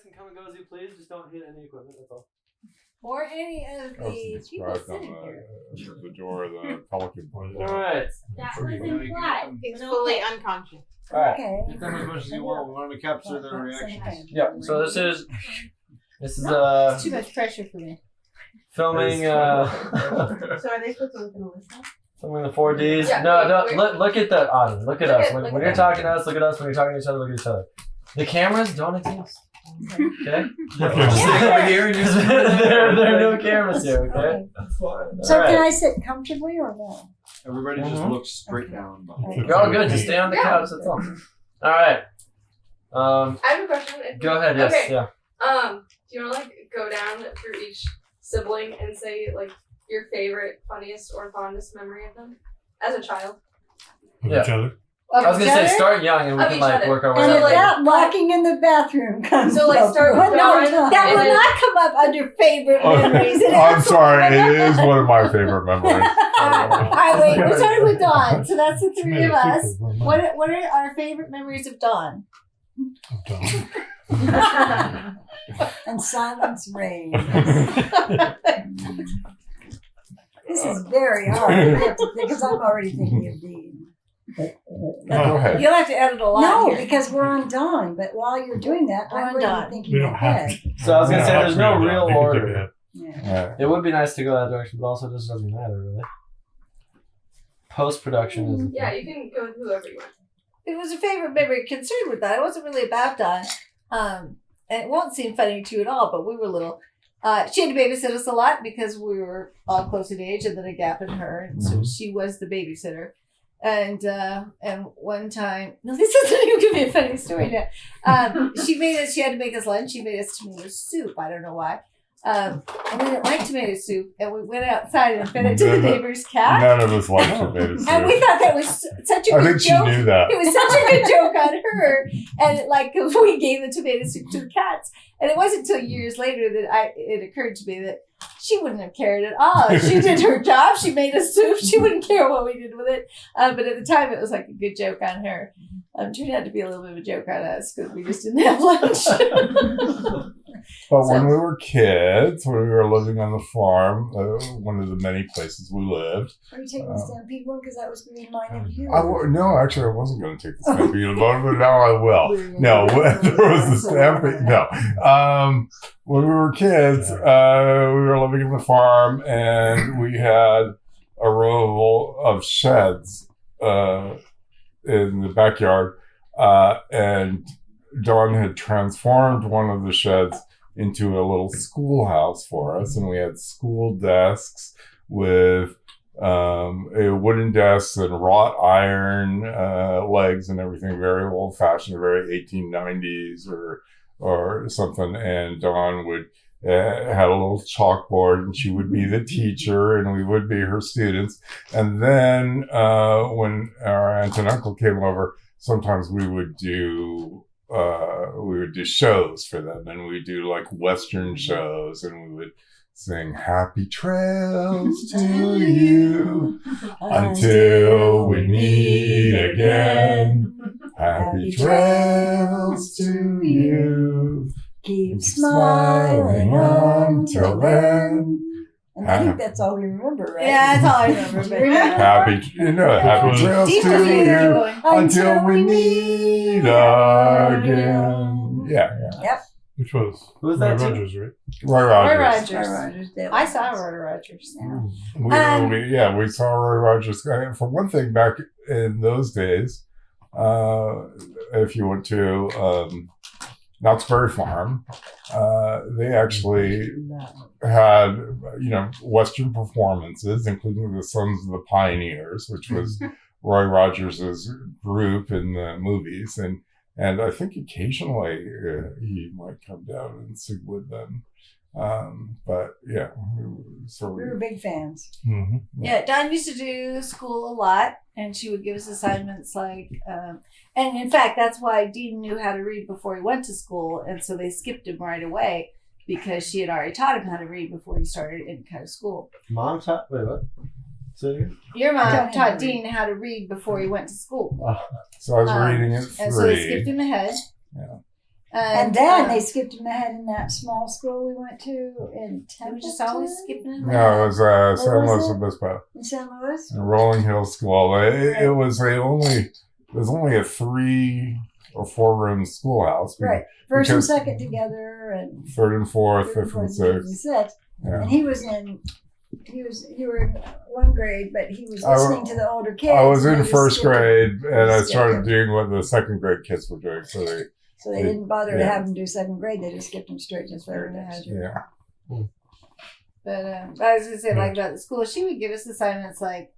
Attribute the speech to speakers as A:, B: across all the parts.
A: can come and go as you please. Just don't hit any equipment. That's all.
B: Or any of the people sitting here.
C: The door of the Pelican Place.
A: All right.
D: That was implied.
E: He's fully unconscious.
A: All right.
B: Okay.
F: Give them as much as you want. We want to capture their reactions.
A: Yeah. So this is
B: It's too much pressure for me.
A: filming.
E: So are they supposed to look in the list?
A: Filming the 4Ds.
D: Yeah,
A: No,
D: wait.
A: look at the audience. Look at
D: Look
A: us.
D: at-
A: When,
D: look
A: when
D: at
A: you're
D: us.
A: talking to us, look at us. When you're talking to each other, look at each other. The cameras don't exist. Okay?
F: Just sit over here and just.
A: there are no cameras here, okay?
F: That's fine.
B: So
A: All
B: can
A: right.
B: I sit comfortably or no?
F: Everybody just
A: Mhm.
F: looks straight down.
A: You're all good. Just stay on the couch. That's all. All right.
D: I have a question.
A: Go ahead. Yes.
D: Okay.
A: Yeah.
D: Do you want to like go down through each sibling and say like your favorite, funniest, or fondest memory of them as a child?
A: Yeah.
C: Each other.
A: I was gonna say start young and we
D: Of
A: can
D: each
A: like
D: other.
A: work our way
B: And
A: up.
B: if
D: like-
B: that walking in the bathroom comes
D: So, like,
B: up,
D: start with
B: no,
D: Dawn,
B: that
D: and
B: will
D: then-
B: not come up under favorite memories. It
C: I'm
B: absolutely
C: sorry,
B: will
C: it
B: not.
C: is one of my favorite memories.
B: All right, wait. We're starting with Dawn, so that's the three of us.
C: What?
B: What are our favorite memories of Dawn? And silence reigns. This is very hard because I'm already thinking of Dean.
C: Go ahead.
E: You'll have to edit a lot.
B: No,
E: here.
B: because we're on Dawn. But while you're doing that,
E: We're
B: I'm
E: on
B: already
E: Dawn.
B: thinking
C: We don't have
B: ahead.
A: So I was gonna say there's no real order.
B: Yeah.
A: It would be nice to go that direction, but also it just doesn't matter really. Post production is.
D: Yeah, you can go with whoever you want.
E: It was a favorite memory concerned with that. It wasn't really about Dawn. And it won't seem funny to you at all, but we were little. She had to babysit us a lot because we were all close in age and then a gap in her. And so she was the babysitter. And one time, no, this isn't even going to be a funny story now. She had to make us lunch. She made us tomato soup. I don't know why. And we didn't like tomato soup. And we went outside and fed it to the neighbor's cat.
C: None of us like tomato soup.
E: And we thought that was such a
C: I
E: good
C: think she
E: joke.
C: knew that.
E: It was such a good joke on her, and like we gave the tomato soup to the cats, and it wasn't until years later that it occurred to me that she wouldn't have cared at all. She did her job. She made us soup. She wouldn't care what we did with it. But at the time, it was like a good joke on her. Turned out to be a little bit of a joke on us because we just didn't have lunch.
C: But when we were kids, when we were living on the farm, one of the many places we lived.
B: Are you taking the Stampede one? Because that was going to be mine of you.
C: No, actually, I wasn't going to take the Stampede one, but now I will. No, there was the Stampede. No. When we were kids, we were living in the farm, and we had a row of sheds in the backyard, and Dawn had transformed one of the sheds into a little schoolhouse for us, and we had school desks with wooden desks and wrought iron legs and everything, very old fashioned, very 1890s or something. And Dawn would had a little chalkboard, and she would be the teacher, and we would be her students. And then when our aunt and uncle came over, sometimes we would do shows for them, and we do like Western shows, and we would sing "Happy Trails to You until we meet again. Happy trails to you.
B: Keep smiling until then. And I
C: Uh-huh.
B: think that's all we remember, right?
E: Yeah, that's all I remember. But
C: Happy trails
E: Teach
C: to
E: us what you're
C: you
E: doing.
C: until we meet again. Yeah.
G: Which was
A: Who was
G: Roy
A: that to?
G: Rogers, right?
C: Roy
E: Roy
C: Rogers.
E: Rogers. I saw Roy Rogers.
B: Yeah.
C: We saw Roy Rogers. For one thing, back in those days, if you went to Knott's Berry Farm, they actually had, Western performances, including the Sons of the Pioneers, which was Roy Rogers' group in the movies. And I think occasionally he might come down and sing with them. But yeah,
B: We were big fans.
C: Mm-hmm.
E: Yeah, Dawn used to do school a lot, and she would give us assignments like, and in fact, that's why Dean knew how to read before he went to school, and so they skipped him right away because she had already taught him how to read before he started any kind of school.
A: Mom taught. Wait, what? Say it again?
E: Your mom
B: Taught him
E: taught
B: to
E: Dean how to read before he went to school.
C: So I was reading at 3.
E: And so they skipped him ahead.
C: Yeah.
B: And then they skipped him ahead in that small school we went to in
E: They were
B: Templeton.
E: just always skipping it.
C: No, it was San
B: was
C: Luis
B: it?
C: Obispo,
B: In San Luis.
C: a Rolling Hill school. It was only a 3 or 4 room schoolhouse.
B: Right. First and
C: because-
B: second together, and
C: Third and fourth,
B: third,
C: fifth
B: fourth,
C: and
B: fifth, and
C: sixth.
B: sixth.
C: Yeah.
B: And you were in 1 grade, but he was
C: I wa-
B: listening to the older kids.
C: I was
B: and
C: in
B: they just
C: first
B: skipped him.
C: grade, and I
B: skipped
C: started
B: him.
C: doing what the 2nd grade kids were doing. So
B: So they didn't bother to
C: Yeah.
B: have him do 2nd grade. They just skipped him straight to 3rd next year.
C: yeah.
E: But I was gonna say, like about the school, she would give us assignments like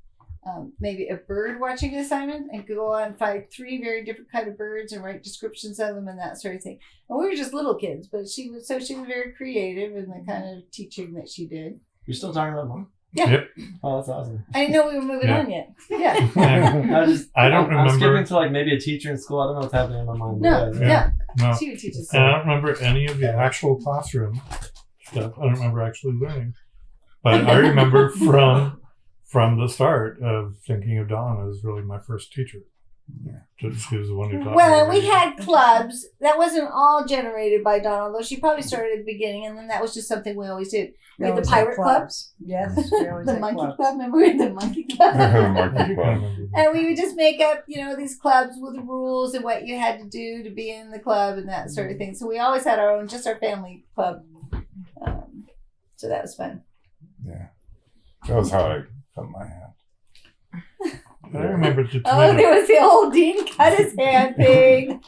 E: maybe a bird watching assignment and go out and find 3 very different kind of birds and write descriptions of them and that sort of thing. And we were just little kids, but she was very creative in the kind of teaching that she did.
A: You're still talking about mom?
E: Yeah.
G: Yep.
A: Oh, that's awesome.
E: I didn't know we were moving
G: Yeah.
E: on yet. Yeah.
G: I don't
A: I'm
G: remember-
A: skipping to like maybe a teacher in school. I don't know what's happening in my mind.
E: No,
A: but
E: yeah.
G: No.
E: She would teach us.
G: And I don't remember any of the actual classroom stuff. I don't remember actually learning. But I remember from the start of thinking of Dawn as really my first teacher. She was the one who taught me.
E: Well, we had clubs. That wasn't all generated by Dawn, although she probably started at the beginning, and then that was just something we always did. We had the
B: always had
E: pirate club,
B: clubs. Yes, we always
E: the
B: had
E: monkey
B: clubs.
E: club. Remember we had the monkey club?
C: Monkey club.
E: And we would just make up, these clubs with the rules and what you had to do to be in the club and that sort of thing. So we always had our own, just our family club. So that was fun.
C: Yeah. That was how I cut my hand.
G: I remember the
E: Oh,
G: tomato.
E: there was the old Dean cut his hand thing.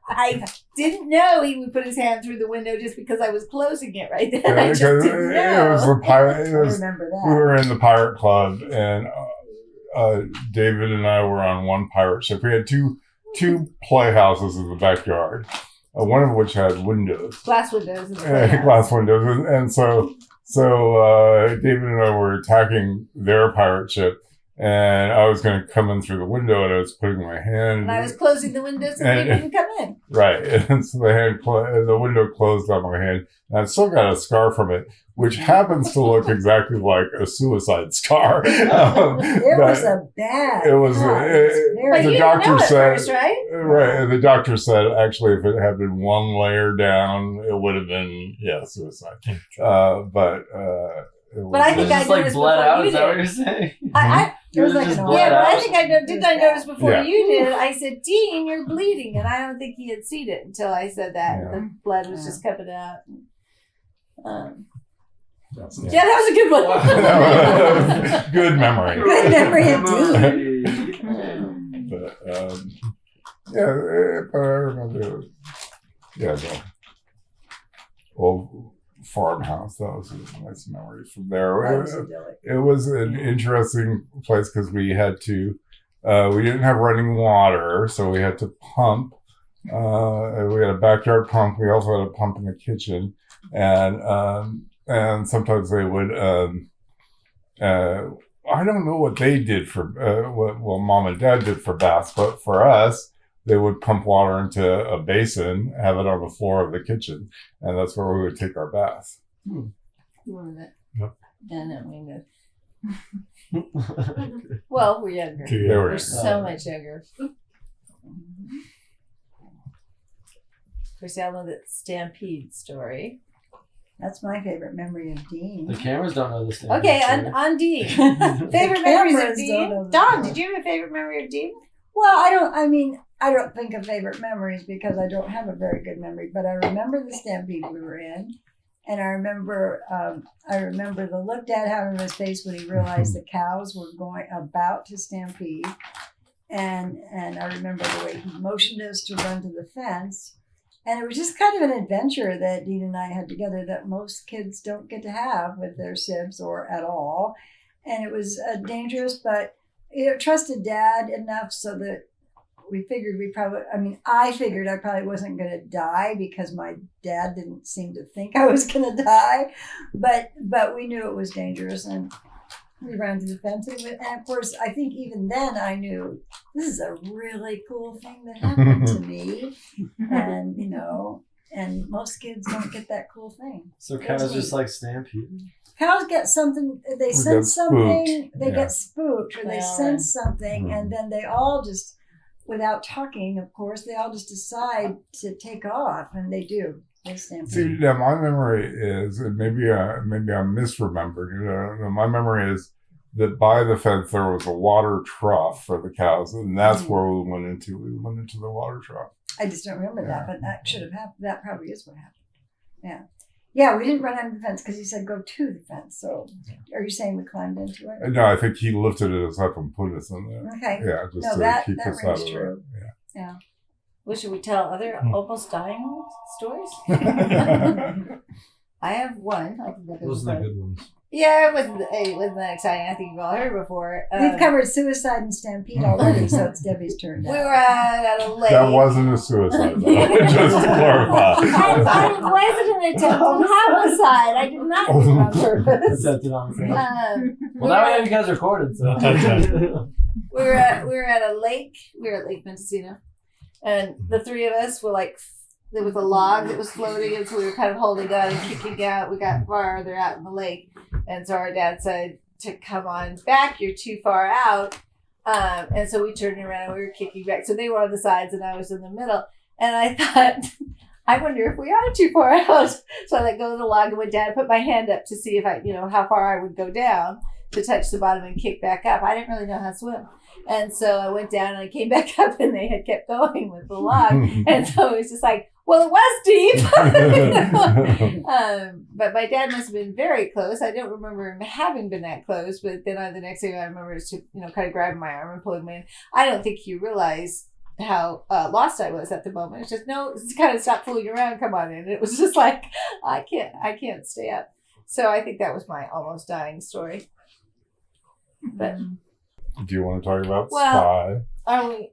E: I didn't know he would put his hand through the window just because I was closing it right then. I just
C: Because
E: didn't
C: it was
E: know.
C: the pirate.
B: I remember
C: We
B: that.
C: were in the pirate club, and David and I were on one pirate ship. We had two playhouses in the backyard, one of which had windows,
E: Glass windows. in the playhouse.
C: glass windows, and so David and I were attacking their pirate ship, and I was going to come in through the window, and I was putting my hand.
E: And I was closing the windows so
C: And-
E: they didn't come in.
C: Right, and so the window closed on my hand, and I've still got a scar from it, which happens to look exactly like a suicide scar.
B: It was
C: But
B: a bad.
C: it was,
B: cut.
C: it-
B: It was
E: But
B: very
C: The
E: you
C: doctor
E: didn't know at
C: said-
E: first, right?
C: right, and the doctor said actually if it had been one layer down, it would have been suicide. It
E: But I
A: It
E: think
A: was
E: I
A: just like
E: noticed
A: bled
E: before
A: out.
E: you
A: Is that what
E: did.
A: you're saying?
B: It was like
A: just
B: an
A: bled
E: Yeah, but I
A: out.
E: think did I notice before
C: Yeah.
E: you did? I said, Dean, you're bleeding. And I don't think he had seen it until I said that.
C: Yeah.
E: The blood was
B: Yeah.
E: just coming out.
C: Yeah.
E: Yeah, that was a good one.
C: Good memory.
B: Good memory indeed.
C: But but I remember, the old farmhouse. That was a nice memory from there.
B: That was idyllic.
C: It was an interesting place because we had to, we didn't have running water, so we had to pump. We had a backyard pump. We also had a pump in the kitchen, and sometimes they would. I don't know what they did for what mom and dad did for baths, but for us, they would pump water into a basin, have it on the floor of the kitchen, and that's where we would take our baths.
E: Yep.
G: Yep.
E: Yeah, no, we knew. Well, we're younger.
G: Too
C: They
G: young.
C: were-
E: We're so much younger. Of course, y'all know that Stampede story.
B: That's my favorite memory of Dean.
A: The cameras don't know this thing.
E: Okay, on Dean. Favorite memories of
B: cameras don't know
E: Dean?
B: the
E: Dawn,
B: story.
E: did you have a favorite memory of Dean?
B: Well, I don't think of favorite memories because I don't have a very good memory, but I remember the stampede we were in. And I remember the look Dad had on his face when he realized the cows were about to stampede. And I remember the way he motioned us to run to the fence. And it was just kind of an adventure that Dean and I had together that most kids don't get to have with their sibs or at all. And it was dangerous, but trusted Dad enough so that we figured I figured I probably wasn't going to die because my dad didn't seem to think I was going to die. But we knew it was dangerous, and we ran to the fence. And of course, I think even then I knew this is a really cool thing that happened to me. And, and most kids don't get that cool thing.
A: So cows just like stampede.
B: Cows get something, they
C: We
B: sense
C: get
B: something,
C: spooked,
B: they
C: yeah.
B: get spooked, or they
E: Well,
B: sense something, and then they all just without talking, of course, they all just decide to take off, and they do. They stampede.
C: See, now my memory is, and maybe I'm misremembered. My memory is that by the fence there was a water trough for the cows, and that's where we went into. We went into the water trough.
B: I just don't remember that, but that should have happened. That probably is what happened. Yeah. Yeah, we didn't run under the fence because he said go to the fence. So are you saying we climbed into it?
C: No, I think he lifted us up and put us in there.
B: Okay.
C: Yeah, just
B: No,
C: to
B: that
C: keep us out
B: rings
C: of
B: true.
C: it.
B: Yeah.
E: Well, should we tell other almost dying stories?
C: Yeah.
E: I have one. I think that
A: Those
E: is
A: are the
E: fun.
A: good ones.
E: Yeah, it wasn't that exciting. I think you've all heard before.
B: We've covered suicide and stampede already, so it's Debbie's turn now.
E: We were at a lake.
C: That wasn't a suicide, though. Just to clarify.
E: I wasn't an attempt at homicide. I did not do it on purpose.
A: Accepted on film.
E: We
A: Well, now we
E: were-
A: have you guys recorded, so.
E: we were at a lake. We were at Lake Mendocino, and the three of us were like, there was a log that was floating, and so we were kind of holding on and kicking out. We got farther out in the lake, and so our dad said to come on back. You're too far out, and so we turned around. And we were kicking back. So they were on the sides, and I was in the middle. And I thought, I wonder if we are too far out. So I let go of the log and went down. Put my hand up to see if I, how far I would go down to touch the bottom and kick back up. I didn't really know how to swim. And so I went down and I came back up and they had kept going with the log. And so it was just like, well, it was deep. But my dad must have been very close. I don't remember him having been that close, but then the next thing I remember is to, kind of grabbing my arm and pulling me in. I don't think he realized how lost I was at the moment. It's just, no, it's kind of stop fooling around, come on in. And it was just like, I can't stay up. So I think that was my almost dying story. But
C: Do you want to talk about
E: Well,
C: Spy?
E: are we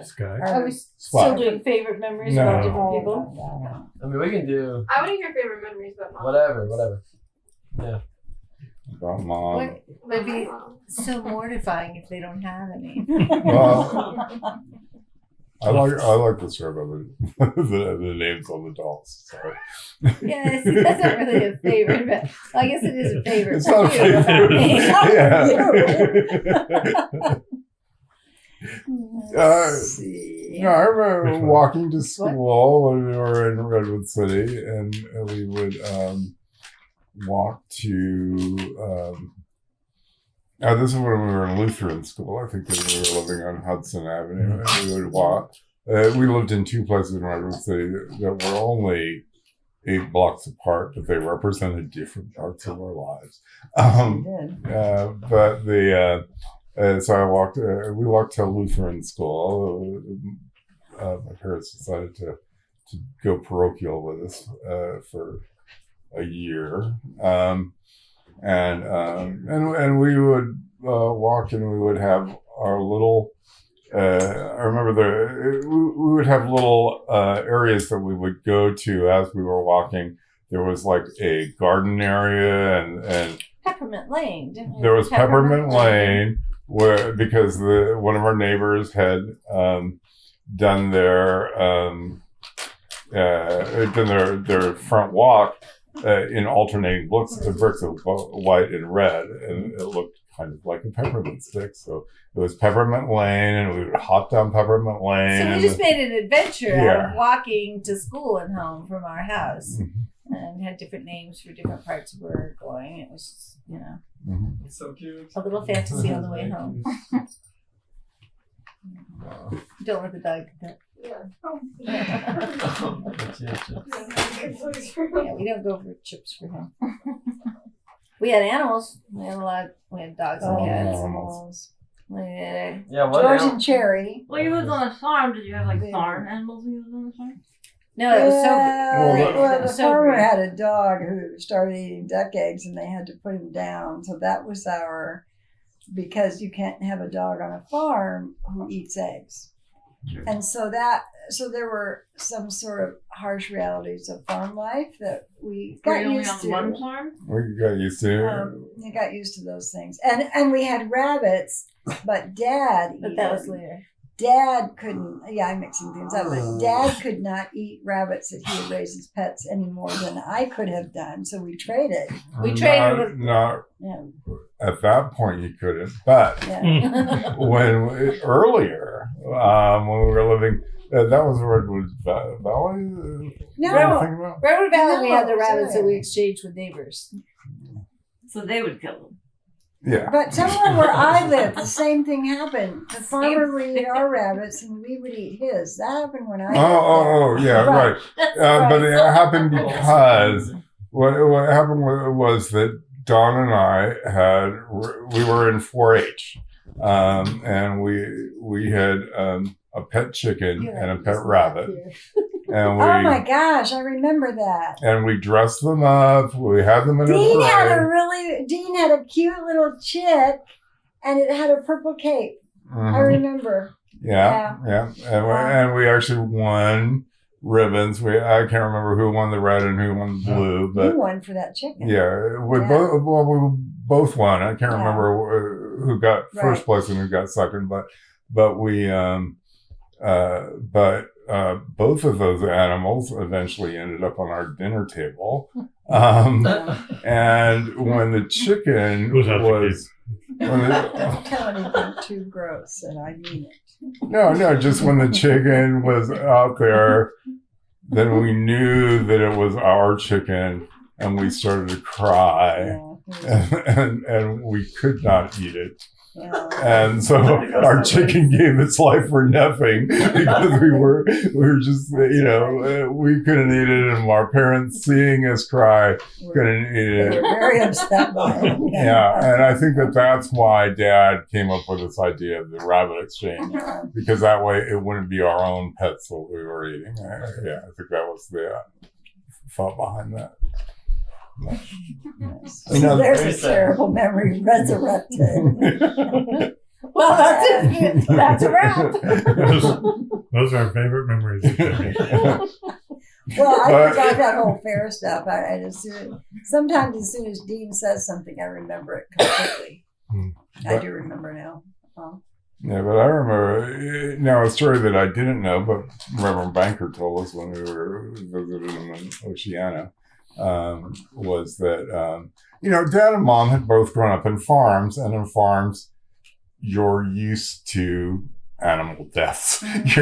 G: Sky.
E: are we
C: Spy.
E: still doing favorite memories
C: No.
E: about different people?
A: I mean, we can do
D: I want to hear favorite memories about mom.
A: whatever.
C: About mom.
E: What would be so mortifying if they don't have any?
C: Well, I like to serve the names on the dolls. So.
E: Yes, that's not really a favorite, but I guess it is a favorite.
C: It's
E: for
C: not a
E: you.
C: favorite. Yeah.
B: See.
C: No, I remember walking to school when we were in Redwood City, and we would walk to. This is when we were in Lutheran school. I think that we were living on Hudson Avenue, and we would walk. We lived in two places in Redwood City that were only 8 blocks apart, but they represented different parts of our lives. But so I walked. We walked to Lutheran school. My parents decided to go parochial with us for a year, and we would walk, and we would have our little. I remember we would have little areas that we would go to as we were walking. There was like a garden area, and
E: Peppermint Lane, didn't we?
C: there was Peppermint Lane, where because one of our neighbors had done their front walk in alternating bricks of white and red, and it looked kind of like a peppermint stick. So it was Peppermint Lane, and we would hop down Peppermint Lane.
E: So we just made an adventure out
C: Yeah.
E: of walking to school and home from our house,
C: Mhm.
E: and had different names for different parts of where we were going. It was,
C: Mhm.
F: It's so cute.
E: a little fantasy on the way home. Don't let the dog do that. Yeah, we don't go for chips for him. We had animals. We had dogs and cats.
B: Animals.
E: We had
A: Yeah, what?
B: George
A: Now?
B: and Cherry.
H: Well, you lived on a farm. Did you have like farm animals when you lived on the farm?
E: no, it was so
B: Well,
E: it
B: the
E: was so
B: farmer
E: great.
B: had a dog who started eating duck eggs, and they had to put him down. So that was because you can't have a dog on a farm who eats eggs. And so there were some sort of harsh realities of farm life that we
H: Were
B: got
H: you only
B: used
H: on
B: to.
H: one farm?
C: We got used to.
B: You got used to those things, and we had rabbits, but Dad.
E: But that was later.
B: Dad couldn't. Yeah, I'm mixing things up. But Dad could not eat rabbits that he had raised as pets any more than I could have done. So we traded.
E: We traded with-
C: Not
B: Yeah.
C: at that point you couldn't. But
B: Yeah.
C: earlier, when we were living, that was Redwood Valley.
B: No.
E: Redwood Valley, we had the
B: No,
E: rabbits that
B: sorry.
E: we exchanged with neighbors.
H: So they would kill them.
C: Yeah.
B: But somewhere where I live, the same thing happened. The farmer would eat our rabbits and we would eat his. That happened when I lived
C: Oh, yeah, right.
B: Right.
C: But it happened because what happened was that Don and I we were in 4-H, and we had a pet chicken and a pet rabbit, and
B: Oh my gosh, I remember that.
C: and we dressed them up. We had them in
B: Dean
C: a
B: had
C: parade.
B: a cute little chick and it had a purple cape. I
C: Mhm.
B: remember.
C: Yeah. And we actually won ribbons. I can't remember who won the red and who won the blue, but
B: You won for that chicken.
C: yeah, we both won. I can't remember who got first place and who got second, but we both of those animals eventually ended up on our dinner table. And when the chicken
G: Who's out the
C: was
B: Don't tell anything too gross, and I mean it.
C: no, just when the chicken was out there, then we knew that it was our chicken, and we started to cry, and we could not eat it.
B: Yeah.
C: And so our chicken gave its life for nothing because we were just, we couldn't eat it, and our parents seeing us cry couldn't eat
B: They were
C: it.
B: very upset by it.
C: Yeah, and I think that's why Dad came up with this idea of the rabbit exchange, because that way it wouldn't be our own pets that we were eating. I think that was the thought behind that.
B: Yes.
C: You know,
B: There's a terrible memory resurrected.
E: Well, that's it. That's a wrap.
G: Those are our favorite memories. of Jimmy.
B: Well, I
C: But-
B: forgot that whole fair stuff. Sometimes as soon as Dean says something, I remember it completely. I do remember now. Oh.
C: Yeah, but I remember now a story that I didn't know, but Reverend Banker told us when we were visiting him in Oceana, was that Dad and Mom had both grown up in farms, and in farms, you're used to animal deaths. This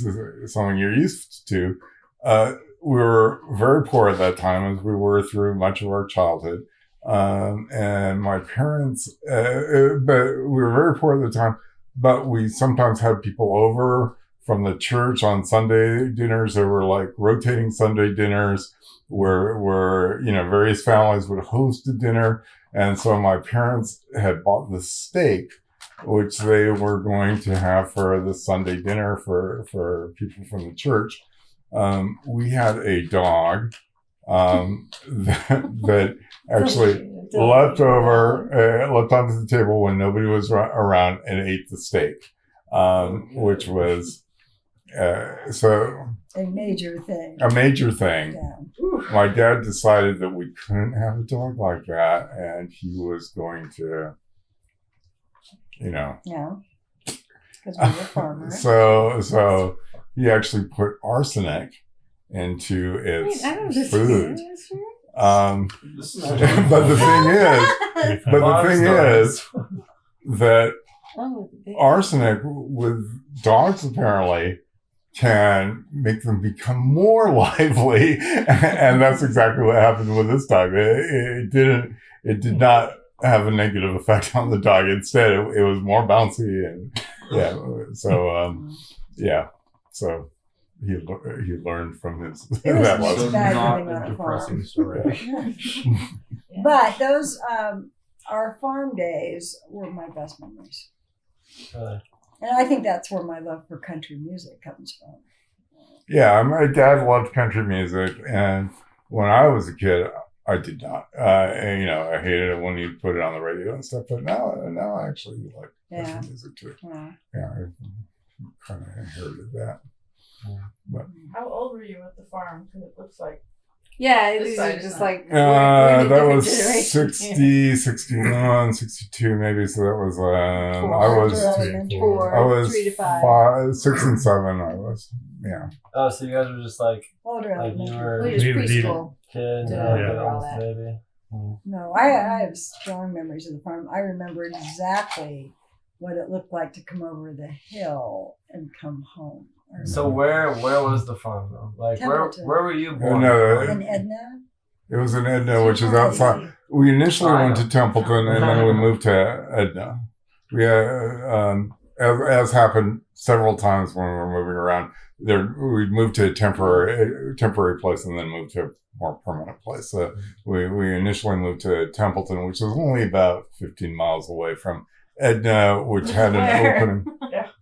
C: is something you're used to. We were very poor at that time, as we were through much of our childhood. And my parents, but we were very poor at the time, but we sometimes had people over from the church on Sunday dinners. There were like rotating Sunday dinners where various families would host a dinner. And so my parents had bought the steak, which they were going to have for the Sunday dinner for people from the church. We had a dog that actually left onto the table when nobody was around and ate the steak, which was
B: A major thing.
C: a major thing.
B: Yeah.
C: My dad decided that we couldn't have a dog like that, and he was going to,
B: Yeah. Because we were farmers.
C: So he actually put arsenic into its
E: Wait, I don't
C: food.
F: This is
C: But the thing is that
E: Oh,
C: arsenic with dogs apparently can make them become more lively, and that's exactly what happened with this dog. It did not have a negative effect on the dog. Instead, it was more bouncy, and so he learned from his
B: It was
C: that
B: mixed
C: lesson.
B: bag
F: not
B: living on
F: a
B: a farm.
F: depressing story.
B: But those our farm days were my best memories. And I think that's where my love for country music comes from.
C: Yeah, my dad loved country music, and when I was a kid, I did not. I hated it when you put it on the radio and stuff. But now I actually like country music too.
B: Yeah.
C: Yeah, I kind of inherited that.
H: How old were you at the farm? Because it looks like
E: yeah,
H: This
E: these
H: side
E: are
H: is
E: just
H: not-
E: like we're in a
C: That
E: different
C: was
E: generation.
C: 60, 61, 62 maybe. So that was
B: Four.
C: I was
E: 3 to 5.
C: 6 and 7. I was
A: Oh, so you guys were just like
B: Older
A: you
B: elementary.
A: were
E: We
A: a
E: just
G: Needed-
E: preschool.
A: kid,
E: Yeah.
A: like
E: Yeah.
A: almost a baby.
B: No, I have strong memories of the farm. I remember exactly what it looked like to come over the hill and come home.
A: So where was the farm though? Like
B: Templeton.
A: where were you born?
C: No,
B: In Edna?
C: it was in Edna, which is outside. We initially went to Templeton, and then we moved to Edna. We as happened several times when we were moving around. There, we moved to a temporary place, and then moved to a more permanent place. So we initially moved to Templeton, which was only about 15 miles away from Edna, which had an opening.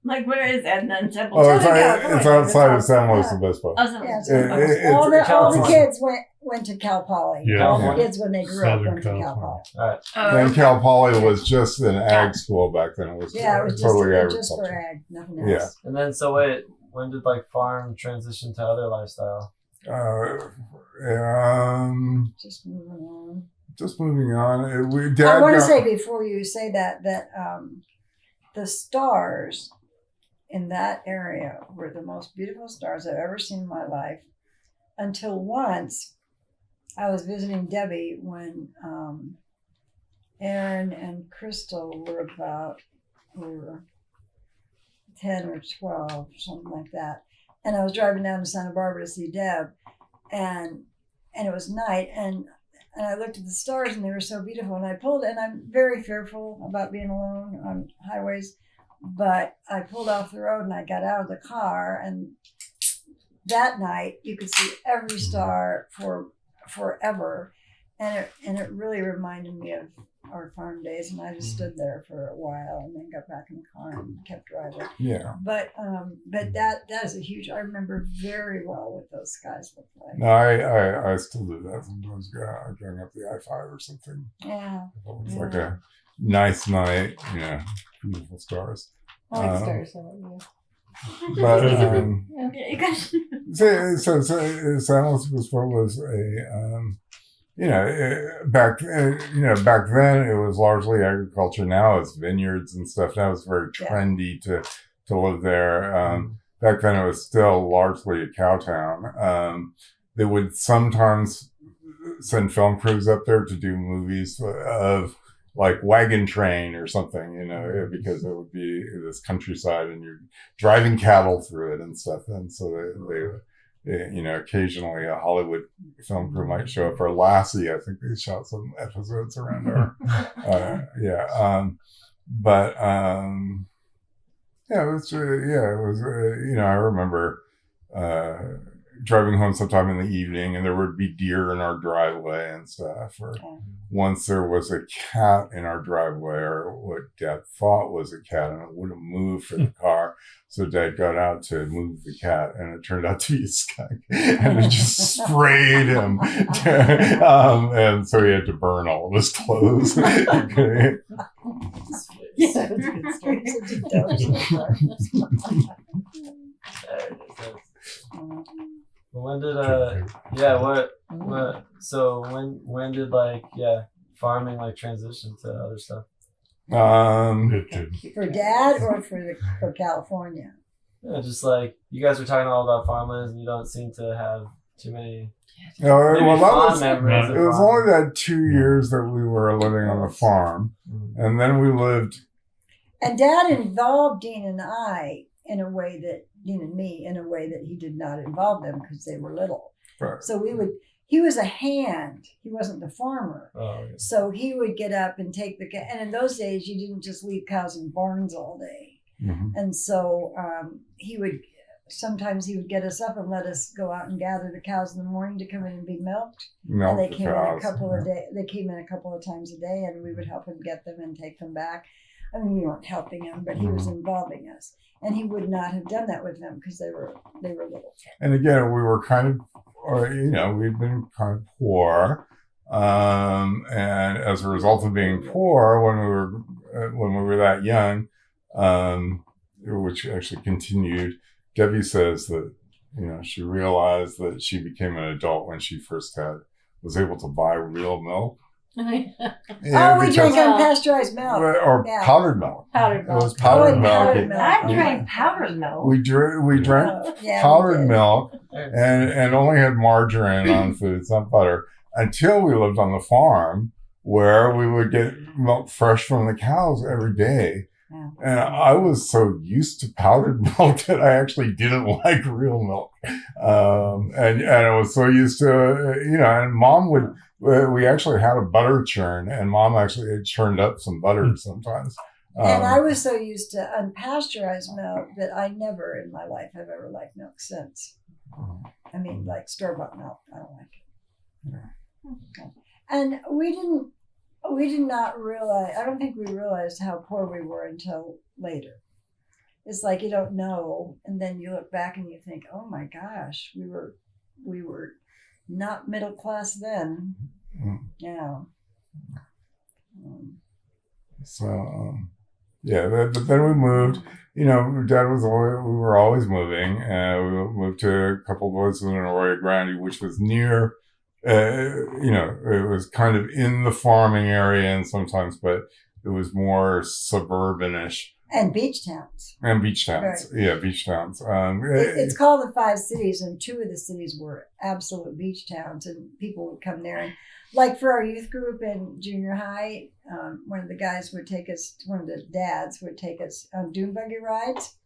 H: Like, where is Edna and Temple?
C: Oh,
B: Southern
C: it's outside of San Luis
B: Yeah.
C: Obispo.
H: Oh, so-
B: Yeah,
C: It-
B: all the
A: it's-
B: kids went to Cal Poly.
G: Yeah.
B: All the
A: California.
B: kids when they grew up
G: Southern
B: went to Cal
G: California.
B: Poly.
A: Alright.
C: And Cal Poly was just an ag school back then. It was
B: Yeah, it was
C: totally
B: just for
C: agriculture.
B: ag, nothing else.
C: Yeah.
A: And then so wait, when did like farm transition to other lifestyle?
B: Just moving on.
C: Just moving on.
B: I
C: Dad
B: want to
C: got-
B: say before you say that the stars in that area were the most beautiful stars I've ever seen in my life. Until once, I was visiting Debbie when Aaron and Crystal were 10 or 12, something like that. And I was driving down to Santa Barbara to see Deb, and it was night, and I looked at the stars, and they were so beautiful. And I pulled, and I'm very fearful about being alone on highways, but I pulled off the road, and I got out of the car, and that night you could see every star for forever, and it really reminded me of our farm days. And I just stood there for a while, and then got back in the car and kept driving.
C: Yeah.
B: But that is a huge. I remember very well what those skies looked like.
C: No, I still do that sometimes. Going up the I-5 or something.
B: Yeah.
C: It's like a nice night. Beautiful stars.
E: I like stars. So, yeah.
C: But
H: Yeah, you guys.
C: so San Luis Obispo was a back then it was largely agriculture. Now it's vineyards and stuff. Now it's very trendy to live there. Back then it was still largely a cow town. They would sometimes send film crews up there to do movies of like Wagon Train or something, because it would be this countryside and you're driving cattle through it and stuff. And so they occasionally a Hollywood film crew might show up for Lassie. I think they shot some episodes around her. It was I remember driving home sometime in the evening, and there would be deer in our driveway and stuff. Or once there was a cat in our driveway, or what Dad thought was a cat, and it wouldn't move for the car. So Dad got out to move the cat, and it turned out to be a skunk, and it just sprayed him. And so he had to burn all of his clothes.
E: Yeah, that's a good story.
A: When did when did farming like transition to other stuff?
G: It did.
B: For Dad or for California?
A: Yeah, just like you guys were talking all about farmlands, and you don't seem to have too many.
C: Memories. It was only that 2 years that we were living on the farm, and then we lived.
B: And Dad involved Dean and I in a way that he did not involve them because they were little.
C: Right.
B: So he was a hand. He wasn't the farmer.
A: Oh, yeah.
B: So he would get up and take and in those days you didn't just leave cows in barns all day.
C: Mm-hmm.
B: And so sometimes he would get us up and let us go out and gather the cows in the morning to come in and be milked. And they came in a couple of days. They came in a couple of times a day, and we would help him get them and take them back. I mean, we weren't helping him, but he was involving us, and he would not have done that with them because they were little.
C: And again, we were kind of, we'd been kind of poor, and as a result of being poor, when we were that young, which actually continued. Debbie says that, she realized that she became an adult when she first was able to buy real milk.
B: We drank unpasteurized milk.
C: Or powdered milk.
E: Powdered milk.
C: It was powdered milk.
B: Powdered milk.
H: I drank powdered milk.
C: We drank
B: Yeah,
C: powdered
B: we did.
C: milk and only had margarine on foods, not butter. until we lived on the farm where we would get milk fresh from the cows every day.
B: Yeah.
C: And I was so used to powdered milk that I actually didn't like real milk. And I was so used to, and Mom would, we actually had a butter churn, and Mom actually had churned up some butter sometimes.
B: And I was so used to unpasteurized milk that I never in my life have ever liked milk since. I mean, like store-bought milk, I don't like it. Okay. And we did not realize, I don't think we realized how poor we were until later. It's like you don't know, and then you look back and you think, oh my gosh, we were not middle class then. Yeah.
C: But then we moved. Dad we were always moving, and we moved to a couple of places in Arroyo Grande, which was near, it was kind of in the farming area and sometimes, but it was more suburbanish.
B: And beach towns.
C: And beach towns.
B: Right.
C: Yeah, beach towns.
B: It's called the 5 cities, and 2 of the cities were absolute beach towns, and people would come there. And like for our youth group in junior high, one of the dads would take us on dune buggy rides,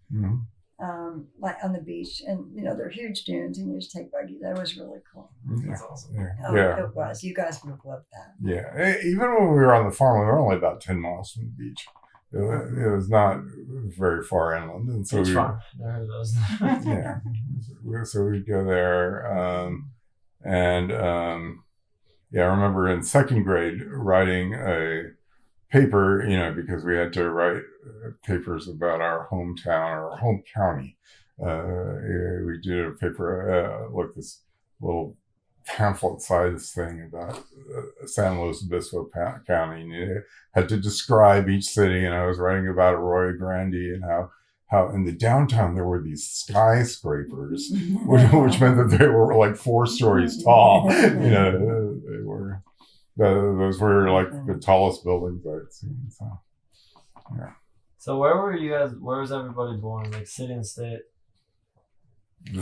B: like on the beach. And, they're huge dunes, and you just take buggy. That was really cool.
A: That's awesome.
C: Yeah.
B: It was. You guys would have loved that.
C: Yeah. Even when we were on the farm, we were only about 10 miles from the beach. It was not very far inland, and so
A: It's fun. I heard those.
C: yeah. So we'd go there, I remember in second grade writing a paper, because we had to write papers about our hometown or our home county. We did a paper, like this little pamphlet-sized thing about San Luis Obispo County, and you had to describe each city. And I was writing about Arroyo Grande and how in the downtown there were these skyscrapers, which meant that they were like 4 stories tall. They were those were like the tallest buildings I'd seen. So, yeah.
A: So where were you guys? Where was everybody born? Like city and state?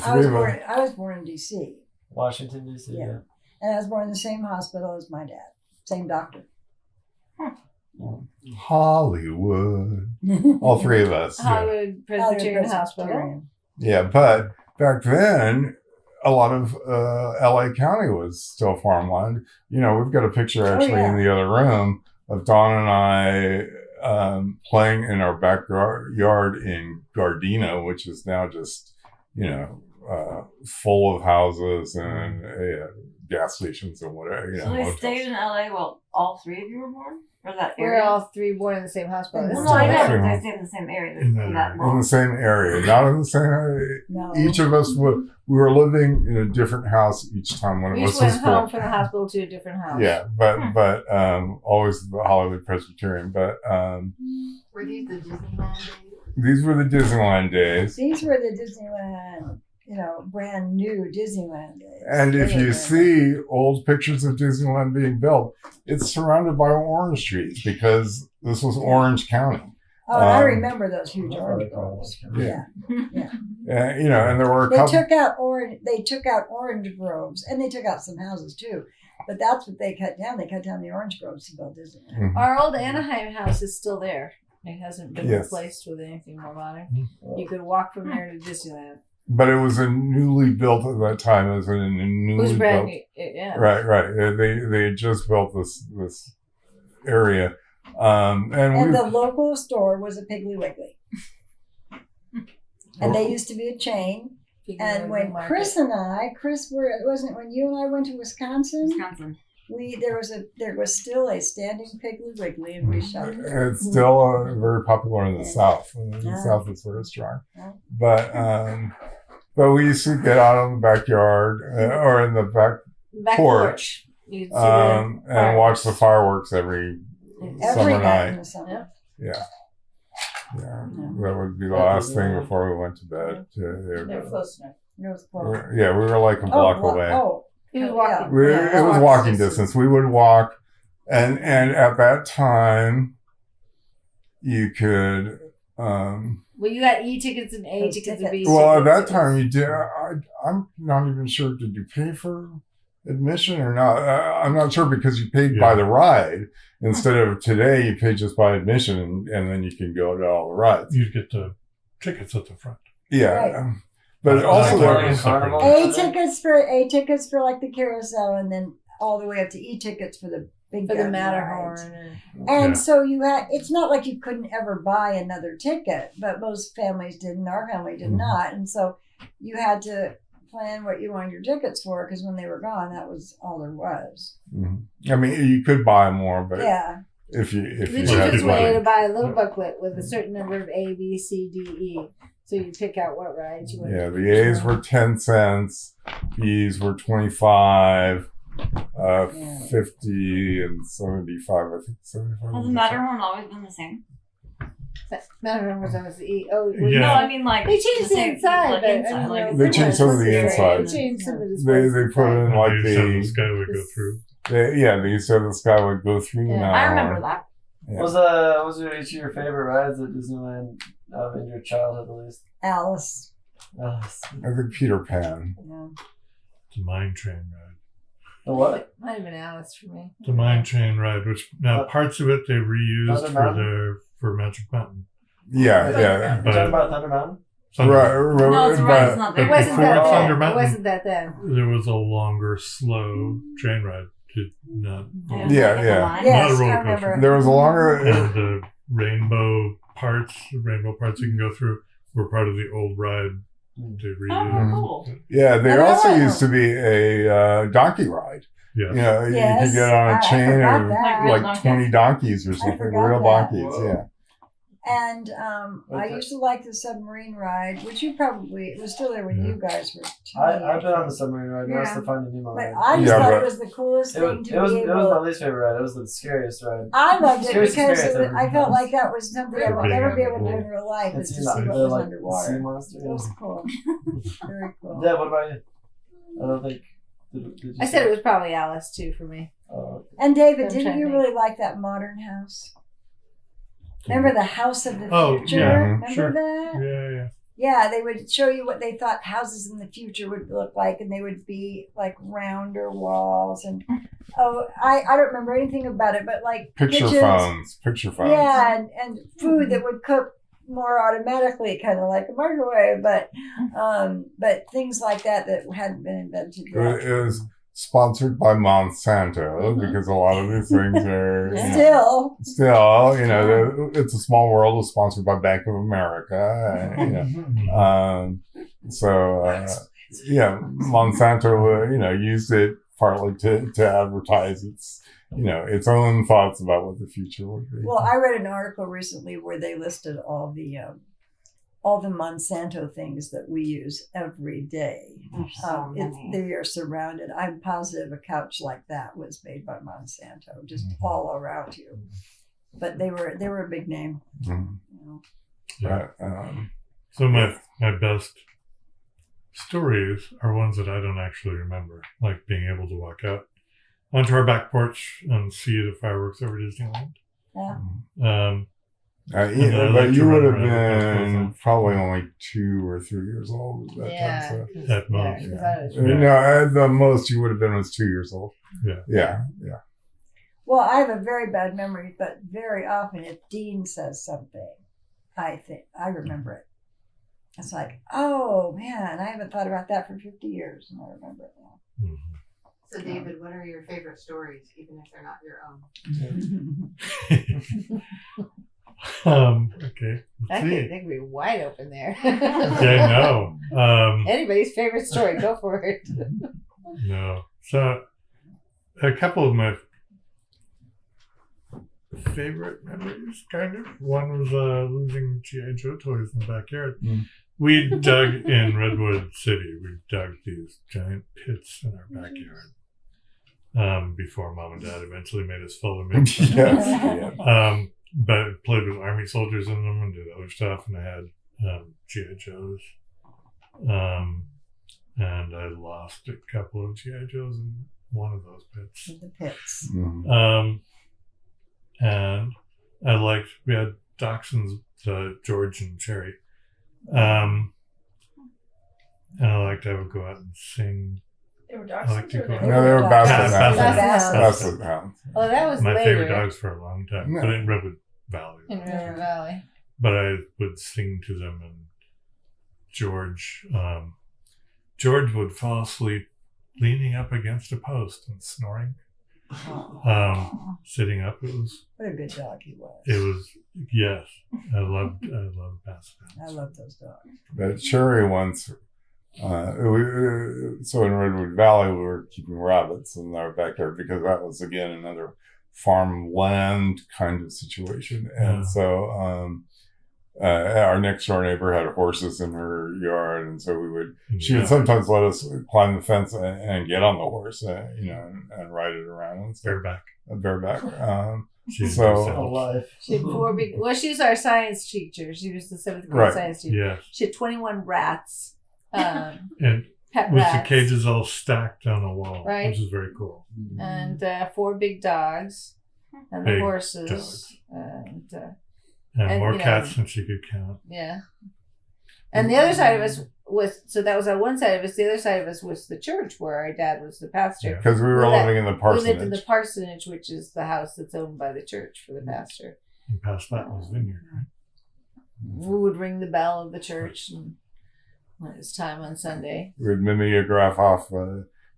B: I was born in D.C.
A: Washington, D.C.
B: Yeah. And I was born in the same hospital as my dad, same doctor.
C: Hollywood. All 3 of us.
E: Hollywood Presbyterian Hospital.
C: Yeah, but back then, a lot of LA County was still farmland. We've got a picture actually in the other room of Dawn and I playing in our backyard in Gardena, which is now just, full of houses and gas stations and whatever.
H: So they stayed in LA while all 3 of you were born? Or that
E: We're
H: area?
E: all 3 born in the same hospital.
H: No, I know, but they stayed in the same area.
G: In
C: in the same area, not in the same area.
B: No.
C: Each of us we were living in a different house each time when
E: We
C: it was
E: just went home
C: born.
E: from the hospital to a different house.
C: Yeah, but always the Hollywood Presbyterian. But
H: Were these the Disneyland days?
C: these were the Disneyland days.
B: These were the Disneyland, brand new Disneyland days.
C: And if
B: They were
C: you
B: very
C: see old pictures of Disneyland being built, it's surrounded by orange trees because this was Orange County.
B: Oh, I remember those huge orange groves.
C: Yeah.
B: Yeah.
C: And there were a
B: They
C: couple.
B: took out orange groves, and they took out some houses too. But that's what they cut down. They cut down the orange groves to build Disneyland.
C: Mhm.
E: Our old Anaheim house is still there. It hasn't been
C: Yes.
E: replaced with anything more modern. You could walk from there to Disneyland.
C: But it was a newly built at that time. It was a
E: It
C: newly
E: was brand
C: built.
E: new. Yeah.
C: Right. They had just built this area, and
B: The local store was a Piggly Wiggly. And they used to be a chain. And when Chris wasn't when you and I went to Wisconsin, there was still a standing Piggly Wiggly, and we shopped there.
C: it's still very popular in the South. In the
B: Yeah.
C: South, it's very strong.
B: Yeah.
C: But we used to get out in the backyard or in the back
E: Back
C: porch,
E: You'd see
C: and watch the fireworks every
B: Every
C: summer
B: night
C: night.
B: in the summer.
C: Yeah. That would be the last thing before we went to bed.
E: They're close enough.
B: It was close.
C: We were like a block away.
E: He was walking.
C: It was walking distance. We would walk, and at that time, you could.
E: Well, you got E tickets and A
B: Those
E: tickets and
B: tickets.
E: B tickets.
C: Well, at that
E: It
C: time,
E: was-
C: you did. I'm not even sure. Did you pay for admission or not? I'm not sure because you paid by
G: Yeah.
C: the ride instead of today. You pay just by admission, and then you can go to all the rides.
G: You get the tickets at the front.
C: Yeah,
B: Right.
C: but also
G: Carnival.
A: Carnival.
B: A tickets for like the carousel, and then all the way up to E tickets for the big
E: For the
B: gun
E: Matterhorn.
B: rides.
E: Or,
B: And
G: Yeah.
B: so you had, it's not like you couldn't ever buy another ticket, but most families didn't. Our family did
C: Mhm.
B: not. And so you had to plan what you wanted your tickets for because when they were gone, that was all there was.
C: Mhm. I mean, you could buy more, but
B: Yeah.
C: if you
E: the
C: had
E: cheapest
C: the
E: way to
C: money.
E: buy a little booklet with a certain number of A, B, C, D, E. So you pick out what rides you want.
C: Yeah, the A's were 10 cents, B's were 25,
B: Yeah.
C: 50, and 75. I think 75.
H: Has the Matterhorn always been the same?
E: Matterhorn was always the E. Oh,
G: Yeah.
H: No, I mean like
E: They changed the
H: same-
E: inside,
H: like,
E: but
H: inside,
E: I mean,
H: like,
C: They changed some of the
E: They
C: inside.
E: changed some of the
C: They
E: displays
C: put in
E: inside.
C: like
G: You said the
C: the
G: sky would go through.
C: they used to have the sky would go through
E: Yeah.
C: now.
H: I remember that.
C: Yeah.
A: Was each of your favorite rides at Disneyland in your childhood at least?
B: Alice.
C: I think Peter Pan.
B: Yeah.
G: The mine train ride.
A: The what?
E: Might have been Alice for me.
G: The mine train ride, which now parts of it they reused
A: Thunder
G: for
A: Mountain?
G: for Magic Mountain.
C: Yeah,
H: But-
C: yeah.
A: You talking about Thunder Mountain?
G: Thunder-
C: Right,
H: No, it's right. It's not
G: But
H: there.
E: It wasn't
G: before
E: that
G: Thunder
E: then. It
G: Mountain,
E: wasn't that then.
G: there was a longer, slow train ride. Did not.
C: Yeah,
H: Like the
C: yeah.
H: line.
B: Yes,
G: Not a roller
B: I remember.
G: coaster.
C: There was a longer.
G: And the rainbow parts you can go through were part of the old ride. They
H: Oh,
G: reused.
H: cool.
C: Yeah, there
B: Oh,
C: also
B: wow.
C: used to be a donkey ride.
G: Yeah.
C: You know, you
B: Yes,
C: could get on
B: I
C: a chain
B: forgot
C: of
B: that.
H: Real
C: like
H: donkeys?
C: 20 donkeys or something,
B: forgot
C: real
B: that.
C: donkeys.
A: Whoa.
C: Yeah.
B: And I
A: Okay.
B: used to like the submarine ride, which you probably, it was still there when
G: Yeah.
B: you guys were tiny.
A: I've been on the
B: think.
A: submarine ride. Now it's
B: Yeah.
A: the Finding Nemo
B: But
A: ride.
B: I just
C: Yeah,
B: thought
C: but-
B: it was the coolest
A: It
B: thing
A: was,
B: to
A: it was
B: be
A: it
B: able.
A: was my least favorite ride. It was the scariest ride.
B: I loved it
A: Scariest
B: because
A: experience
B: I
A: ever.
B: felt like that was something I would
G: Being
B: never be able to
G: able
B: do
G: to-
B: in real life,
A: And
B: is to
A: see
B: see what
A: the,
B: was
A: like, sea
B: underwater.
A: monster.
B: It was cool. Very cool.
A: Yeah, what about you? I don't think. Did you
E: I said it was probably Alice too for me.
B: And David,
E: I'm
B: didn't
E: trying
B: you
E: to
B: really like that modern house? Remember the house of the
G: Oh,
B: future?
G: yeah,
B: Remember
G: sure.
B: that?
G: Yeah.
B: Yeah, they would show you what they thought houses in the future would look like, and they would be like rounder walls. And I don't remember anything about it, but like
C: Picture
B: kitchens,
C: phones. Picture phones.
B: yeah, and food that would cook more automatically, kind of like a microwave, but things like that hadn't been invented yet.
C: It was sponsored by Monsanto because a lot of these things are still, you know, it's a small world. Was sponsored by Bank of America. You know, yeah, Monsanto, you know, used it partly to advertise its, you know, its own thoughts about what the future would be.
B: Well, I read an article recently where they listed all the Monsanto things that we use every day.
H: There's so many.
B: They are surrounded. I'm positive a couch like that was made by Monsanto, just all around you. But they were a big name.
C: Mhm.
B: You know.
G: Yeah.
C: But,
G: So my best stories are ones that I don't actually remember, like being able to walk out onto our back porch and see the fireworks over Disneyland.
B: Yeah.
C: yeah,
G: I
C: but
G: like to
C: you would
G: run
C: have
G: around with
C: been probably only 2 or 3 years old at that
E: Yeah.
C: time.
E: 'cause-
G: At most.
E: 'cause I was-
G: Yeah.
C: No, at the most you would have been was 2 years old.
G: Yeah.
C: Yeah.
B: Well, I have a very bad memory, but very often if Dean says something, I remember it. It's like, oh man, I haven't thought about that for 50 years, and I remember it now.
G: Mhm.
I: So, David, what are your favorite stories, even if they're not your own?
G: Okay.
E: I
G: Let's
E: think
G: see.
E: they could be wide open there.
G: Yeah, no.
E: Anybody's favorite story, go for it.
G: No. So, a couple of my favorite memories, kind of. One was losing G.I. Joe toys in the backyard.
C: Mm.
G: We dug in Redwood City. We dug these giant pits in our backyard before Mom and Dad eventually made us follow them in.
C: Yes. Yeah.
G: But played with Army soldiers in them and did other stuff, and I had G.I. Joes. And I lost a couple of G.I. Joes in one of those pits.
B: The pits.
C: Mhm.
G: And we had dachshunds, George and Cherry. And I would go out and sing
H: They were
G: I
H: dachshunds
G: like to
H: or
G: go-
H: they
C: No, they were basset hounds.
E: Basset
B: hounds.
C: Basset hounds.
E: Oh, that was
G: My
E: later
G: favorite dogs for a long time, but in Redwood Valley.
E: in River Valley.
G: But I would sing to them, and George would fall asleep leaning up against a post and snoring. Sitting up,
B: What a good dog he was.
G: yes, I loved Basset
B: I
G: Hounds.
B: love those dogs.
C: But Sherry once, so in Redwood Valley, we were keeping rabbits in our backyard because that was, again, another farmland kind of situation. And so our next door neighbor had horses in her yard. And so she would sometimes let us climb the fence and get on the horse, and ride it around. And stuff. Bareback.
G: She's
A: Life.
E: She had 4 big. Well, she was our science teacher. She was the 7th grade
C: Right.
E: science teacher.
G: yeah,
E: She had 21 rats,
G: and
E: pet
G: with
E: rats,
G: the cages all stacked on a wall,
E: Right.
G: which is very cool.
E: and 4 big dogs, and the
G: Big
E: horses,
G: dogs.
E: and
G: And more
E: you know,
G: cats than she could count.
E: yeah. And the other side of us was, so that was on one side of us. The other side of us was the church where our dad was the pastor.
G: Yeah.
C: Because we were
E: Well,
C: living in the
E: We
C: parsonage.
E: lived in the parsonage, which is the house that's owned by the church for the pastor.
G: And past that was vineyard, right?
E: We would ring the bell of the church and when it's time on Sunday.
C: We would mimeograph off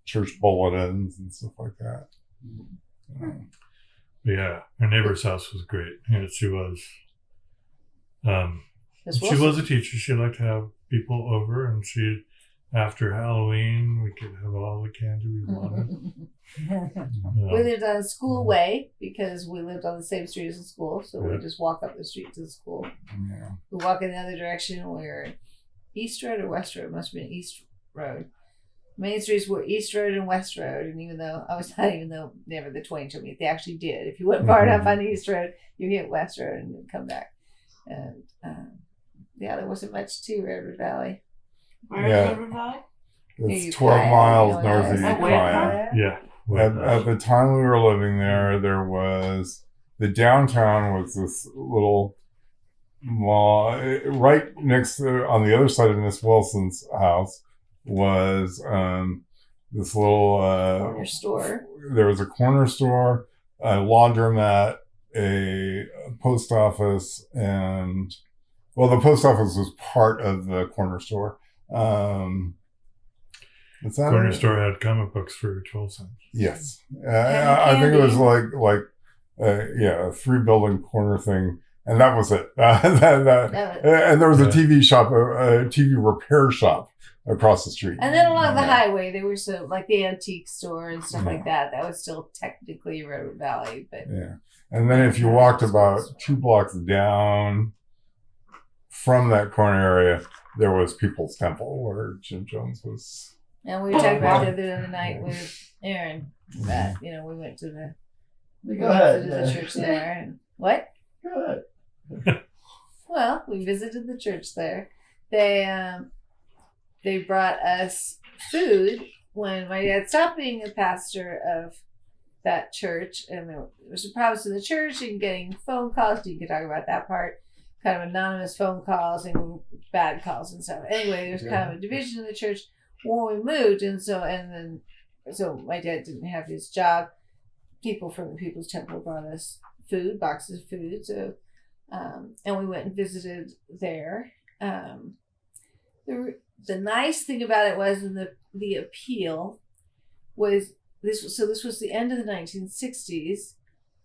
C: church bulletins and stuff like that.
G: But yeah, her neighbor's house was great. Yeah, she was.
E: This
G: She was a teacher. She liked to have people over, and after Halloween, we could have all the candy we wanted.
E: We lived on School Way because we lived on the same street as the school, so we
G: Yeah.
E: just walk up the street to the school.
C: Yeah.
E: We walk in the other direction. We're East Road or West Road? It must have been East Road. Main streets were East Road and West Road, and never the twain shall meet. They actually did. If you went far enough on East Road, you hit West Road and then come back. And there wasn't much to Redwood Valley.
H: Where
C: Yeah.
H: is Redwood Valley?
C: It's
E: you
C: 12
E: Kyle,
C: miles
E: you know,
C: northeast
H: that's-
C: of
H: Wait,
C: Bryan.
G: Yeah.
C: At the time we were living there was the downtown was this little mall right next to, on the other side of Miss Wilson's house was this little
E: Corner store.
C: There was a corner store, a laundromat, a post office, and the post office was part of the corner store. Is that
G: Corner
C: it?
G: store had comic books for 12 cents.
C: Yes, I think it was
E: candy.
C: a 3-building corner thing, and that was it. And there was a
E: And
C: TV shop, a TV repair shop across the street.
E: then along the
C: Yeah.
E: highway, there was like the antique store and stuff like that. That was still technically Redwood Valley, but
C: Yeah, and then if you walked about 2 blocks down from that corner area, there was People's Temple where Jim Jones was.
E: and we were talking about the other night with Aaron that we went to the
A: Go ahead.
E: the church there and what?
A: Go ahead.
E: Well, we visited the church there. They brought us food when my dad stopped being a pastor of that church, and there was some problems in the church and getting phone calls. You can talk about that part, kind of anonymous phone calls and bad calls and stuff. Anyway, there's kind of a division in the church when we moved, so my dad didn't have his job. People from the People's Temple brought us food, boxes of food. So, and we went and visited there. The nice thing about it was the appeal was this was the end of the 1960s,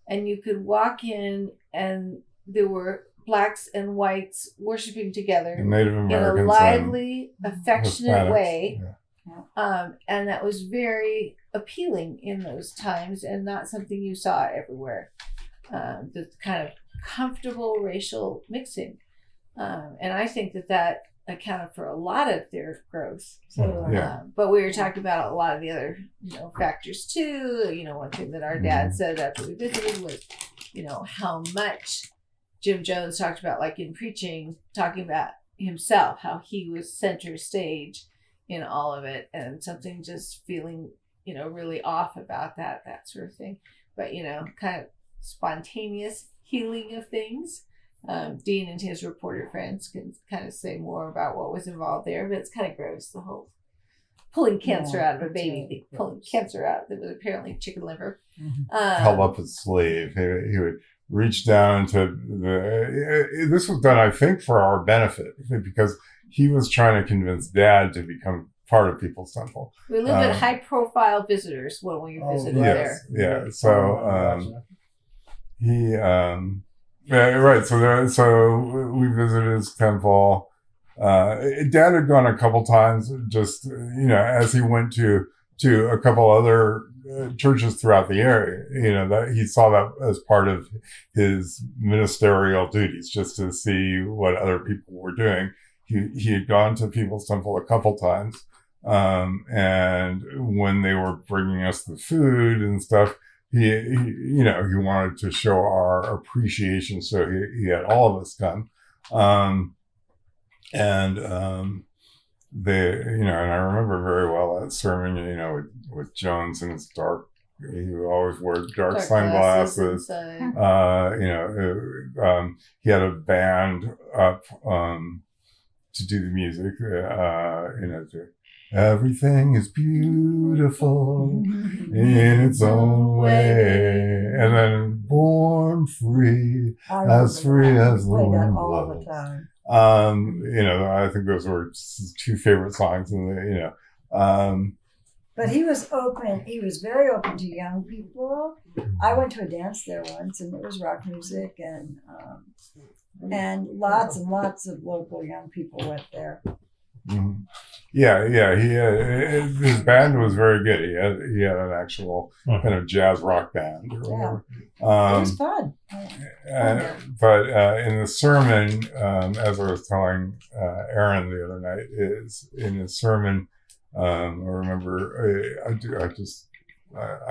E: and you could walk in and there were blacks and whites worshiping together
C: And Native
E: in a
C: Americans
E: lively,
C: and
E: affectionate
C: Hispanics.
E: way.
C: Yeah.
E: And that was very appealing in those times and not something you saw everywhere. The kind of comfortable racial mixing. And I think that accounted for a lot of their growth.
C: So, yeah.
E: But we were talking about a lot of the other, factors too. One thing that our dad said after we visited was, how much Jim Jones talked about, like in preaching, talking about himself, how he was center stage in all of it, and something just feeling, really off about that sort of thing. But, kind of spontaneous healing of things. Dean and his reporter friends can kind of say more about what was involved there, but it's kind of gross, the whole pulling cancer
B: Yeah,
E: out of a baby,
B: that's right.
E: pulling cancer out. That was apparently chicken liver.
C: Held up his sleeve. He would reach down into this was done, I think, for our benefit because he was trying to convince Dad to become part of People's Temple.
E: We lived with high-profile visitors when we visited there.
C: Yeah. So he right. So we visited his temple. Dad had gone a couple times, just as he went to a couple other churches throughout the area. That he saw that as part of his ministerial duties, just to see what other people were doing. He had gone to People's Temple a couple times, and when they were bringing us the food and stuff, he wanted to show our appreciation, so he had all of us come. And and I remember very well that sermon, with Jones and his dark, he would always wear dark sunglasses. He had a band up to do the music, everything is beautiful in its own way, and then born free as the wind blows. I think those were his two favorite songs,
B: But he was open. He was very open to young people. I went to a dance there once, and it was rock music, and lots and lots of local young people went there.
C: Mm-hmm. Yeah. He his band was very good. He had an actual kind of jazz rock band or whatever.
B: It was fun.
C: But in the sermon, as I was telling Aaron the other night, is in his sermon. I remember I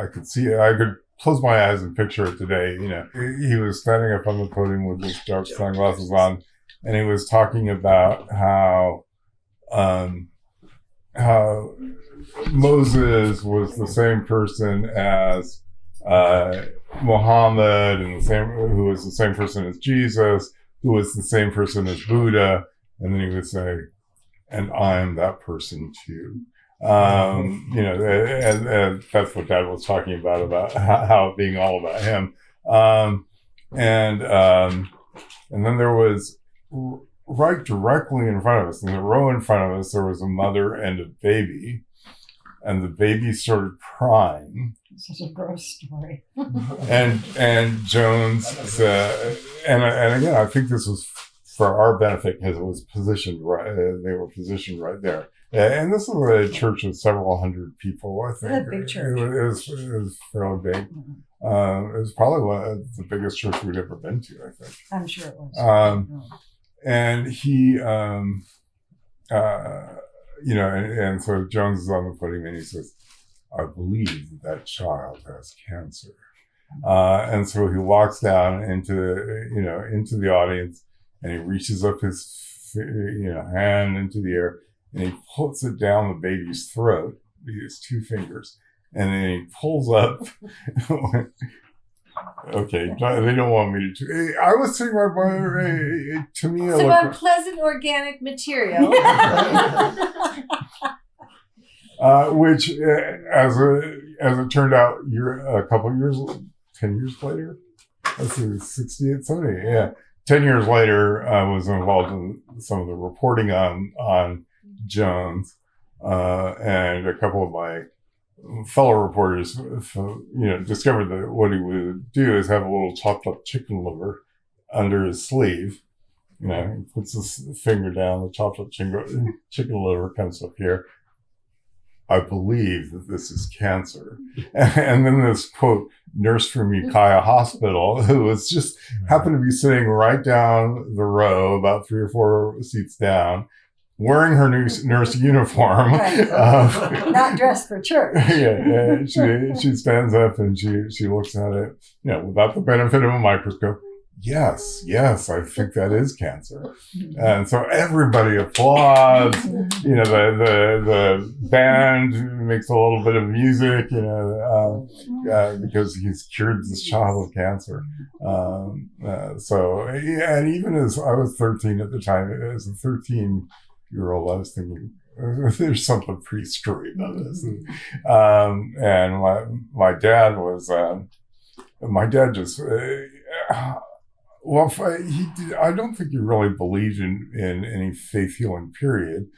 C: could see it. I could close my eyes and picture it today. He was standing up on the podium with his dark sunglasses on, and he was talking about how Moses was the same person as Muhammad, and who was the same person as Jesus, who was the same person as Buddha, and then he would say, "And I'm that person too." And that's what Dad was talking about how it being all about him. And then there was right directly in front of us, in the row in front of us, there was a mother and a baby, and the baby started crying.
B: Such a gross story.
C: and Jones said, and again, I think this was for our benefit because it was positioned right. They were positioned right there. And this was a church of several hundred people, I think.
B: It's a big church.
C: It was fairly big. It was probably one of the biggest church we'd ever been to, I think.
B: I'm sure it was.
C: And he, and so Jones is on the podium and he says, "I believe that child has cancer." And so he walks down into the audience, and he reaches up his hand into the air, and he puts it down the baby's throat with his two fingers, and then he pulls up. Okay, they don't want me to. I was sitting right by her. To me,
E: Some unpleasant organic material.
C: Which, as it turned out, a couple of years, 10 years later, let's see, 68, 70, yeah. 10 years later, I was involved in some of the reporting on Jones, and a couple of my fellow reporters, discovered that what he would do is have a little chopped up chicken liver under his sleeve. He puts his finger down, the chopped up chicken liver comes up here. "I believe that this is cancer." And then this quote, nurse from Ukiah Hospital, who was just happened to be sitting right down the row, about 3 or 4 seats down, wearing her nurse uniform.
B: Not dressed for church.
C: Yeah, she stands up and she looks at it, without the benefit of a microscope. Yes, I think that is cancer. And so everybody applauds. The band makes a little bit of music, because he's cured this child of cancer. And even as I was 13 at the time, as a 13-year-old, I was thinking, there's something pretty screwy about this. And my dad was, my dad just, well, I don't think he really believed in any faith healing period,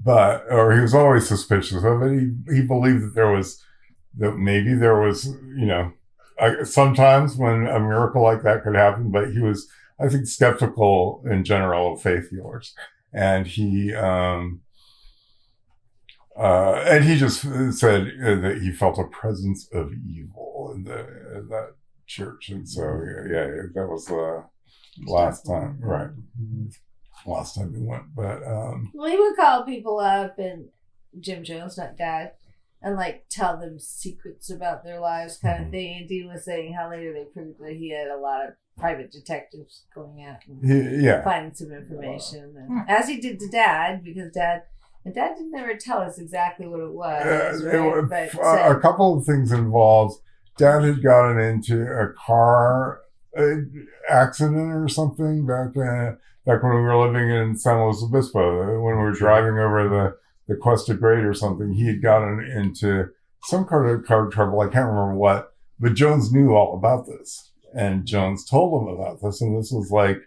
C: or he was always suspicious of it. He believed that maybe there was, sometimes when a miracle like that could happen, but he was, I think, skeptical in general of faith healers. And he just said that he felt a presence of evil in that church. And so, yeah, that was the last time, right? Last time we went. But,
E: well, he would call people up, and Jim Jones, not Dad, and like tell them secrets about their lives, kind of thing. And Dean was saying how later they proved that he had a lot of private detectives going out and finding some information, and as he did to Dad, because Dad didn't never tell us exactly what it was. Right?
C: A couple of things involved. Dad had gotten into a car accident or something back when we were living in San Luis Obispo. When we were driving over the Cuesta Grade or something, he had gotten into some kind of car trouble. I can't remember what, but Jones knew all about this. And Jones told him about this, and this was like,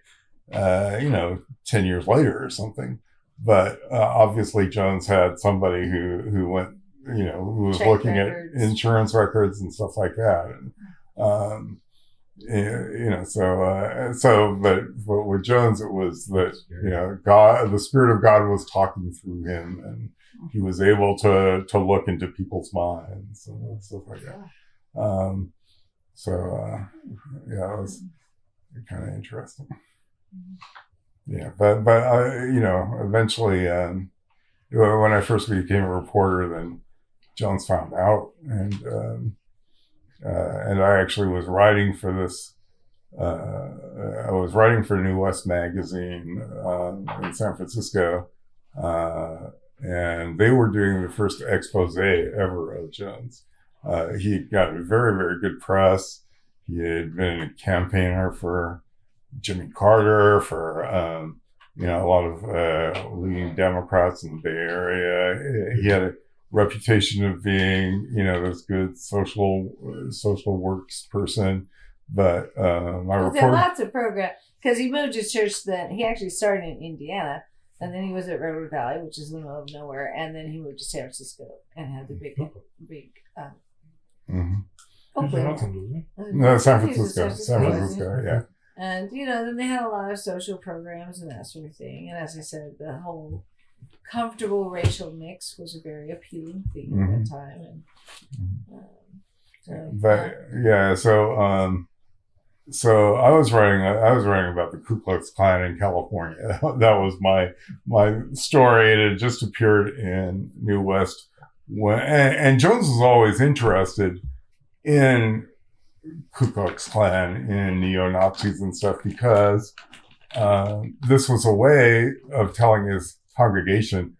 C: 10 years later or something. But obviously Jones had somebody who went, who was
E: Check
C: looking
E: records.
C: at insurance records and stuff like that. And, but with Jones, it was that, God, the Spirit of God was talking through him, and he was able to look into people's minds and stuff like that. It was kind of interesting. Yeah, but eventually, when I first became a reporter, then Jones found out, and I actually was writing for this. I was writing for New West magazine in San Francisco, and they were doing the first expose ever of Jones. He got very, very good press. He had been a campaigner for Jimmy Carter, for a lot of leading Democrats in the Bay Area. He had a reputation of being, this good social works person. But my
E: There
C: report,
E: are lots of programs, because he moved to church. Then he actually started in Indiana, and then he was at Redwood Valley, which is in the middle of nowhere, and then he moved to San Francisco and had the big Oakland.
C: No, San Francisco, yeah.
E: And then they had a lot of social programs and that sort of thing. And as I said, the whole comfortable racial mix was a very appealing thing at that time. And
C: so I was writing about the Ku Klux Klan in California. That was my story. It had just appeared in New West, and Jones was always interested in Ku Klux Klan, in neo-Nazis and stuff, because this was a way of telling his congregation,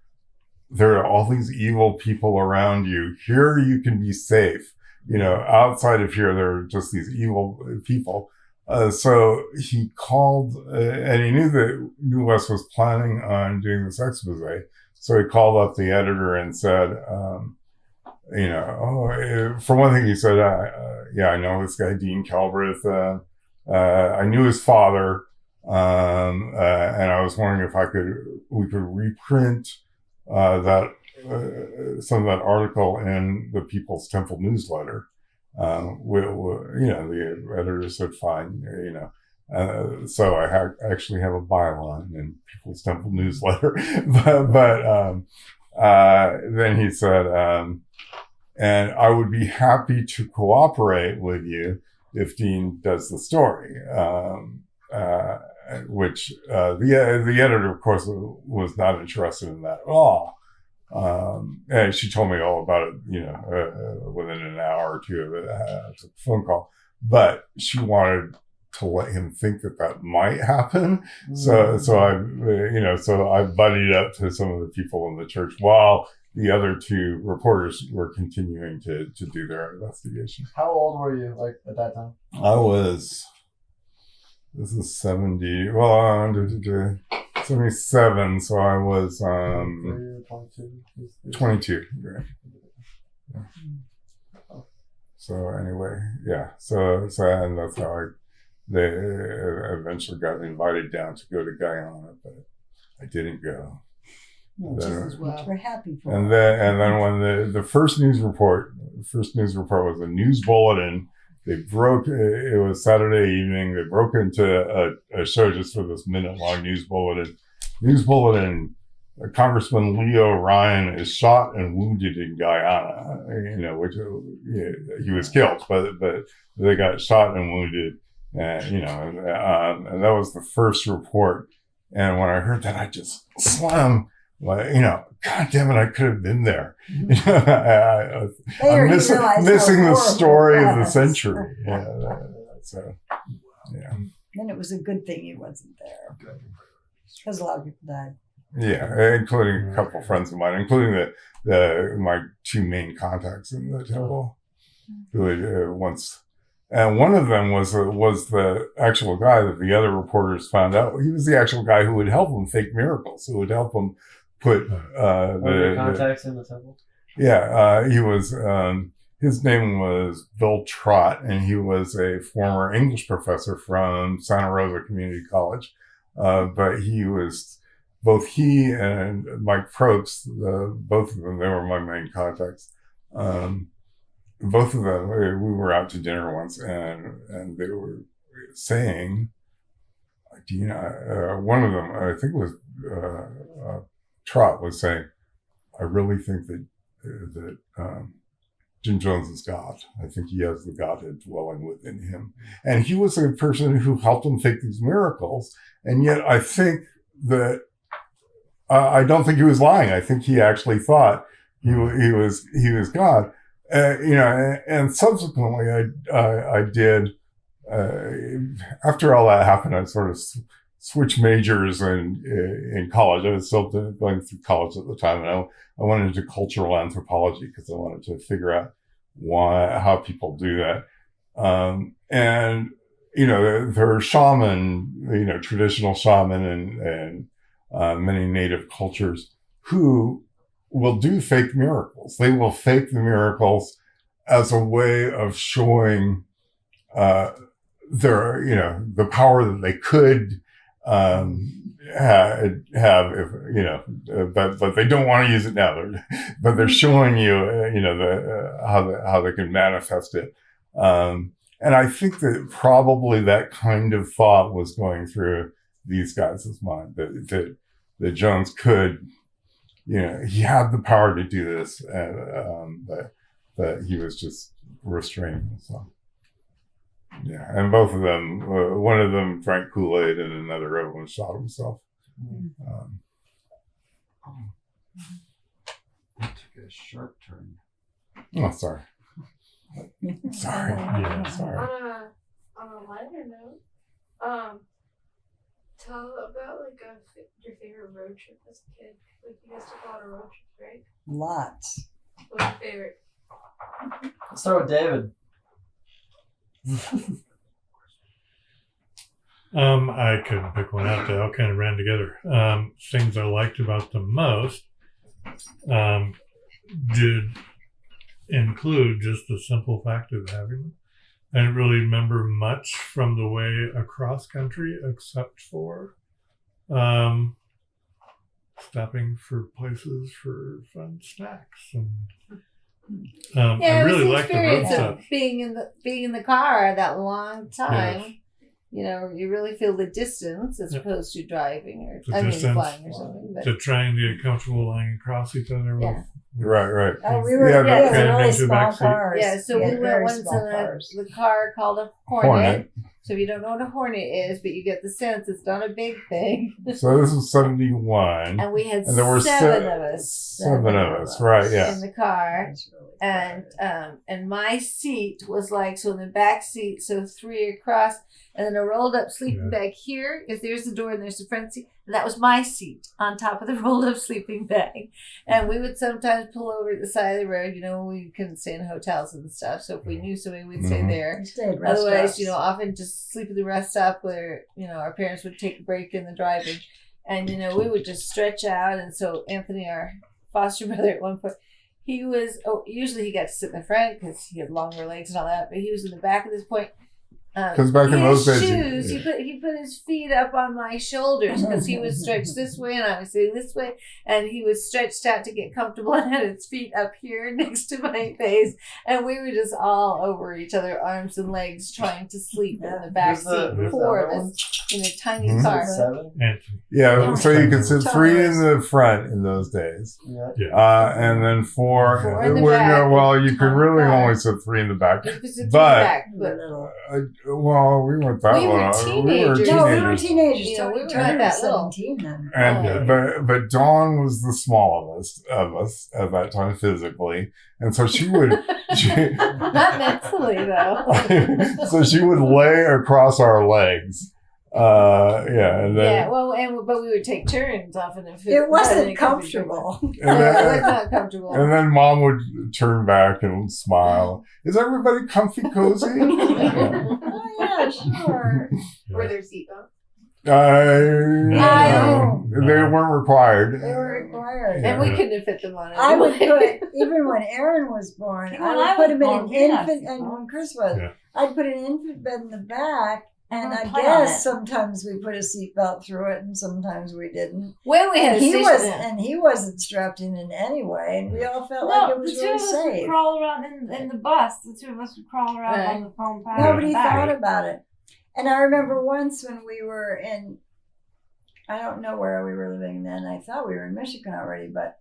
C: there are all these evil people around you. Here you can be safe. Outside of here, there are just these evil people. So he called, and he knew that New West was planning on doing this expose. So he called up the editor and said, for one thing, he said, I know this guy, Dean Calbreath. I knew his father, and I was wondering if we could reprint some of that article in the People's Temple newsletter. The editor said, fine, so I actually have a byline in People's Temple newsletter, but then he said, and I would be happy to cooperate with you if Dean does the story, which the editor, of course, was not interested in that at all. And she told me all about it, within an hour or two of it, a phone call. But she wanted to let him think that might happen. So I buddied up to some of the people in the church while the other two reporters were continuing to do their investigation.
A: How old were you, at that time?
C: I was, this is 70, well, 77, so I was 22. Right. Yeah. So anyway, yeah. So and that's how they eventually got invited down to go to Guyana, but I didn't go.
B: No,
C: Then-
B: just as well. We're happy for
C: And
B: her.
C: then when the first news report was a news bulletin. They broke. It was Saturday evening. They broke into a show just for this minute-long news bulletin. Congressman Leo Ryan is shot and wounded in Guyana. Which he was killed, but they got shot and wounded. And that was the first report. And when I heard that, I just slammed. God damn it, I could have been there. I'm missing the story of the century. Yeah. So, yeah.
B: Then it was a good thing he wasn't there. Because a lot of people died.
C: Yeah, including a couple friends of mine, including my two main contacts in the temple, who had once. And one of them was the actual guy that the other reporters found out. He was the actual guy who would help them fake miracles, who would help them put
A: the contacts in the temple.
C: Yeah, he was. His name was Bill Trott, and he was a former English professor from Santa Rosa Community College. But both he and Mike Probst, both of them, they were my main contacts. Both of them, we were out to dinner once, and they were saying, one of them, I think it was Trott, was saying, I really think that Jim Jones is God. I think he has the Godhead dwelling within him. And he was a person who helped him fake these miracles. And yet I think that, I don't think he was lying. I think he actually thought he was God. And subsequently I did, after all that happened, I sort of switched majors in college. I was still going through college at the time, and I went into cultural anthropology because I wanted to figure out how people do that. And there are shaman, traditional shaman and many native cultures who will do fake miracles. They will fake the miracles as a way of showing their, the power that they could have if but they don't want to use it now. But they're showing you, how they can manifest it. And I think that probably that kind of thought was going through these guys' mind that Jones could, he had the power to do this, but he was just restraining himself. Yeah, and both of them, one of them drank Kool-Aid and another of them shot himself.
F: That took a sharp turn.
C: Oh, sorry. Sorry.
G: Yeah.
C: Sorry.
D: On a lighter note, tell about your favorite road trip as a kid. Like you guys took a lot of road trips, right?
B: Lots.
D: What's your favorite?
A: Let's start with David.
G: I couldn't pick one out. They all kind of ran together. Things I liked about them most did include just the simple fact of having them. I didn't really remember much from the way across country except for stopping for places for fun snacks and I really liked the road stuff.
E: Being in the car that long time. Yes. You really feel the distance as opposed to driving flying or something. But
G: to trying to get comfortable lying across each other.
E: Yeah.
C: Right.
B: Oh, we were in really
G: into
B: small
G: backseat.
B: cars.
E: Yeah, so we went once in the car called a Hornet. So if you don't know what a Hornet is, but you get the sense it's not a big thing.
C: So this was 71.
E: And we had
C: and there were
E: seven of us.
C: Seven of us, right, yeah.
E: In the car. And my seat was so in the back seat, so three across, and then a rolled up sleeping bag here, because there's the door and there's the front seat. And that was my seat on top of the rolled up sleeping bag. And we would sometimes pull over at the side of the road, we couldn't stay in hotels and stuff. So if we knew somebody, we'd stay there. Otherwise, often just sleep at the rest stop where, our parents would take a break in the driving. And we would just stretch out. And so Anthony, our foster brother, at one point, he was usually he got to sit in the front because he had longer legs and all that, but he was in the back at this point.
C: Because back in those days,
E: shoes, he put his feet up on my shoulders because he was stretched this way and I was sitting this way, and he was stretched out to get comfortable and had his feet up here next to my face, and we were just all over each other, arms and legs, trying to sleep in the back seat, four of us in a tiny car.
A: 7?
G: Anthony.
C: yeah, so you could sit 3 in the front in those days,
A: Yeah.
C: and then 4.
E: Four in the back.
C: You could really
E: Back.
C: only sit 3 in the back.
E: You could sit in the
C: But-
E: back, but
C: Well, we weren't that
E: We were
C: little.
E: teenagers.
B: No, we were teenagers.
E: You know, we were
B: Tony
E: not
B: was
E: that little.
B: 17 then.
C: And but Dawn was the smallest of us at that time physically, and so she would
E: not mentally though.
C: so she would lay across our legs. And then
E: But we would take turns often if
B: It wasn't
E: and
B: comfortable.
C: and
E: It was
C: then,
E: not comfortable.
C: and then Mom would turn back and smile. Is everybody comfy, cozy?
B: Oh, yeah, sure.
I: Were there seatbelts?
C: They weren't required.
B: They were required.
E: And we couldn't have fit them on it.
B: I would put, even when Aaron was born,
H: Even
B: I
H: when
B: would
H: I
B: put
H: was
B: him in
H: born,
B: an
H: we had
B: infant,
H: seatbelts.
B: and when Chris was,
G: Yeah.
B: I'd put an infant bed in the back, and
H: Or
B: I
H: play on
B: guess
H: it.
B: sometimes we put a seatbelt through it, and sometimes we didn't.
E: when we had
B: And
E: a
B: he
E: station,
B: wasn't, and he wasn't strapped in any way, and we all felt like it
H: No, the
B: was
H: two
B: really
H: of us would
B: safe.
H: crawl around in the bus. The two of us would crawl around
E: Right.
H: on the foam pad.
B: Nobody
H: in the back.
B: thought about it. And I remember once when we were in, I don't know where we were living then. I thought we were in Michigan already, but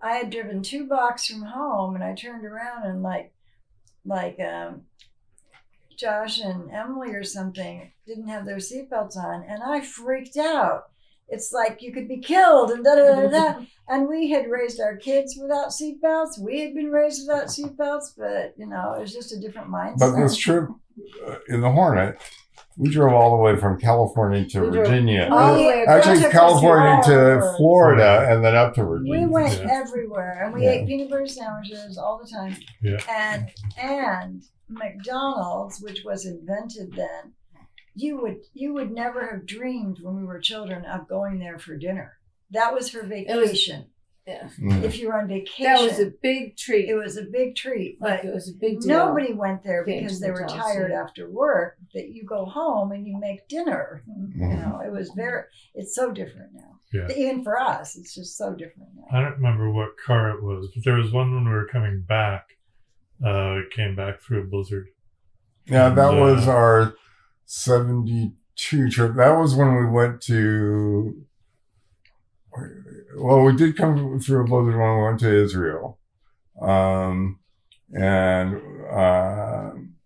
B: I had driven 2 blocks from home, and I turned around and like Josh and Emily or something didn't have their seatbelts on, and I freaked out. It's like you could be killed and da da da da. And we had raised our kids without seatbelts. We had been raised without seatbelts, but it was just a different mindset.
C: But this trip in the Hornet, we drove all the way from California to
E: We drove
C: Virginia.
E: all the way across.
B: Took
C: Actually,
B: us
C: California
B: all
C: to
B: over.
C: Florida and then up to Virginia.
B: We went
G: Yeah.
B: everywhere, and we
C: Yeah.
B: ate peanut butter sandwiches all the time.
G: Yeah.
B: And McDonald's, which was invented then, you would never have dreamed when we were children of going there for dinner. That was for vacation.
C: Mm.
B: If you were on vacation,
E: that was a big treat.
B: it was a big treat.
E: Like
B: But
E: it was a big deal.
B: nobody went there
E: Came
B: because
E: to
B: they were
E: McDonald's,
B: tired
E: yeah.
B: after work. That you go home and you make dinner. It was it's so different now.
G: Yeah.
B: Even for us, it's just so different now.
G: I don't remember what car it was, but there was one when we were coming back. It came back through a blizzard.
C: Yeah, that
G: And,
C: was our 72 trip. That was when we went to. Well, we did come through a blizzard when we went to Israel, and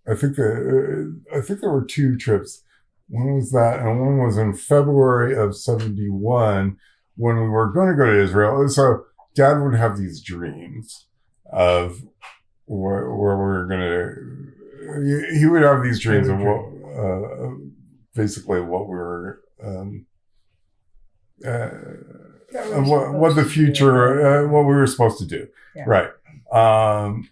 C: I think there were 2 trips. One was that, and one was in February of '71 when we were going to go to Israel. So Dad would have these dreams of where we were going to. He would have these dreams of what, basically, what we were. What the future, what we were supposed to do.
B: Yeah.
C: Right.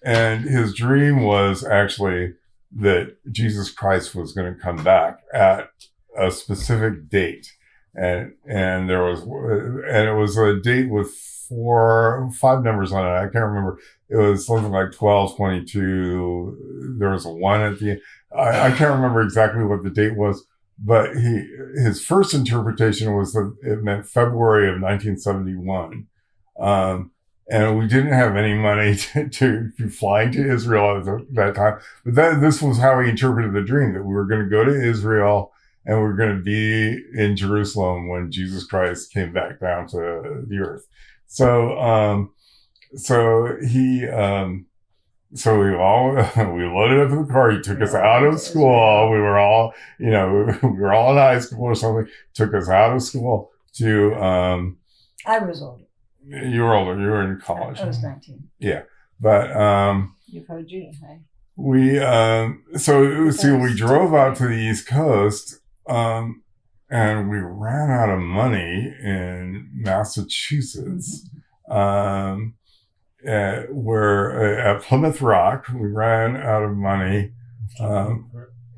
C: And his dream was actually that Jesus Christ was going to come back at a specific date. And it was a date with 5 numbers on it. I can't remember. It was something like 12, 22. There was a 1 at the end. I can't remember exactly what the date was. But his first interpretation was that it meant February of 1971. And we didn't have any money to be flying to Israel at that time. But this was how he interpreted the dream, that we were going to go to Israel and we were going to be in Jerusalem when Jesus Christ came back down to the earth. So we loaded up in the car. He took us out of school. We were all, we were all in high school or something. Took us out of school to,
B: I was older.
C: you were older. You were in college.
B: I was 19.
C: Yeah. But,
E: You're probably junior high.
C: we drove out to the East Coast, and we ran out of money in Massachusetts. Where at Plymouth Rock, we ran out of money.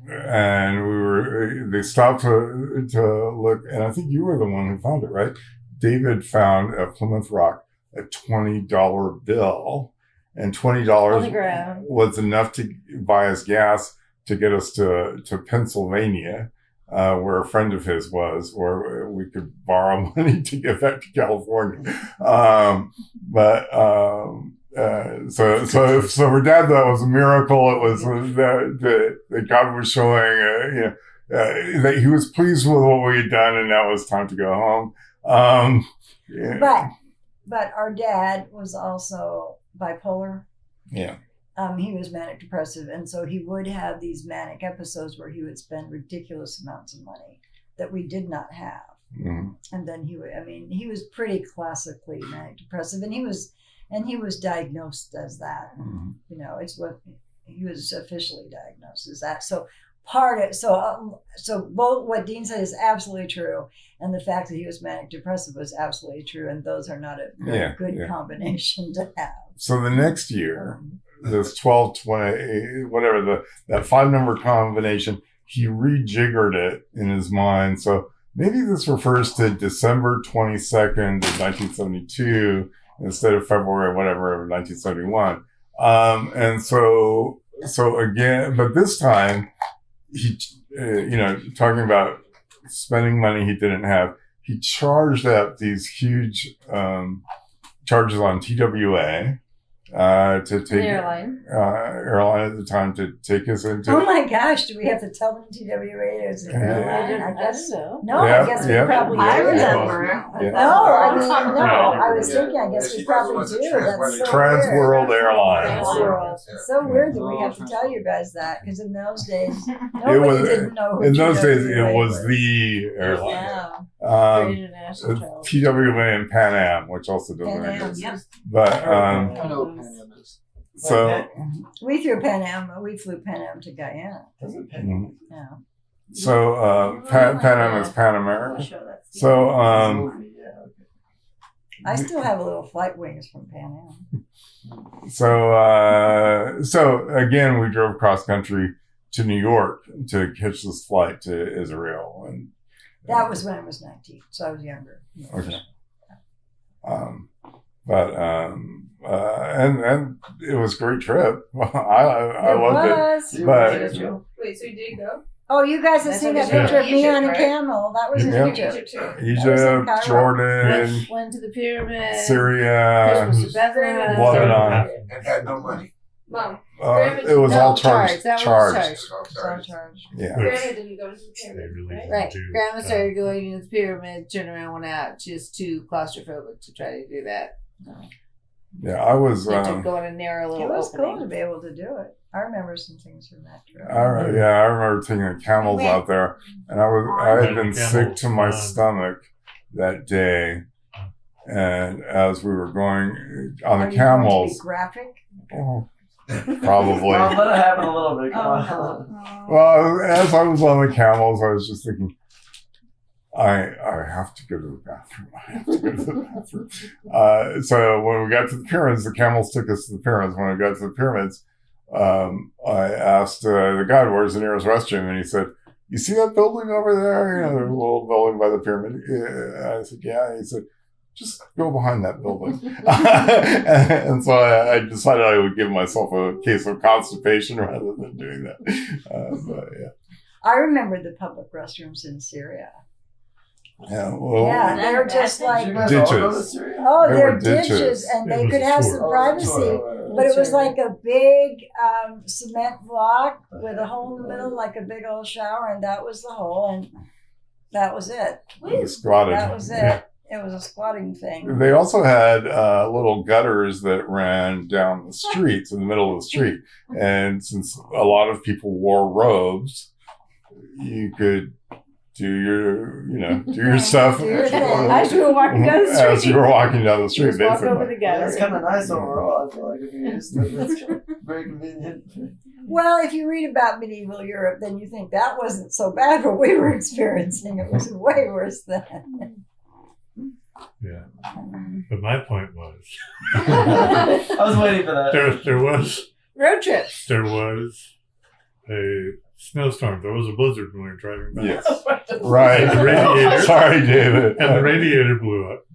C: and they stopped to look, and I think you were the one who found it, right? David found at Plymouth Rock a $20 bill, and
E: On the
C: $20
E: ground.
C: was enough to buy us gas to get us to Pennsylvania, where a friend of his was, or we could borrow money to get back to California. So for Dad, that was a miracle. It was that God was showing, that He was pleased with what we had done, and now it was time to go home.
B: But our dad was also bipolar.
C: Yeah.
B: He was manic depressive, and so he would have these manic episodes where he would spend ridiculous amounts of money that we did not have.
C: Mm-hmm.
B: And then he was pretty classically manic depressive, and he was diagnosed as that.
C: Mm-hmm.
B: You know, it's what he was officially diagnosed as that. So both what Dean said is absolutely true, and the fact that he was manic depressive was absolutely true, and those are not a very good combination to have.
C: So the next year, this 12, 20, whatever, that 5-number combination, he rejiggered it in his mind. So maybe this refers to December 22nd of 1972 instead of February, whatever, of 1971. And so again, but this time, he, talking about spending money he didn't have, he charged up these huge charges on TWA to take airline at the time to take us into.
B: Oh my gosh! Do we have to tell them TWA is an airline? I guess
E: so.
B: No, I guess we probably do.
I: I remember.
C: Yeah.
B: I was thinking. I guess we probably do. That's so
C: Trans
B: weird.
C: World Airlines.
B: It's so weird that we have to tell you guys that, because in those days
C: was-
B: didn't know. Who
C: In those days,
B: TWA
C: it was the airline.
B: Yeah.
E: International travel.
C: TWA and Pan Am, which also doesn't
B: Pan Am.
C: exist. But
F: I know what Pan Am is.
C: so
B: We flew Pan Am to Guyana.
C: mhm.
B: Yeah.
C: so Pan Am is Pan American. So
B: I still have a little flight wings from Pan Am.
C: so again, we drove cross country to New York to catch this flight to Israel, and
B: That was when I was 19, so I was younger.
C: okay. And it was a great trip. I loved it. But
D: Wait, so you did go?
B: Oh, you guys have seen that picture of me
I: Egypt,
B: on a
I: right?
B: camel. That was in
C: Yeah.
B: Egypt.
D: Egypt too.
C: Egypt,
B: Cairo.
C: Jordan,
E: Went to the pyramid.
C: Syria,
E: Christmas to Bethlehem.
C: Lebanon.
F: And had no money.
D: Mom,
C: It was
E: No,
C: all charged.
E: that was
C: Charged.
E: charged.
F: It's all
B: It's all
F: charged.
B: charged.
C: Yeah.
D: Grandma didn't go into the
G: They
D: pyramid,
G: really
D: right?
E: Right.
G: do.
E: Grandma started going into the pyramid, turned around, went out, just too claustrophobic to try to do that.
C: Yeah, I was.
E: Had to go in a narrow
B: It
E: little
B: was
E: opening.
B: cool to be able to do it. I remember some things from that trip.
C: I remember taking the camels out there, and I had been sick to my stomach that day, and as we were going on
B: Are
C: the
B: you going to be
C: camels,
B: graphic?
C: oh, probably.
A: Well, let it happen a little bit. Come
B: Oh,
A: on.
C: Well, as I was on the camels, I was just thinking, I have to go to the bathroom. I have to go to the bathroom. So when we got to the pyramids, the camels took us to the pyramids. When we got to the pyramids, I asked the guide, where's the nearest restroom? And he said, you see that building over there? The little building by the pyramid. I said, yeah. And he said, just go behind that building. And so I decided I would give myself a case of constipation rather than doing that. But yeah.
B: I remember the public restrooms in Syria.
C: Yeah, well,
B: Yeah, they're just like,
C: ditches.
B: oh,
C: They
B: they're
C: were ditches.
B: ditches, and
G: It
B: they
G: was
B: could
G: a
B: have
G: tour.
B: some privacy. But it was like a big cement block with a hole in the middle, like a big old shower, and that was the hole, and that was it.
C: Squatted.
B: That was it. It was a squatting thing.
C: They also had little gutters that ran down the streets in the middle of the street, and since a lot of people wore robes, you could do your stuff
B: Do your thing.
E: As you were walking down the street.
C: as you were walking down the street.
E: Just walk over
C: Basically,
E: the
A: Yeah, it's
E: gutter.
A: kind of nice overall. I feel like if you used to, it's very convenient.
B: Well, if you read about medieval Europe, then you think that wasn't so bad what we were experiencing. It was way worse than.
G: Yeah. But my point was,
A: I was waiting for that.
G: there was
E: Road trips.
G: a snowstorm. There was a blizzard when we were driving back.
C: Yes. Right.
G: The radiator.
C: Sorry, David.
G: And the radiator blew up.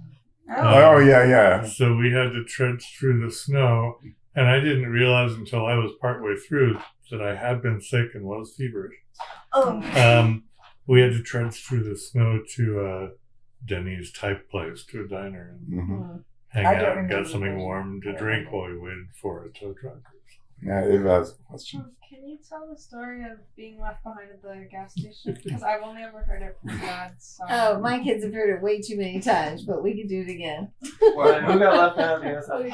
C: Oh, yeah.
G: So we had to tread through the snow, and I didn't realize until I was partway through that I had been sick and was feverish. We had to tread through the snow to a Denny's type place, to a diner, and
C: Mm-hmm.
G: hang
B: I don't
G: out and get
B: remember
G: something
B: that.
G: warm to drink while we waited for a tow truck.
C: Yeah, it was a question.
D: Can you tell the story of being left behind at the gas station? Because I've only ever heard it from Dad. So.
E: Oh, my kids have heard it way too many times, but we can do it again.
A: Well, who got left behind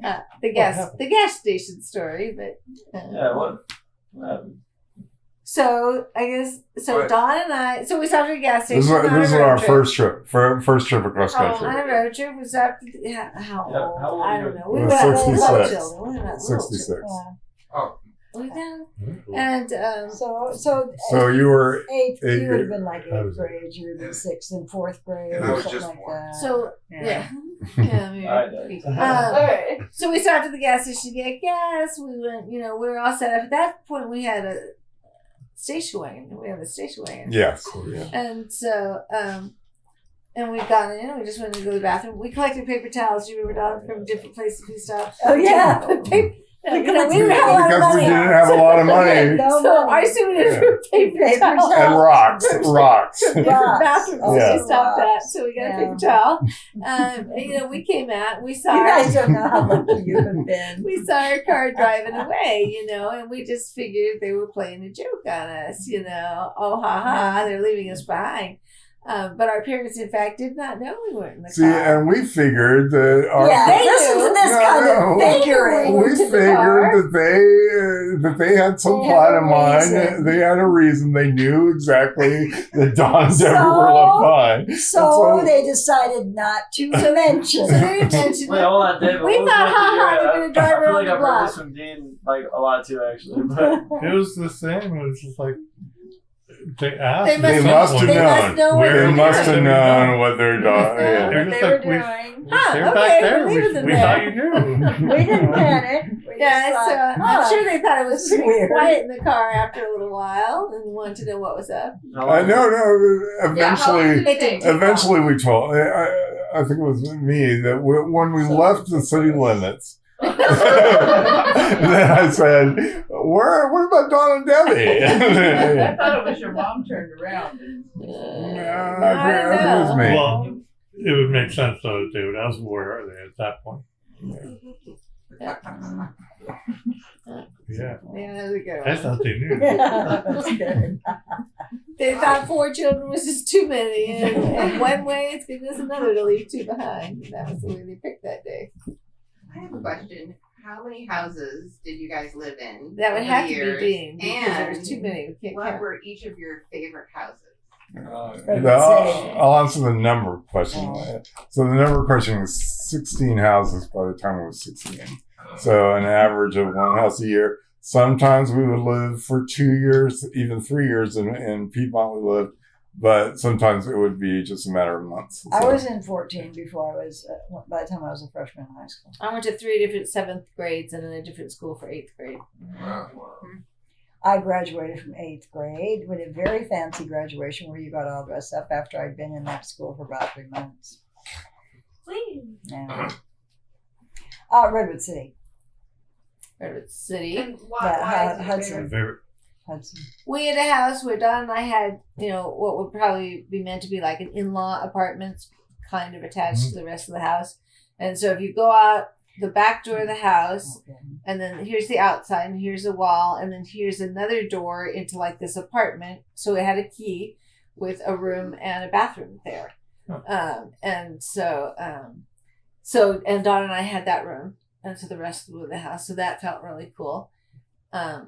A: at the gas?
E: The gas station story, but
A: Yeah, what happened?
E: so I guess
F: Right.
E: Dawn and I. So we stopped at a gas
C: This
E: station.
C: is our first trip. First trip across country.
E: On a road trip, we stopped. How
A: Yeah,
E: old?
A: how old
E: I
A: were
E: don't
A: you?
E: know. We
C: It
E: were
C: was
E: not little
C: 66.
E: children. We were not little
C: 66.
E: children.
F: Oh,
E: We done.
G: Mm-hmm.
E: And
B: So
C: You were
B: eighth,
C: eight
B: you would have been like
G: I was-
B: eighth grade. You would have been sixth and fourth grade,
F: And I
B: or
F: was
B: something
F: just
B: like
F: born.
B: that.
E: so yeah, maybe.
A: I did.
D: Okay.
E: So we stopped at the gas station to get gas. We went, we were all set up. At that point, we had a station wagon. We have a station wagon.
C: yes.
E: And so, and we got in. We just went to go to the bathroom. We collected paper towels. You remember, Dawn, from different places we stopped.
B: Oh, yeah.
E: Paper, we didn't have a lot of
C: Because we
E: money.
C: didn't have a lot of money.
B: No
E: So
B: money.
E: our souvenirs were paper
B: Paper
E: towels.
C: And rocks.
E: From different
B: Rocks.
E: bathrooms
C: Yeah.
E: we stopped at. So we got
B: Yeah.
E: a paper towel. And, we came out. We saw
B: You
E: our,
B: guys don't know how lucky you have been.
E: we saw our car driving away, and we just figured they were playing a joke on us, Oh, ha ha, they're leaving us behind. But our parents, in fact, did not know we weren't in the
C: See,
E: car.
C: and we figured that our
B: Yeah,
E: They
B: listen
E: knew.
B: to this
C: No,
B: kind
C: no.
B: of figuring.
C: we
E: to the
C: figured
E: car.
C: that they had some
B: They
C: plan
B: had
C: in
B: a
C: mind.
B: reason.
C: They had a reason. They knew exactly that Don and Deborah
B: So-
C: were left behind.
B: So they decided not to mention.
E: So they didn't mention
A: Wait,
E: it.
A: hold on, David.
E: We
A: what was
E: thought,
A: the
E: ha ha,
A: year?
E: they're gonna drive
A: I feel
E: around
A: like
E: the
A: I've heard
E: block.
A: this from Dean a lot too, actually. But
G: It was the same. It was just like they asked.
E: They
C: They
E: must-
C: must have
E: they must
C: known.
E: know what
G: Where
C: They
E: they're
C: must
E: doing.
C: have known what they're doing.
E: must know
C: Yeah.
G: They're
D: What
G: just
D: they
G: like,
D: were
G: we,
D: doing.
E: Huh,
G: they're
E: okay,
G: back there.
E: we'll leave them
G: We
E: there.
G: thought you knew.
B: We didn't panic. We
E: Yeah,
B: just
E: so
B: thought,
E: I'm sure they thought it was
B: this is
E: pretty
B: weird.
E: quiet in the car after a little while and wanted to know what was up.
C: No. Eventually,
E: It didn't take
C: eventually we told. I think it was me that when we left the city limits. Then I said, "What about Don and Debbie?"
H: I thought it was your mom turned around.
C: I think it was me.
G: Well, it would make sense though that they would ask where are they at that point. Yeah,
E: Yeah, that was a good
G: I
E: one.
G: thought they knew.
B: That's good.
E: They thought 4 children was just too many, and one way it's goodness another to leave 2 behind. And that was the way they picked that day.
I: I have a question. How many houses did you guys live in?
E: That would
I: over
E: have
I: the
E: to be
I: years?
E: Dean because there was
I: And
E: too many. We can't
I: what
E: count.
I: were each of your favorite houses?
C: I'll answer the number question. So the number question is 16 houses by the time I was 16. So an average of 1 house a year. Sometimes we would live for 2 years, even 3 years in Piedmont we lived, but sometimes it would be just a matter of months.
B: I
C: So-
B: was in 14 before I was, by the time I was a freshman in high school.
E: I went to 3 different 7th grades and then a different school for 8th grade.
B: I graduated from 8th grade with a very fancy graduation where you got all dressed up after I'd been in that school for about 3 months. Yeah. Redwood City.
E: Redwood City.
D: And why?
B: Yeah,
D: why is it your
B: Hudson.
D: favorite?
G: Favorite.
B: Hudson.
E: We had a house where Don and I had, what would probably be meant to be like an in-law apartments kind of attached to the rest of the house. And so if you go out the back door of the house, and then here's the outside, and here's a wall, and then here's another door into like this apartment. So it had a key with a room and a bathroom there. And so Don and I had that room, and so the rest of the house. So that felt really cool.
B: But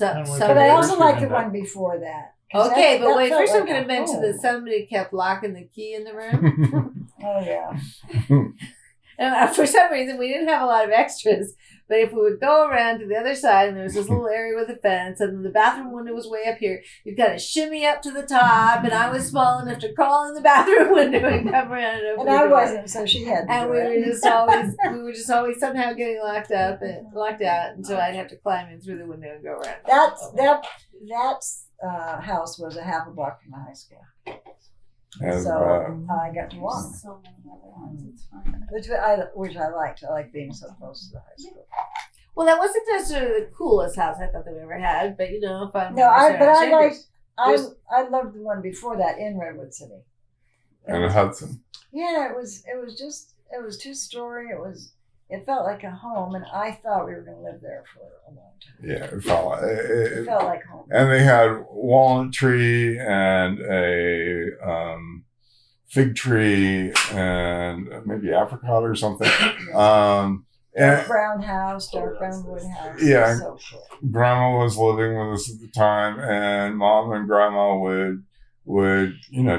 B: I also liked the one before that. 'Cause
E: Okay,
B: that
E: but wait,
B: felt
E: first I'm
B: like
E: going
B: a
E: to mention
B: home.
E: that somebody kept locking the key in the room.
B: Oh, yeah.
E: And for some reason, we didn't have a lot of extras. But if we would go around to the other side, and there was this little area with a fence, and the bathroom window was way up here, you've got to shimmy up to the top. And I was small enough to crawl in the bathroom window and come around and open
B: And
E: the
B: I
E: door.
B: wasn't, so she had to
E: And
B: do
E: we
B: it.
E: were just always somehow getting locked out, and so I'd have to climb in through the window and go around.
B: That house was a half a block from the high school,
C: And,
B: so I got to walk,
H: So many other ones. It's fine.
B: which I liked. I liked being so close to the high school.
E: Well, that wasn't necessarily the coolest house I thought that we ever had, but if I'm
B: No, I
E: Chambers.
B: I loved the one before that in Redwood City.
C: and Hudson.
B: Yeah, it was 2-story. It felt like a home, and I thought we were going to live there for a long time.
C: Yeah,
B: It felt like home.
C: and they had walnut tree and a fig tree and maybe apricot or something. And
B: Brown house, dark brown wood house.
C: Yeah.
B: It was so cool.
C: Grandma was living with us at the time, and Mom and Grandma would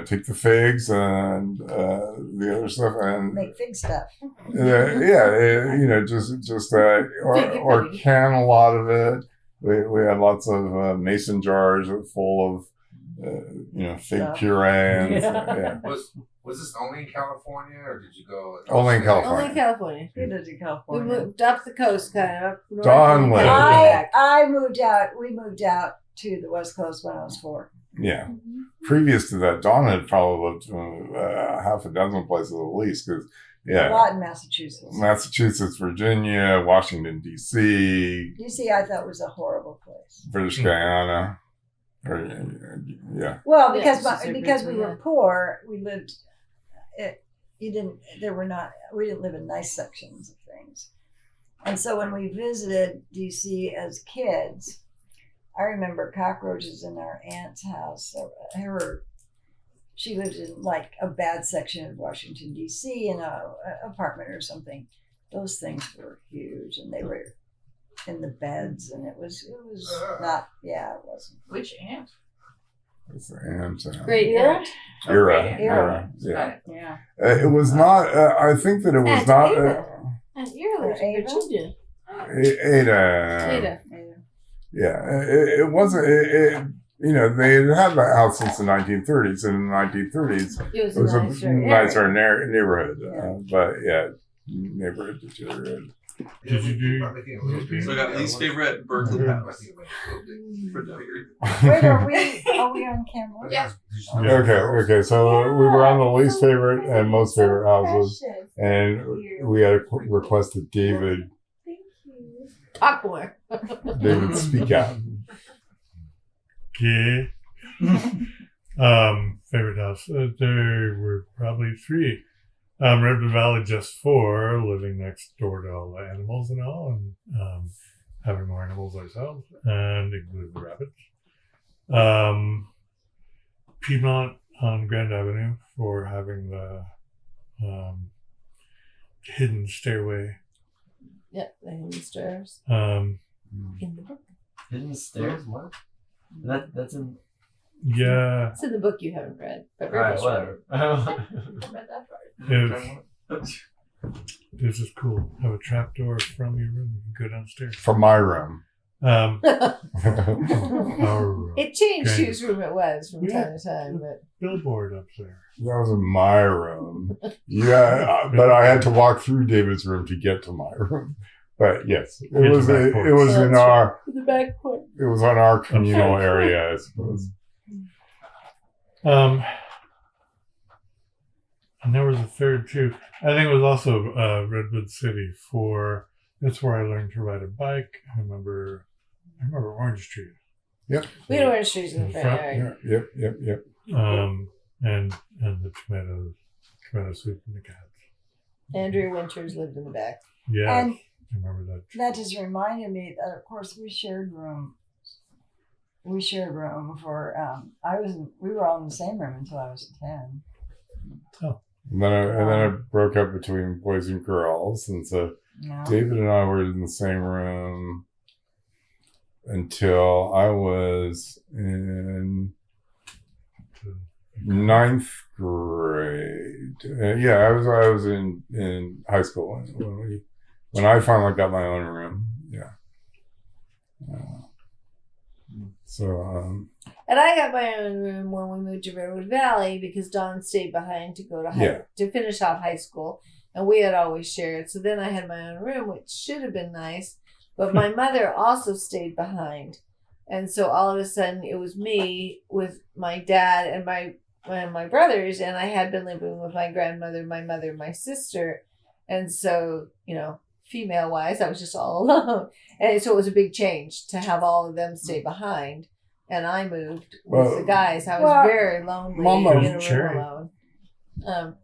C: take the figs and the other stuff and
B: Make fig stuff.
C: just that or can a lot of it. We had lots of mason jars full of fig
B: Stuff.
C: puree and yeah.
F: Was this only in California, or did you go?
C: Only in California.
E: Only California.
B: We lived in
E: We
B: California.
E: moved up the coast, kind of up north.
C: Don
E: and
C: lived.
E: came back.
B: I moved out. We moved out to the West Coast when I was 4.
C: Yeah. Previous to that, Dawn had probably lived half a dozen places at least. Because
B: A lot in Massachusetts.
C: Massachusetts, Virginia, Washington D.C.,
B: DC, I thought was a horrible place.
C: British Guyana. Yeah.
B: Well,
E: Yeah,
B: because
E: Mississippi,
B: because we
E: yeah.
B: were poor, we lived. We didn't live in nice sections of things, and so when we visited DC as kids, I remember cockroaches in our aunt's house. So she lived in like a bad section of Washington D.C. in a apartment or something. Those things were huge, and they were in the beds, and it was not. Yeah, it wasn't.
I: Which aunt?
C: It's the aunt.
E: Great.
B: Yeah.
C: Era. Yeah.
B: Yeah.
C: It was not. I think that it was
E: Aunt
C: not.
E: Ava. And you're lived in
B: Ava?
E: Virginia.
C: Ada.
E: Ada.
C: Yeah. It wasn't. They had that house since the 1930s, and in the 1930s,
E: It
C: it was a nicer
E: area.
C: neighborhood.
B: Yeah.
C: But yeah, neighborhood deteriorated.
G: Did you do?
F: So
J: I got least favorite Berkeley house. For the
B: Wait, are we on camera?
D: Yeah.
C: Okay. So we were on the least favorite and most favorite houses, and we had a request that David
E: Talk more.
C: speak out.
G: Okay. Favorite house. There were probably 3. Redwood Valley, just 4, living next door to all the animals and all, and having more animals ourselves, and include the rabbits. Piedmont on Grand Avenue for having the hidden stairway.
E: Yep, the hidden stairs
G: Um,
E: in the book.
A: Hidden stairs? What? That's in.
G: yeah,
E: It's in the book you haven't read, but
A: Alright,
E: Rivers read
A: whatever.
D: Read that part.
G: it's just cool. Have a trap door from your room. You can go downstairs.
C: From my room.
G: Our
E: it. It changed
G: Okay.
E: whose room it was from
G: Yeah.
E: time to time, but
G: billboard up there.
C: That was in my room. Yeah, but I had to walk through David's room to get to my room. But yes, it
G: Get
C: was
G: the back porch.
C: it was in
E: That's
C: our
E: the back part.
C: it was on our communal area, I suppose.
G: And there was a third too. I think it was also Redwood City for. That's where I learned to ride a bike. I remember Orange Street.
C: Yep.
E: We had orange trees in the front yard.
C: Yep.
G: And the tomato soup and the cats.
E: Andrea Winters lived in the back.
G: Yeah,
B: And
G: I remember that.
B: that just reminded me that, of course, we shared room. We shared room for. We were all in the same room until I was 10.
C: And then I broke up between boys and girls, and so
B: No.
C: David and I were in the same room until I was in 9th grade. Yeah, I was in high school when I finally got my own room. Yeah.
E: And I got my own room when we moved to Redwood Valley because Dawn stayed behind to go to finish off high school, and we had always shared. So then I had my own room, which should have been nice, but my mother also stayed behind, and so all of a sudden it was me with my dad and my brothers, and I had been living with my grandmother, my mother, my sister, and so female wise, I was just all alone, and so it was a big change to have all of them stay behind. And I moved with the guys. I was very lonely in a room alone.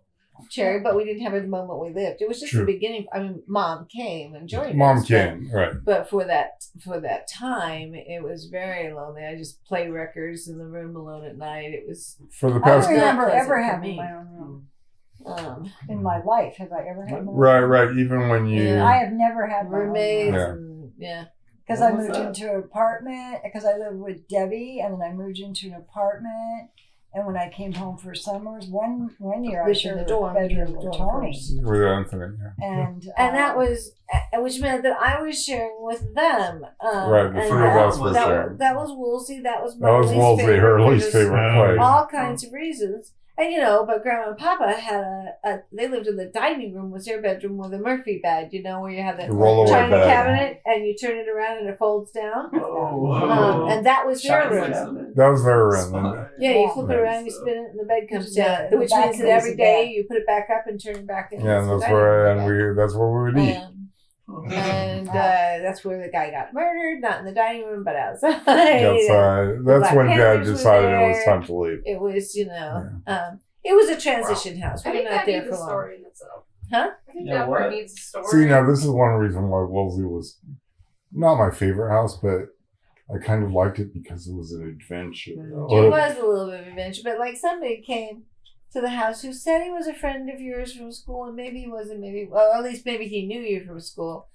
E: Cherry, but we didn't have her the moment we lived. It was just the beginning. I mean, Mom came and joined us.
C: Mom came, right.
E: But for that time, it was very lonely. I just played records in the room alone at night. It was
C: for the past.
B: I don't remember ever having my own room. In my life, have I ever had my own room?
C: Right. Even when you,
B: I have never had
E: roommates.
B: Yeah. Because I moved into an apartment, because I lived with Debbie, and then I moved into an apartment. And when I came home for summers, one year I shared a bedroom with Tony.
C: With Anthony,
E: And that was, which meant that I was sharing with them.
C: Right, the three of us were sharing.
E: That was Woolsey, that was
C: her least favorite place.
E: All kinds of reasons. And but Grandma and Papa had they lived in the dining room, was their bedroom with a Murphy bed, where you have the china cabinet and you turn it around and it folds down. And that was their room.
C: That was their room.
E: You flip it around, you spin it, and the bed comes down. Which means that every day you put it back up and turn it back in.
C: Yeah, and that's where we would eat.
E: And that's where the guy got murdered, not in the dining room, but outside.
C: That's when Dad decided it was time to leave.
E: It was, it was a transition house. We were not there for long.
D: Story in itself.
E: Huh?
D: I think that part needs a story.
C: See, now this is one reason why Woolsey was not my favorite house, but I kind of liked it because it was an adventure.
E: It was a little bit of an adventure, but somebody came to the house who said he was a friend of yours from school, and maybe he wasn't, at least maybe he knew you from school,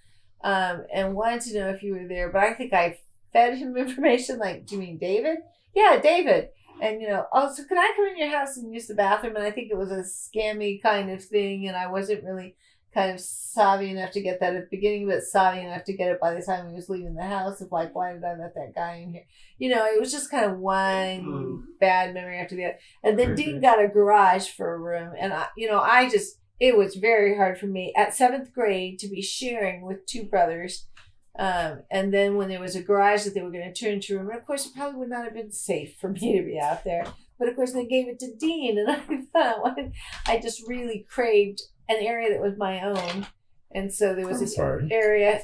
E: and wanted to know if you were there. But I think I fed him information like, do you mean David? Yeah, David. And, so can I come in your house and use the bathroom? And I think it was a scammy kind of thing, and I wasn't really kind of savvy enough to get that at the beginning, but savvy enough to get it by the time he was leaving the house of why did I let that guy in here? It was just kind of one bad memory after the other. And then Dean got a garage for a room, and it was very hard for me at 7th grade to be sharing with two brothers. And then when there was a garage that they were going to turn into a room, and of course it probably would not have been safe for me to be out there. But of course they gave it to Dean, and I thought I just really craved an area that was my own. And so there was this area.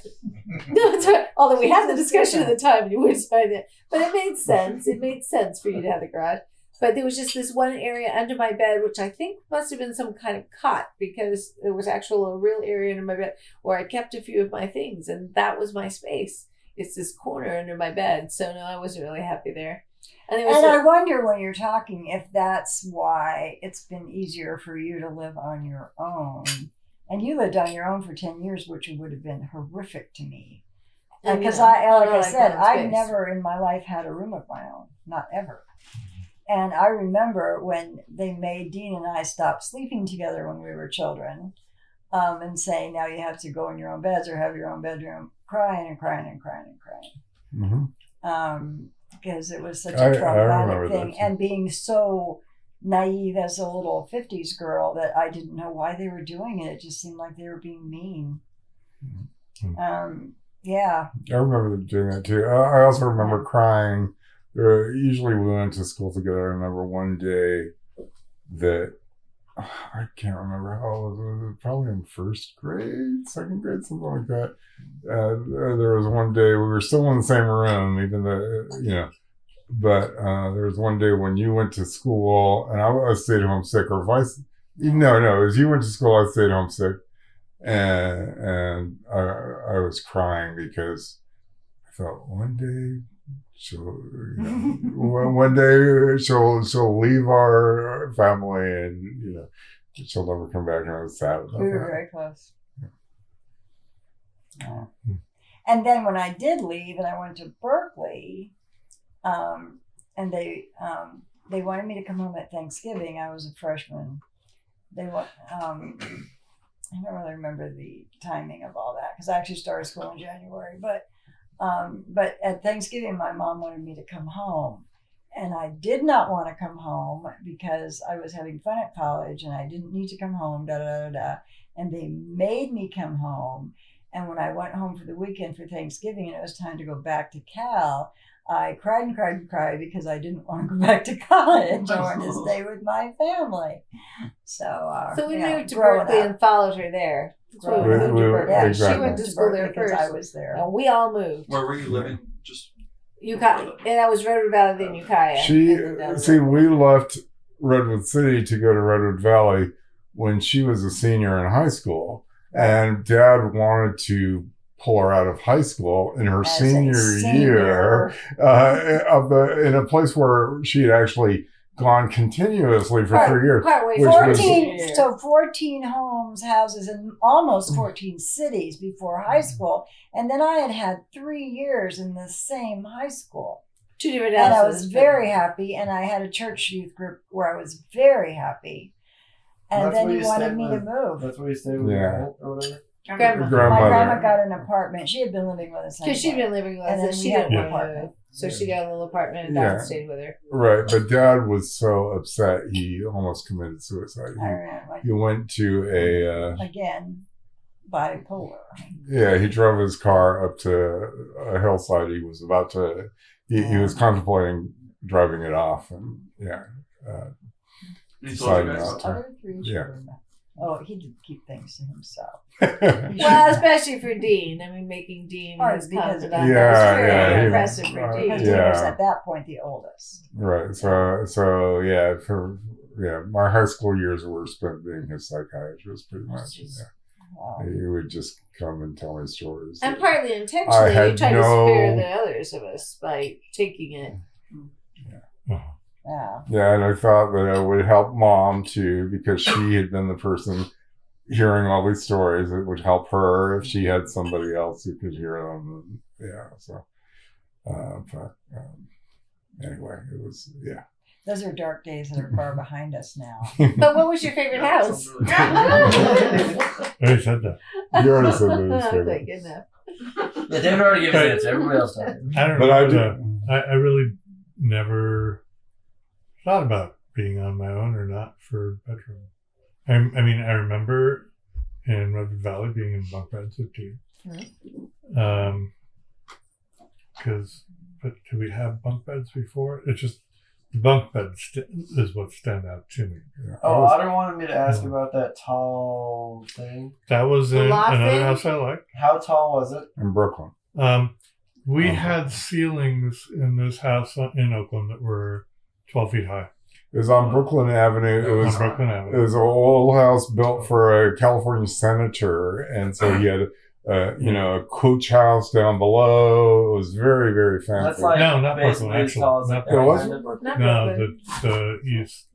E: No, it's right. Although we had the discussion at the time, and you wouldn't find it. But it made sense. It made sense for you to have the garage. But there was just this one area under my bed, which I think must have been some kind of cot, because there was a real area under my bed where I kept a few of my things, and that was my space. It's this corner under my bed. So no, I wasn't really happy there. And
B: I wonder when you're talking if that's why it's been easier for you to live on your own. And you lived on your own for 10 years, which would have been horrific to me. Because I said, I never in my life had a room of my own. Not ever. And I remember when they made Dean and I stop sleeping together when we were children, and saying, now you have to go in your own beds or have your own bedroom, crying and crying and crying and crying.
C: Mm-hmm.
B: Because it was such a traumatic thing. And being so naive as a little 50s girl that I didn't know why they were doing it. It just seemed like they were being mean. Yeah. I
C: remember them doing that too. I also remember crying. Usually we went to school together. I remember one day that I can't remember how old it was. Probably in 1st grade, 2nd grade, something like that. There was one day we were still in the same room, even though but there was one day when you went to school and I stayed home sick, or vice. No, it was you went to school, I stayed home sick, and I was crying because I thought one day one day she'll leave our family and she'll never come back, and I was sad about that.
B: We were very close. And then when I did leave and I went to Berkeley, and they wanted me to come home at Thanksgiving. I was a freshman. they went. I don't really remember the timing of all that because I actually started school in January. But at Thanksgiving, my mom wanted me to come home, and I did not want to come home because I was having fun at college and I didn't need to come home. Da da da da. And they made me come home. And when I went home for the weekend for Thanksgiving and it was time to go back to Cal, I cried and cried and cried because I didn't want to go back to college. I wanted to stay with my family. So
E: So we
B: you know,
E: moved to
B: growing
E: Berkeley
B: up.
E: and followed her there. That's why we
B: Growing
E: moved
C: up.
E: to Berkeley.
B: Yeah,
C: Exactly.
E: She went to school there
B: because
E: first.
B: I was there.
E: And we all moved.
J: Where were you living? Just
E: Ukiah, and I was Redwood Valley, then Ukiah.
C: She
E: and then down
C: see,
E: the road.
C: we left Redwood City to go to Redwood Valley when she was a senior in high school, and Dad wanted to pull her out of high school in her
B: As a
C: senior year in a place where she had actually gone continuously for 3 years.
E: Partway
C: which
E: through
C: was-
E: the
B: 14,
E: year.
B: so 14 homes, houses, and almost 14 cities before high school. And then I had 3 years in the same high school.
E: 2 different
B: And I
E: houses.
B: was very happy. And I had a church youth group where I was very happy. And
A: That's
B: then
A: where
B: he
A: you
B: wanted
A: stayed
B: me to
A: with-
B: move.
A: That's where you stayed with
C: Yeah.
A: your aunt or whatever?
E: Grandma.
B: My
C: Grandmother.
B: grandma got an apartment. She had been living with us.
E: Because she'd
B: anyway.
E: been living with
B: And
E: us,
B: then
E: she
B: we had
E: didn't
B: an
E: want to move.
B: apartment.
E: So she got a little apartment and
C: Yeah.
E: Don stayed with her.
C: Right, but Dad was so upset he almost committed suicide.
B: I remember.
C: He went to
B: Again, bipolar.
C: he drove his car up to a hillside. He was about to, he was contemplating driving it off, and
J: you told
C: decided
J: you guys
C: not to.
B: Other three
C: Yeah.
B: children. Oh, he did keep things to himself.
E: Well, especially for Dean. I mean, making Dean
B: Hard
E: his
B: because-
E: confidant.
C: Yeah,
E: That was very
C: yeah, he-
E: impressive for
C: right.
E: Dean.
B: Because
C: Yeah.
B: Dean was at that point the oldest.
C: Right. So my high school years were spent being his psychiatrist, pretty much. Yeah.
B: Wow.
C: He would just come and tell me stories.
E: And
C: that-
E: partly
C: I
E: intentionally,
C: had
E: you tried to
C: no-
E: spare the others of us by taking it.
B: Yeah.
C: Yeah, and I thought that it would help Mom too, because she had been the person hearing all these stories. It would help her if she had somebody else who could hear them. Yeah, so anyway, it was
B: Those are dark days that are far behind us now.
E: But what was your favorite house?
G: I already said that.
C: You already said that was
E: Oh,
C: favorite.
E: thank goodness.
A: Yeah, David already gave his answer. Everybody else does.
G: I don't
C: But
G: know.
C: I do.
G: I really never thought about being on my own or not for bedroom. I mean, I remember in Redwood Valley being in bunk beds with Dean. But did we have bunk beds before? It's just the bunk bed is what stand out to me.
A: Oh, Otter wanted me to ask about that tall thing.
G: That was
E: The
G: in
E: loft
G: another
E: thing?
G: house I liked.
A: How tall was it?
C: In Brooklyn.
G: We
C: Oh.
G: had ceilings in this house in Oakland that were 12 feet high
C: It was on Brooklyn Avenue. It was
G: on Brooklyn
C: It
G: Avenue.
C: was an old house built for a California senator, and so he had, a coach house down below. It was very, very fancy.
A: That's like
G: No, not
A: basically
G: Brooklyn,
A: as tall as
G: actually.
A: like
C: It
A: that
C: was?
A: kind of-
E: Not
G: No,
E: Brooklyn.
G: the East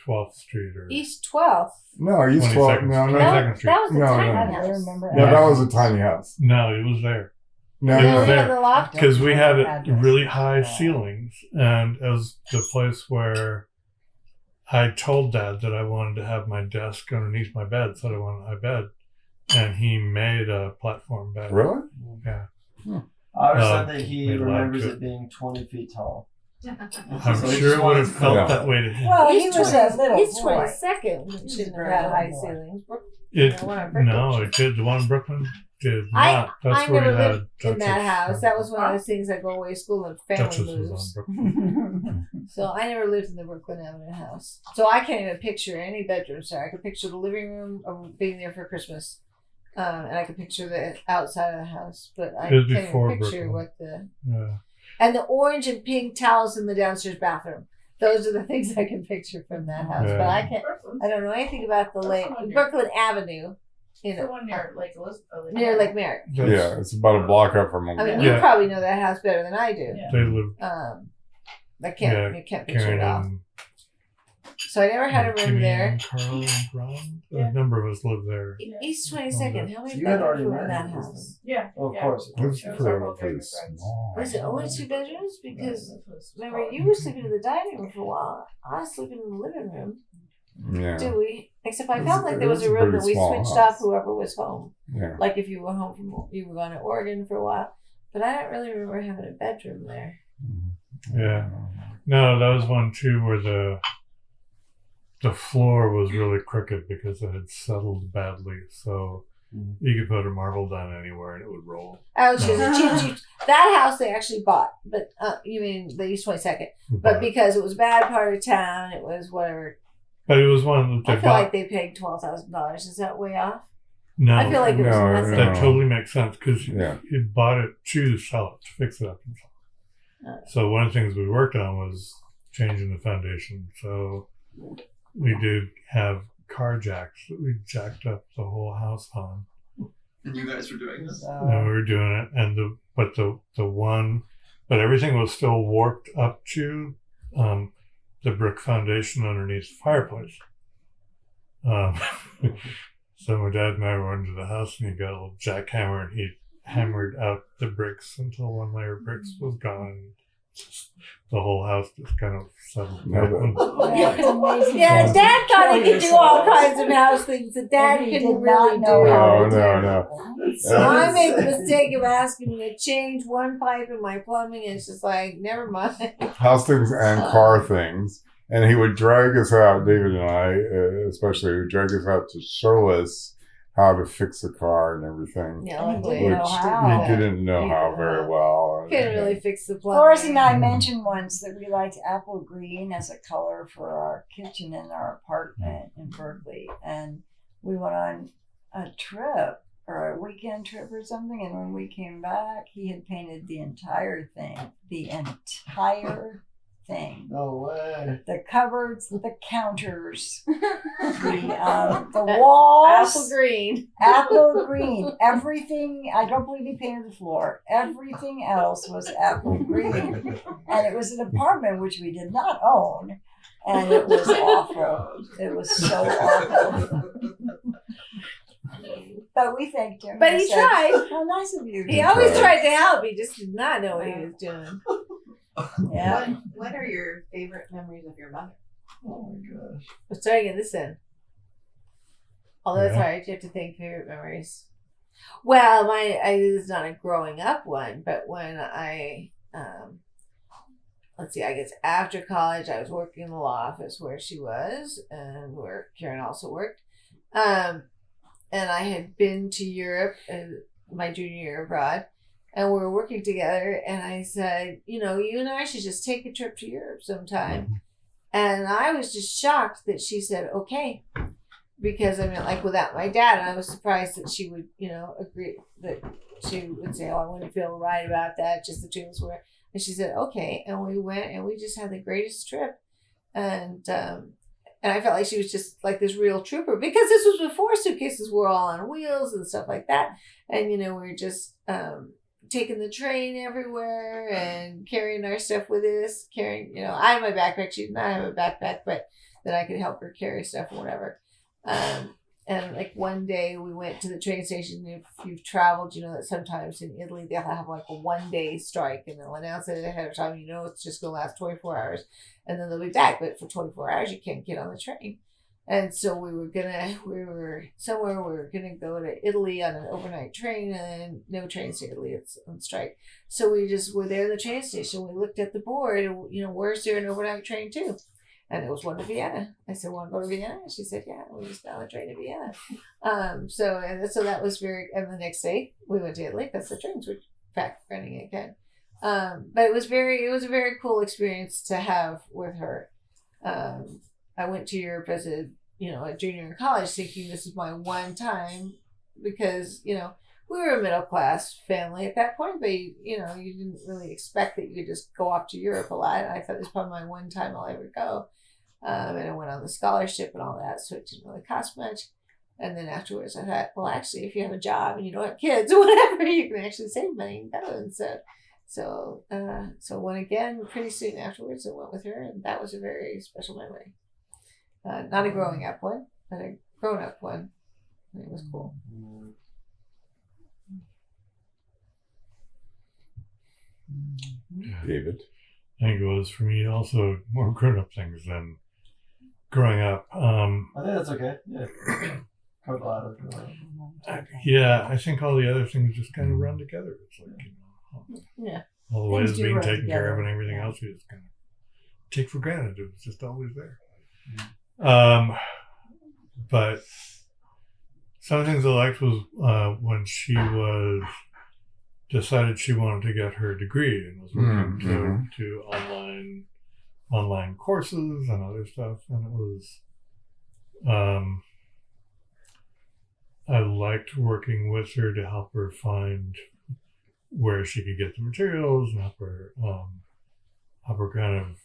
G: 12th Street or
E: East 12th.
C: no, he's 12.
G: 22nd
C: No,
G: Street.
C: no,
E: No,
G: 22nd Street.
E: that was a
C: No,
E: tiny
C: no.
B: I
E: house.
B: remember.
C: no, that was a tiny house.
G: No, it was there.
C: No,
G: It
E: No,
G: was
E: we
G: there.
E: had the loft.
G: Because we had
B: Address.
G: really high ceilings, and it was the place where I told Dad that I wanted to have my desk underneath my bed, so I wanted a high bed, and he made a platform bed.
C: Really?
G: Yeah,
A: Otter said that he
G: made a lot
A: remembers
G: to
A: it being 20 feet tall.
G: I'm
A: So he
G: sure
A: just
G: it would have
A: wants-
G: felt
C: Yeah.
G: that way to him.
B: Well, he
E: East
B: was a
E: 20
B: little
E: East
B: boy.
E: 22nd shouldn't have had high ceilings.
G: It
E: one on Brooklyn.
G: no, it did. The one in Brooklyn did
E: I-
G: not. That's
E: I
G: where
E: never
G: we had
E: lived in that
G: Duchess.
E: house. That was one of those things I go away to school and family
G: Duchess was
E: moves.
G: on Brooklyn.
E: So I never lived in the Brooklyn Avenue house. So I can't even picture any bedrooms there. I could picture the living room of being there for Christmas. And I could picture the outside of the house. But I
G: It was
E: can't
G: before
E: even picture
G: Brooklyn.
E: what the...
G: Yeah.
E: And the orange and pink towels in the downstairs bathroom. Those are the things I can picture from that house.
G: Yeah.
E: But I don't know anything about the lake. Brooklyn Avenue. You
H: The
E: know,
H: one near Lake Elizabeth.
E: near Lake Merritt.
C: Yeah, it's about a block up from him.
E: I mean,
G: Yeah.
E: you probably know that house better than I do.
H: Yeah.
G: They lived.
E: I can't.
G: Yeah,
E: You can't picture
G: Karen
E: it off.
G: and
E: So I never had a room
G: Timmy
E: there.
G: and Carl and Ron.
H: Yeah.
G: A number of us lived there.
E: East 22nd. How many
A: You had already
E: bedrooms were in
A: met
E: that
A: him,
E: house?
H: Yeah.
A: Of
H: yeah.
A: course.
C: It was
H: Yeah,
C: pretty,
H: several
C: pretty
H: favorite friends.
C: small.
E: Was it only 2 bedrooms? Because remember, you were sleeping in the dining room for a while. I was sleeping in the living room.
C: Yeah.
E: Do we? Except I
C: It
E: felt
C: was-
E: like there
C: it
E: was
C: was
E: a
C: a
E: room
C: pretty
E: that we
C: small
E: switched
C: house.
E: off whoever was home.
C: Yeah.
E: Like if you were home you were going to Oregon for a while. But I don't really remember having a bedroom there.
G: Yeah. No, that was one too where the floor was really crooked because it had settled badly. So you could put a marble down anywhere and it would roll.
E: Oh, that house they actually bought, but you mean the East 22nd? But because it was a bad part of town, it was whatever.
G: But it was one that they
E: I feel
G: bought.
E: like they paid $12,000. Is that way off?
G: No,
E: I feel like it was nothing.
G: that totally makes sense because
C: Yeah.
G: he bought it to sell it, to fix it up himself. So one of the things we worked on was changing the foundation. So we did have car jacks that we jacked up the whole house on.
J: And you guys were doing this?
G: And we were doing it, and but everything was still warped up to the brick foundation underneath the fireplace. So my dad and I went into the house, and he got a little jackhammer, and he hammered out the bricks until one layer of bricks was gone. The whole house just kind of settled down.
B: Yeah, it's amazing.
E: Yeah, Dad thought he could do all kinds of house things that Dad
B: And he
E: couldn't
B: did
E: really
B: not know
E: do.
B: how
C: No,
B: to
C: no,
B: do
C: no.
B: it.
E: So I made the mistake of asking him to change one pipe in my plumbing, and it's just like, never mind.
C: House things and car things. And he would drag us out, David and I, especially, would drag us out to show us how to fix a car and everything.
E: Yeah,
B: And he
E: luckily,
B: didn't
C: Which
B: know how.
C: he didn't know how very well.
E: couldn't really fix the plumbing.
B: Forrest and I mentioned once that we liked apple green as a color for our kitchen in our apartment in Berkeley. And we went on a trip or a weekend trip or something. And when we came back, he had painted the entire thing. The entire thing.
A: No way.
B: The cupboards, the counters, the walls.
E: Apple green.
B: Apple green. Everything. I don't believe he painted the floor. Everything else was apple green. And it was an apartment which we did not own. And it was awful. It was so awful. But we thanked him.
E: But
B: and
E: he
B: said,
E: tried.
B: How nice of you.
E: He always tried to help. He just did not know what he was doing.
B: Yeah.
I: What are your favorite memories of your mother?
A: Oh my gosh.
E: Let's try to get this in. Although it's
G: Yeah.
E: hard, you have to think favorite memories. Well, this is not a growing up one, but when I, let's see, I guess after college, I was working in the law office where she was, and where Karen also worked. And I had been to Europe my junior year abroad, and we were working together, and I said, you and I should just take a trip to Europe sometime. And I was just shocked that she said, okay. Because, without my dad, and I was surprised that she would, agree, that she would say, oh, I wouldn't feel right about that, just the two of us were. And she said, okay. And we went, and we just had the greatest trip. And I felt like she was just like this real trooper, because this was before suitcases were all on wheels and stuff like that. And, we were just taking the train everywhere and carrying our stuff with us. I have my backpack. She did not have a backpack, but then I could help her carry stuff or whatever. And like one day we went to the train station. If you've traveled, that sometimes in Italy they'll have like a 1 day strike, and they'll announce it ahead of time. It's just gonna last 24 hours, and then they'll be back. But for 24 hours, you can't get on the train. And so we were gonna go to Italy on an overnight train, and no trains to Italy, it's on strike. So we just were there in the train station. We looked at the board, and where's there an overnight train to? And there was one to Vienna. I said, want to go to Vienna? And she said, yeah. We just got on the train to Vienna. So that was and the next day we went to Italy because the trains were back running again. But it was a very cool experience to have with her. I went to Europe as a junior in college, thinking this is my one time, because we were a middle class family at that point, but you didn't really expect that you could just go off to Europe a lot. I thought it was probably my one time I'll ever go. And I went on the scholarship and all that, so it didn't really cost much. And then afterwards I thought, well, actually, if you have a job and you don't have kids or whatever, you can actually save money and go. And so went again pretty soon afterwards. I went with her, and that was a very special memory. Not a growing up one, but a grown up one. And it was cool.
C: David.
G: I think it was for me also more grown up things than growing up.
A: I think that's okay. Yeah. Covered a lot of
G: I think all the other things just kind of run together. It's like,
E: Yeah.
G: all the ways
B: Things do
G: being
B: run
G: taken care of
B: together.
G: and everything
B: Yeah.
G: else you just kind of take for granted. It was just always there. But some things I liked was when she was decided she wanted to get her degree and was looking to online courses and other stuff, and it was I liked working with her to help her find where she could get the materials and help her kind of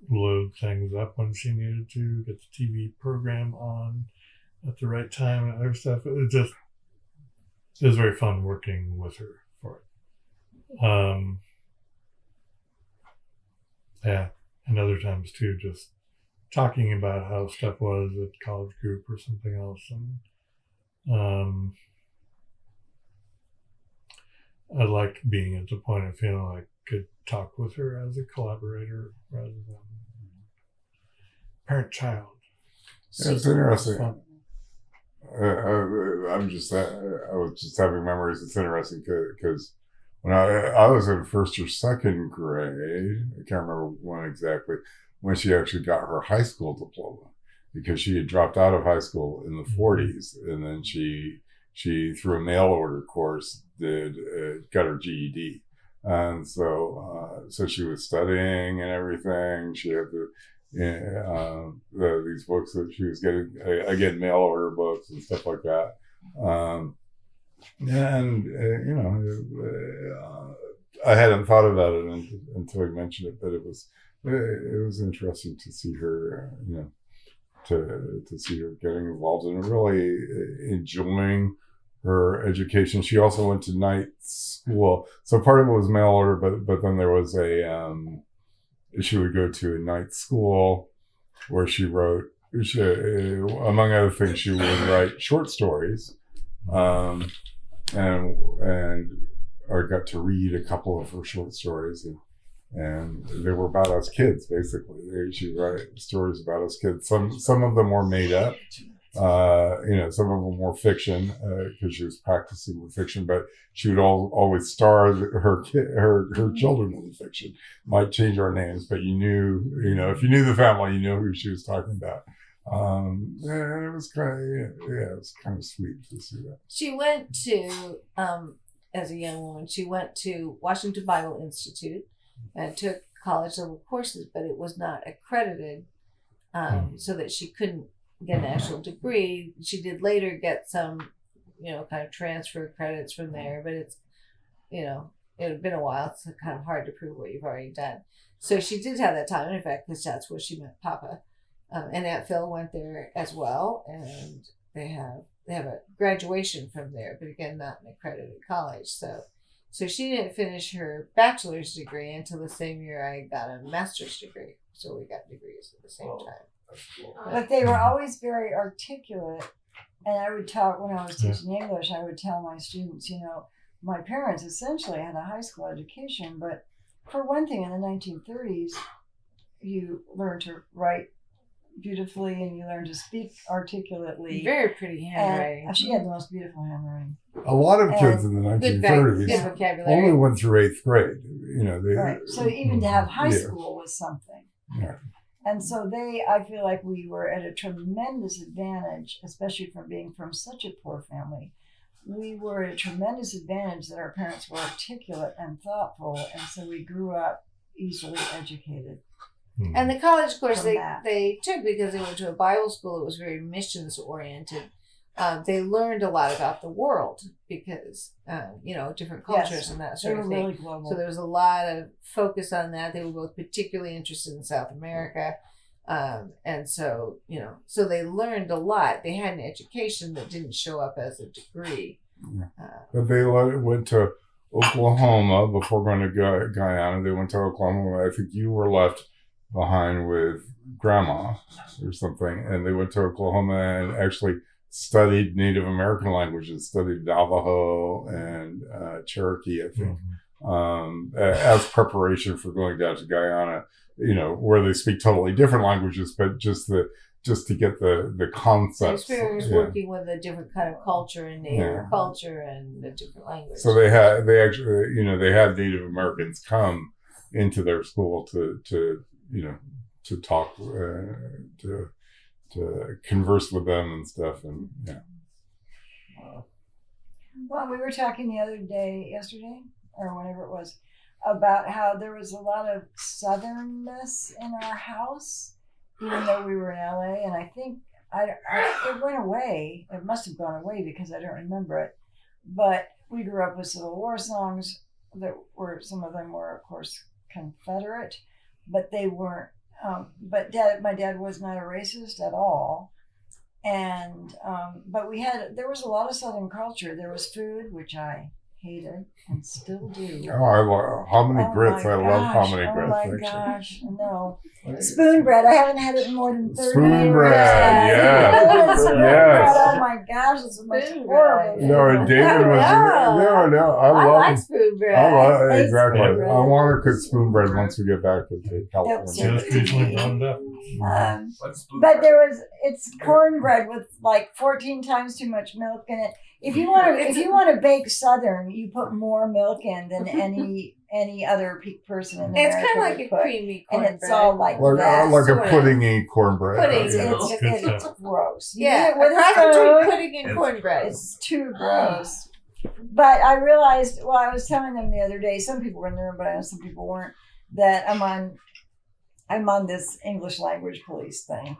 G: load things up when she needed to, get the TV program on at the right time and other stuff. It was very fun working with her for it. And other times too, just talking about how stuff was at college group or something else. And I liked being at the point of feeling like I could talk with her as a collaborator rather than parent-child.
C: Yeah, it's interesting. I was just having memories. It's interesting because when I was in first or second grade, I can't remember when exactly, when she actually got her high school diploma, because she had dropped out of high school in the 40s, and then she through a mail order course got her GED, and so she was studying and everything. She had these books that she was getting, again, mail order books and stuff like that. I hadn't thought about it until he mentioned it, but it was interesting to see her, to see her getting involved and really enjoying her education. She also went to night school, so part of it was mail order, but then there was she would go to a night school where she wrote, among other things, she would write short stories, and I got to read a couple of her short stories, and they were about us kids, basically. She would write stories about us kids. Some of them were made up, some of them were fiction, because she was practicing with fiction, but she would always star her children in the fiction. Might change our names, but you knew, if you knew the family, you knew who she was talking about. And it was kind of sweet to see that.
E: She went to, as a young woman, she went to Washington Bible Institute and took college level courses, but it was not accredited, so that she couldn't get an actual degree. She did later get some, kind of transfer credits from there, but it's, it had been a while. It's kind of hard to prove what you've already done. So she did have that time, in fact, because that's where she met Papa. And Aunt Phil went there as well, and they have a graduation from there, but again, not an accredited college. So she didn't finish her bachelor's degree until the same year I got a master's degree. So we got degrees at the same time.
B: But they were always very articulate. And I would talk, when I was teaching English, I would tell my students, my parents essentially had a high school education, but for one thing, in the 1930s, you learned to write beautifully and you learned to speak articulately.
E: Very pretty handwriting.
B: And she had the most beautiful handwriting.
C: A lot of kids in the
E: good
C: 1930s
E: vocabulary.
C: only went through 8th grade.
B: Right. So even to have high school was something.
C: Yeah.
B: And so I feel like we were at a tremendous advantage, especially from being from such a poor family. We were at a tremendous advantage that our parents were articulate and thoughtful, and so we grew up easily educated.
E: And the college course
B: From
E: they took, because they went to a Bible school, it was very missions oriented. They learned a lot about the world because, different cultures and that sort of thing.
B: Really global.
E: So there was a lot of focus on that. They were both particularly interested in South America. And so, so they learned a lot. They had an education that didn't show up as a degree.
C: But they went to Oklahoma before going to Guyana. They went to Oklahoma. I think you were left behind with grandma or something. And they went to Oklahoma and actually studied Native American languages, studied Navajo and Cherokee, I think, as preparation for going down to Guyana, where they speak totally different languages, but just just to get the
E: The
C: concepts.
E: experience
C: Yeah.
E: working with a different kind of culture and native
C: Yeah.
E: culture and a different language.
C: So they had Native Americans come into their school to talk to converse with them and stuff, and yeah.
B: Well, we were talking the other day, yesterday, or whenever it was, about how there was a lot of southernness in our house, even though we were in LA. And I think it went away. It must have gone away because I don't remember it. But we grew up with Civil War songs that were, some of them were, of course, Confederate, but they weren't. But my dad was not a racist at all. And but there was a lot of Southern culture. There was food, which I hated and still do.
C: Oh, I love hominy grits. I love hominy
B: Oh
C: grits.
B: my
C: actually.
B: gosh, no. Spoon bread. I haven't had it in more than 30
C: Spoon
B: years.
C: bread, yes.
B: Spoon
C: Yes.
B: bread. Oh my gosh, it's the most
E: Spoon
B: horrible.
E: bread.
C: No, and David was no. I
E: I
C: love.
E: like spoon bread.
C: I love
B: Hey,
C: exactly.
B: spoon bread.
C: I want to cook spoon bread once we get back to California.
G: Just recently brought it up.
F: What's spoon
B: But
F: bread?
B: it's cornbread with like 14 times too much milk in it. If you want to bake Southern, you put more milk in than any other person in America
E: It's kind of like
B: would
E: a
B: put.
E: creamy
B: And
E: cornbread.
B: it's all like
C: Like
B: that.
C: a
E: sort of.
C: puddingy cornbread.
E: Pudding.
C: Yeah.
B: It's gross. You
E: Yeah,
B: eat it with
E: a
B: a
E: cross between
B: spoon.
E: pudding and cornbread.
B: It's too gross. But I realized, well, I was telling them the other day, some people were in the room, but I know some people weren't, that I'm on this English language police thing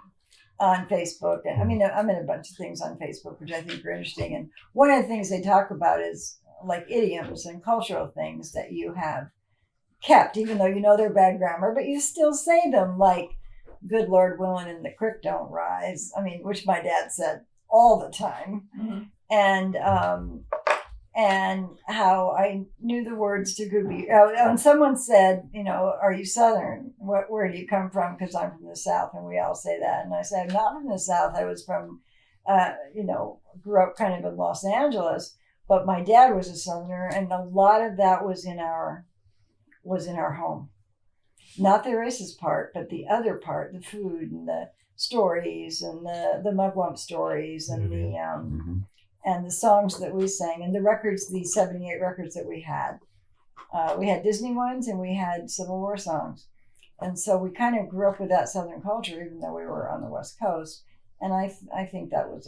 B: on Facebook. And I mean, I'm in a bunch of things on Facebook, which I think are interesting. And one of the things they talk about is like idioms and cultural things that you have kept, even though you know they're bad grammar, but you still say them, like, good Lord willing and the creek don't rise. I mean, which my dad said all the time.
E: Mhm.
B: And how I knew the words to Gooby. And someone said, are you Southern? Where do you come from? Because I'm from the South, and we all say that. And I said, I'm not from the South. I was from, grew up kind of in Los Angeles, but my dad was a Southerner, and a lot of that was in our home. Not the racist part, but the other part, the food and the stories and the mugwump stories and and the songs that we sang and the records, the 78 records that we had. We had Disney ones and we had Civil War songs. And so we kind of grew up with that Southern culture, even though we were on the West Coast. And I think that was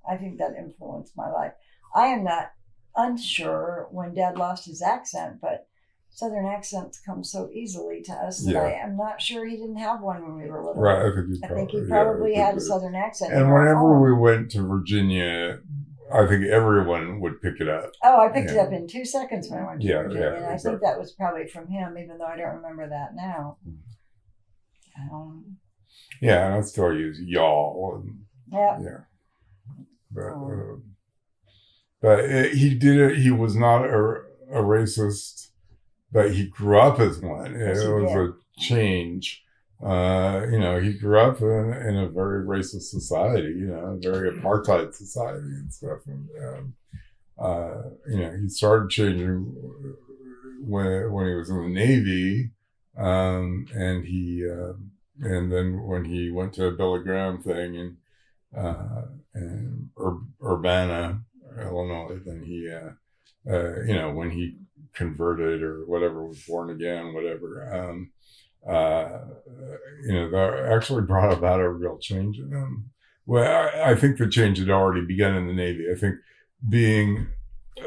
B: I think that influenced my life. I am not unsure when Dad lost his accent, but Southern accents come so easily to us that I am not sure he didn't have one when we were little.
C: Right,
B: I think he probably had a Southern accent.
C: And whenever we went to Virginia, I think everyone would pick it up.
B: Oh, I picked it up in 2 seconds when I went to Virginia, and I
C: exactly.
B: think that was probably from him, even though I don't remember that now.
C: Yeah, and I still use y'all.
B: Yeah.
C: But he did it. He was not a racist, but he grew up as one.
B: Yes,
C: It
B: he
C: was
B: did.
C: a change. He grew up in a very racist society, a very apartheid society and stuff. And, he started changing when he was in the Navy, and then when he went to a Billy Graham thing in Urbana, Illinois, then he, when he converted or whatever, was born again, whatever. That actually brought about a real change in him. Well, I think the change had already begun in the Navy. I think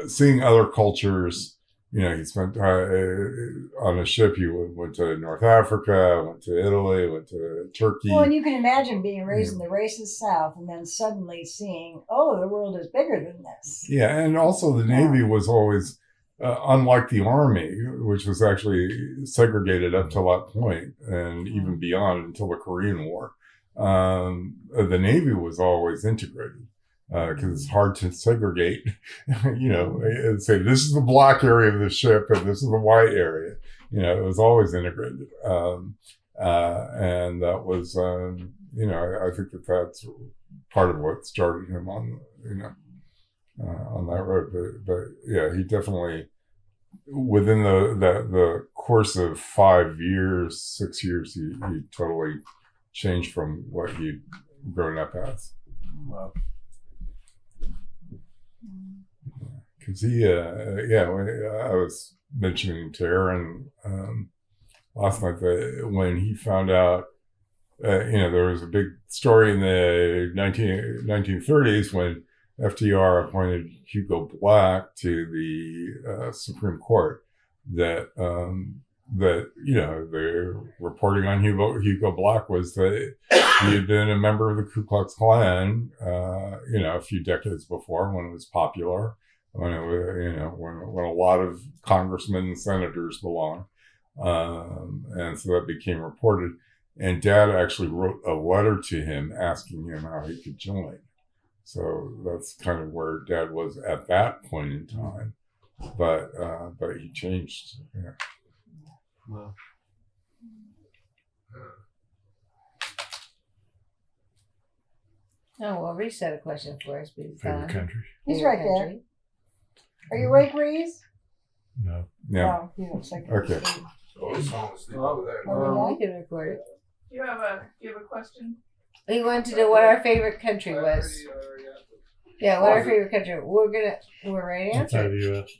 C: seeing other cultures, he spent on a ship. He went to North Africa, went to Italy, went to Turkey.
B: Well, and you can imagine being raised in the racist South and then suddenly seeing, the world is bigger than this.
C: Yeah, and also the Navy was always, unlike the Army, which was actually segregated up to that point and even beyond until the Korean War. The Navy was always integrated because it's hard to segregate, and say this is the black area of the ship and this is the white area. It was always integrated. And that was, I think that's part of what started him on, on that road. But yeah, he definitely, within the course of 5 years, 6 years, he totally changed from what he grown up as.
A: Wow.
C: Because he, I was mentioning to Aaron last night that when he found out, there was a big story in the 1930s when FDR appointed Hugo Black to the Supreme Court. That the reporting on Hugo Black was that he had been a member of the Ku Klux Klan, a few decades before when it was popular. When it was, when a lot of congressmen and senators belonged, and so that became reported. And Dad actually wrote a letter to him asking him how he could join. So that's kind of where Dad was at that point in time. But he changed. Yeah.
A: Wow.
E: Oh, well, Reese had a question for us, but he's
G: Favorite
E: gone.
G: country?
B: He's
E: Favorite
B: right there.
E: country?
B: Are you awake, Reese?
G: No.
C: Yeah.
B: Oh, he looks like
C: Okay.
F: So it's on the sleep over there.
B: Oh,
E: We can record it.
D: Do you have a question?
E: We wanted to know what our favorite country was. Yeah, what our favorite country. We're ready to answer
G: Outside
E: it.
G: the U.S.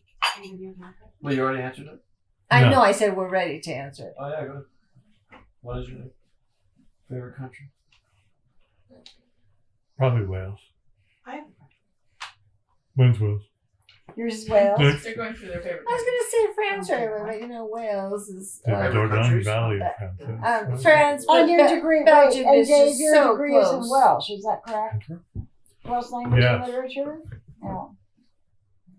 A: Well, you already answered it?
E: I
G: No.
E: know, I said we're ready to answer it.
A: Oh, yeah, go ahead. What is your favorite country?
G: Probably Wales.
D: I-
G: When's Wales?
B: Yours is Wales.
G: Next.
D: They're going through their favorite.
E: I was going to say France right, but Wales is.
G: The Dordogne
F: countries?
G: Valley.
E: France, but
B: On your degree,
E: Belgium
B: wait, and
E: is
B: Dave,
E: just
B: your
E: so
B: degree is in
E: close.
B: Welsh, is that correct? Welsh language
G: Yes.
B: and literature? No.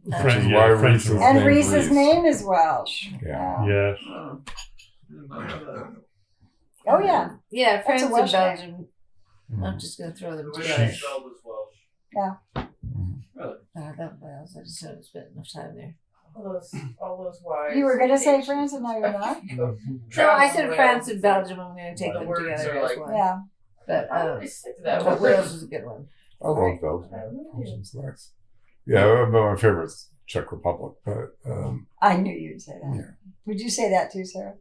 C: Which is why Reese's
B: And
C: named
B: Reese's
C: Reese.
B: name is Welsh.
C: Yeah.
G: Yes.
B: Oh, yeah.
E: Yeah, France and
B: Welsh name.
E: Belgium. I'm just going to throw them together.
B: Yeah.
E: I love Wales. I just haven't spent enough time there.
D: All those wise.
B: You were going to say France and now you're not?
E: No, I said France and Belgium. I'm going to take
F: The
E: them
F: words
E: together
F: are
E: as
F: like-
E: one.
B: Yeah.
E: But,
D: that
E: but Wales is a good one.
C: I love Belgium. Belgium's nice. Yeah, but my favorite's Czech Republic. But
B: I knew you'd say that.
C: Yeah.
B: Would you say that too, Sarah?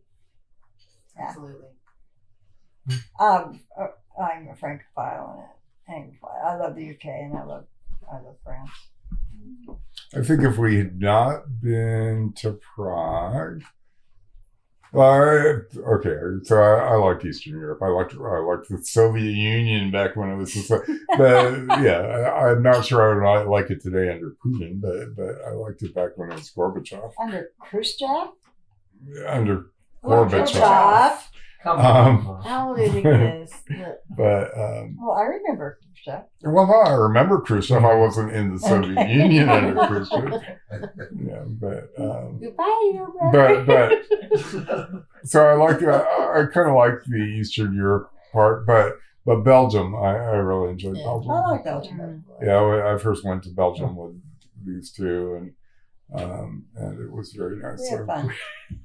I: Absolutely.
B: I'm a Francophile and Anglophile. I love the UK and I love France.
C: I think if we had not been to Prague, so I liked Eastern Europe. I liked the Soviet Union back when it was, but yeah, I'm not sure I would like it today under Putin, but I liked it back when it was Gorbachev.
B: Under Khrushchev?
C: Under
E: Gorbachev.
C: Gorbachev.
A: Come
C: Um,
A: on.
E: How old do you think it is? Look.
C: But
B: Well, I remember Khrushchev.
C: well, no, I remember Khrushchev. I wasn't in the Soviet Union under Khrushchev. Yeah, but
E: Goodbye, little brother.
C: but so I kind of like the Eastern Europe part, but Belgium, I really enjoyed
E: Yeah.
C: Belgium.
B: I like Belgium.
C: Yeah, I first went to Belgium with these two, and it was very nice.
B: We
C: So,
B: had fun.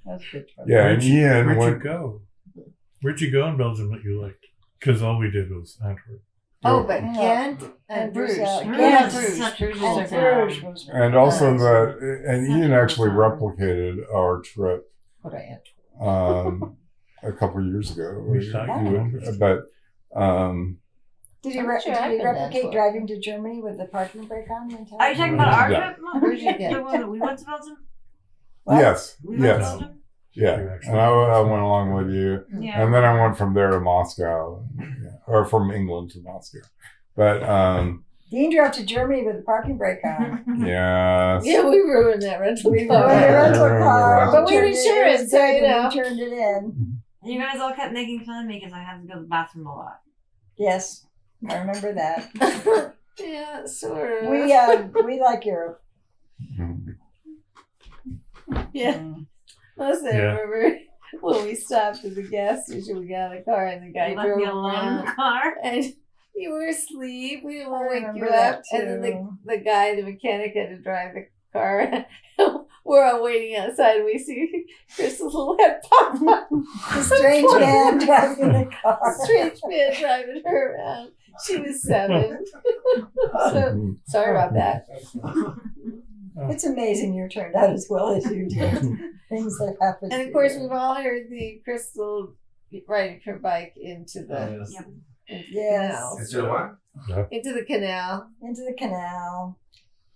B: That was good fun.
C: yeah, and Ian
G: Where'd you
C: went.
G: go? Where'd you go in Belgium that you liked? Because all we did was Antwerp.
E: Oh, but
B: Yeah.
E: Ghent and
B: And
E: Bruges.
B: Bruges.
E: Ghent,
B: Bruges.
E: Bruges. Bruges is
B: And
E: a town.
B: Bruges was
C: And also
E: Nice.
C: and Ian actually replicated our trip
E: What I had.
C: a couple years ago.
G: We saw you in-
C: But
B: Did
E: I'm
B: you,
E: sure I've
B: did you
E: been there
B: replicate
E: before.
B: driving to Germany with the parking brake on the entire
H: Are you talking about our
C: Yeah.
H: trip? Mom?
E: Where'd you get?
H: The one that we went to Belgium?
B: What?
C: yes,
H: We went to
C: yes,
H: Belgium?
C: yeah. And I went along with you.
H: Yeah.
C: And then I went from there to Moscow, or from England to Moscow. But
B: Dean drove to Germany with the parking brake on.
C: yes,
E: Yeah, we ruined that rental
B: We
E: car.
B: were in a rental car.
E: But we had
B: turned it in,
E: insurance, so you know.
B: We turned it in.
H: You guys all kept making fun of me because I had to go to the bathroom a lot.
B: Yes, I remember that.
E: Yeah, sort of.
B: We like Europe.
E: Yeah. Listen, I
G: Yeah.
E: remember when we stopped at the gas station, we got in the car and the guy
H: You left
E: drove
H: me alone in
E: around.
H: the car.
E: And you were asleep. We didn't want
B: I
E: to wake you
B: remember that
E: up. And then
B: too.
E: the guy, the mechanic, had to drive the car. We're all waiting outside. And we see Crystal's little head pop up.
B: The strange man driving the car.
E: Strange man driving her around. She was 7. So sorry about that.
B: It's amazing you turned out as well as you did. Things that happen.
E: And of
B: to
E: course,
B: you.
E: we've all heard the Crystal riding her bike into the
A: Yes.
H: Yep.
E: into the
B: Yes.
E: canals.
J: Into what?
E: Into the canal.
B: Into the canal.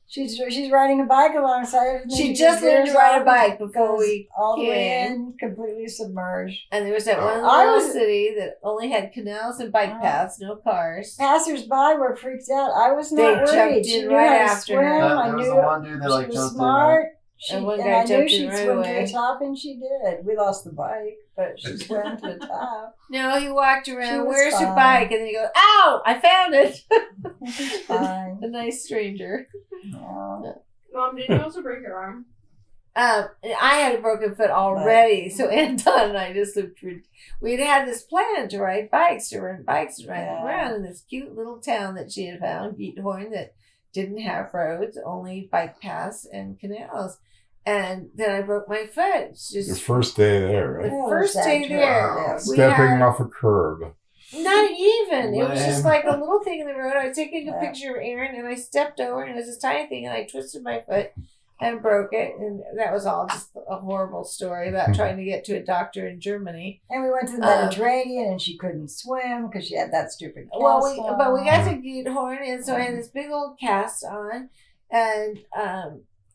B: She's riding a bike alongside it.
E: She just learned to ride a bike before
B: goes
E: we
B: all the way
E: came.
B: in, completely submerged.
E: And there was that one
B: I
E: little
B: was-
E: city that only had canals and bike paths, no cars.
B: Passers-by were freaked out. I was
E: They
B: not
E: jumped
B: worried.
E: in
B: She knew
E: right
B: how to
E: after
B: swim.
E: her.
B: I
A: There was
B: knew
A: the one dude that
B: she
A: like
B: was
A: jumped
B: smart.
E: And one
B: And
E: guy
B: I knew
E: jumped in
B: she'd
E: right
B: swim to
E: away.
B: the top, and she did. We lost the bike, but she swam to the top.
E: No, he walked
B: She
E: around.
B: was
E: Where's your
B: fine.
E: bike? And then he goes, "Ow! I found it."
B: She's fine.
E: A nice stranger.
B: Yeah.
D: Mom, did you also break your arm?
E: I had a broken foot already, so Anton and I just looked. We'd had this plan to ride bikes, to rent bikes and ride them around in this cute little town that she had found, Giethorn, that didn't have roads, only bike paths and canals. And then I broke my foot. It's
C: The
E: just
C: first day there,
E: the
C: right?
E: first day there.
J: Wow.
E: We
C: Stepping
E: had-
C: off a curb.
E: Not even. It was just
A: Lame.
E: like a little thing in the road. I was taking a
B: Yeah.
E: picture of Aaron and I stepped over and it was this tiny thing and I twisted my foot and broke it. And that was all just a horrible story about trying to get to a doctor in Germany.
B: And we went to the Mediterranean, and she couldn't swim because she had that stupid cast
E: Well, we got
B: on.
E: to Giethorn and so I had this big old cast on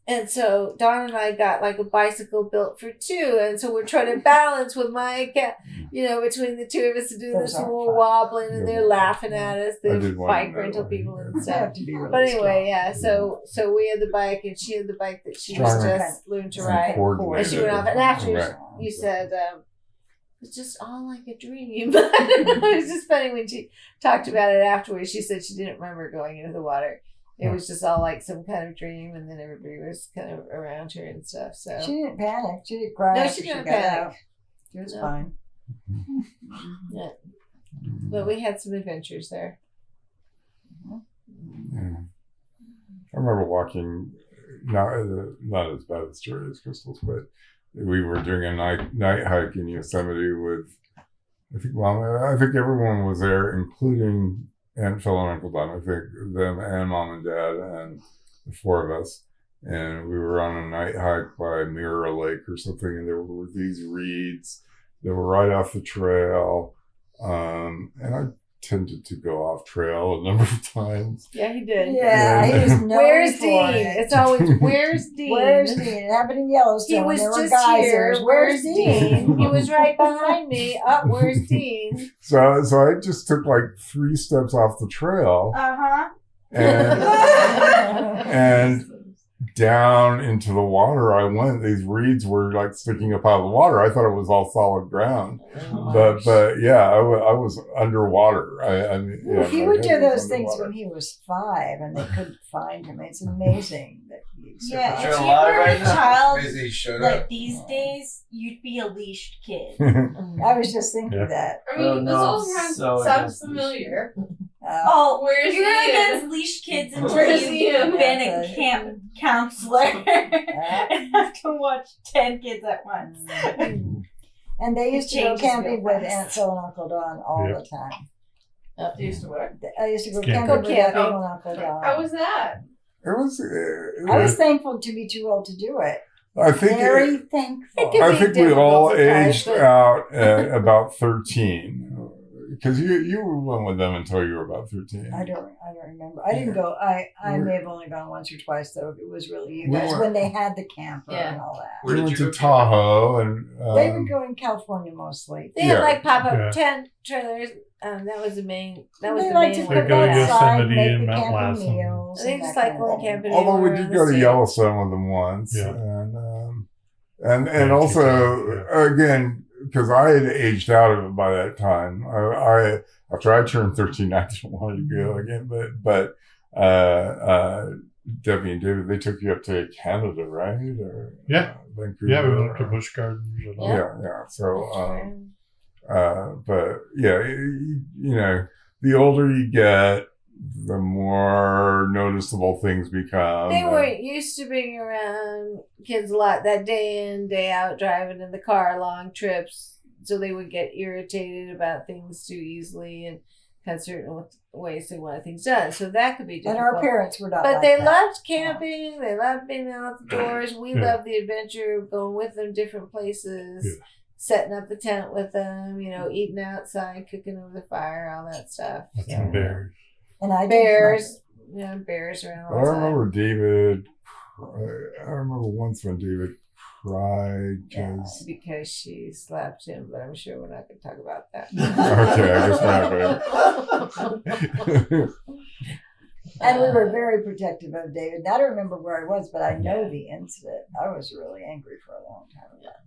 E: and so Dawn and I got like a bicycle built for two, and so we're trying to balance with my between the two of us to do
B: Those
E: this
B: aren't
E: little
B: fun.
E: wobbling, and
C: Yeah.
E: they're laughing at us,
C: I
E: the
C: did one
E: bike
C: that
E: rental
C: way,
E: people
C: yeah.
E: and
B: You
E: stuff.
B: have to be really
E: But anyway,
B: strong.
E: yeah. So we had the bike, and she had the bike that she was
C: Stronger.
E: just learned to
C: Some
E: ride.
C: coordinated.
E: And she went off, and after
C: Right.
E: you said, "It's just all like a dream." It was just funny when she talked about it afterwards. She said she didn't remember going into the water. It was just all like some kind of dream, and then everybody was kind of around her and stuff. So
B: She didn't panic. She didn't cry.
E: No,
B: after
E: she didn't
B: got
E: panic.
B: out. She was
E: No.
B: fine.
E: yeah, but we had some adventures there.
C: Yeah. I remember walking, not as bad a story as Crystal's, but we were doing a night hike in Yosemite with, I think everyone was there, including Aunt Phil and Uncle Don. I think them and Mom and Dad and the four of us. And we were on a night hike by Mirror Lake or something, and there were these reeds that were right off the trail. And I tended to go off trail a number of times.
E: Yeah, he did.
B: Yeah, he was known
E: Where's
B: for
E: Dean?
B: it.
E: It's always where's Dean?
B: Where's Dean? It happened in Yellowstone.
E: He was
B: there were
E: just
B: geysers.
E: here.
B: Where's Dean?
E: He was right behind me. Up, where's Dean?
C: So I just took like 3 steps off the trail
I: Uh-huh.
C: and and down into the water I went. These reeds were like sticking up out of the water. I thought it was all solid ground, but yeah, I was underwater. I mean, yeah,
B: He
C: my
B: would do
C: head was
B: those things
C: underwater.
B: when he was 5, and they couldn't find him. It's amazing that he
I: Yeah,
B: survived.
I: if
A: You're
I: you
A: alive
I: were a
A: right now?
I: child
F: Busy showed
I: like
F: up.
I: these days, you'd be a leashed kid.
B: I was just thinking
G: Yeah.
B: that.
D: I mean,
A: Oh,
D: this
A: no,
D: all
A: I'm
D: sounds
A: so against
D: familiar.
I: Oh,
D: Where's
I: you're
D: Ian?
I: against leashed kids until
D: Where's
I: you've
D: Ian?
I: been a camp counselor and have to watch 10 kids at once.
B: And they used to go
I: changes real
B: camping with
I: fast.
B: Aunt Phil and Uncle Don all
G: Yep.
B: the time.
D: You used to work.
B: I used to go
G: Camping.
B: camping with
E: Go
B: Aunt
E: camping.
B: Phil and Uncle Don.
D: How was that?
C: It was.
B: I was thankful to be too old to do it.
C: I think.
B: Very thankful.
E: It
C: I
E: be
C: think we
E: difficult
C: all
E: sometimes,
C: aged
E: but-
C: out at about 13, because you went with them until you were about 13.
B: I don't remember. I didn't go. I may have only gone once or twice though. It was really you
C: We
B: guys
C: were-
B: when they had the camper
E: Yeah.
B: and all that.
C: We
F: Where did
C: went
F: you
C: to
F: go
C: Tahoe and
B: They would go in California mostly.
E: They had
C: Yeah.
E: like pop up
G: Yeah.
E: tent trailers. That was the main. That was
B: They
E: the
B: like
E: main
B: to
E: one.
G: They
B: cook
G: go to
B: outside,
G: Yosemite
B: make
G: and
B: the
G: Mount
B: camping
G: Lassen.
B: meals.
E: They
B: and
E: just
B: that
E: like
B: kind of
E: going
B: thing.
E: camping.
C: Although we
E: anywhere
C: did
E: around
C: go
E: the
C: to
E: state.
C: Yellowstone with them once,
G: Yeah.
C: and
G: Yeah,
C: also
G: yeah.
C: again because I had aged out of it by that time. I after I turned 13, I didn't want to go again. But Debbie and David, they took you up to Canada, right? Or,
G: Yeah.
C: Vancouver.
G: Yeah, we went to Busch Gardens. And all.
C: Yeah. So, but yeah, you know, the older you get, the more noticeable things become.
E: They weren't used to being around kids a lot that day in, day out, driving in the car, long trips. So they would get irritated about things too easily and had certain ways they wanted things done. So that could be
B: And
E: difficult.
B: our parents were not
E: But
B: like
E: they
B: that.
E: loved camping. They loved being out the doors. We
G: Yeah.
E: loved the adventure of going with them different places.
G: Yeah.
E: setting up the tent with them, eating outside, cooking over the fire, all that stuff.
G: Watching bears.
B: And I
E: Bears, bears around
C: I
E: all the time.
C: remember David. I remember once when David cried
E: Because she slapped him, but I'm sure we're not going to talk about that.
C: Okay, I guess we're not going.
B: And we were very protective of David. I don't remember where I was, but I know the incident. I was really angry for a long time about that.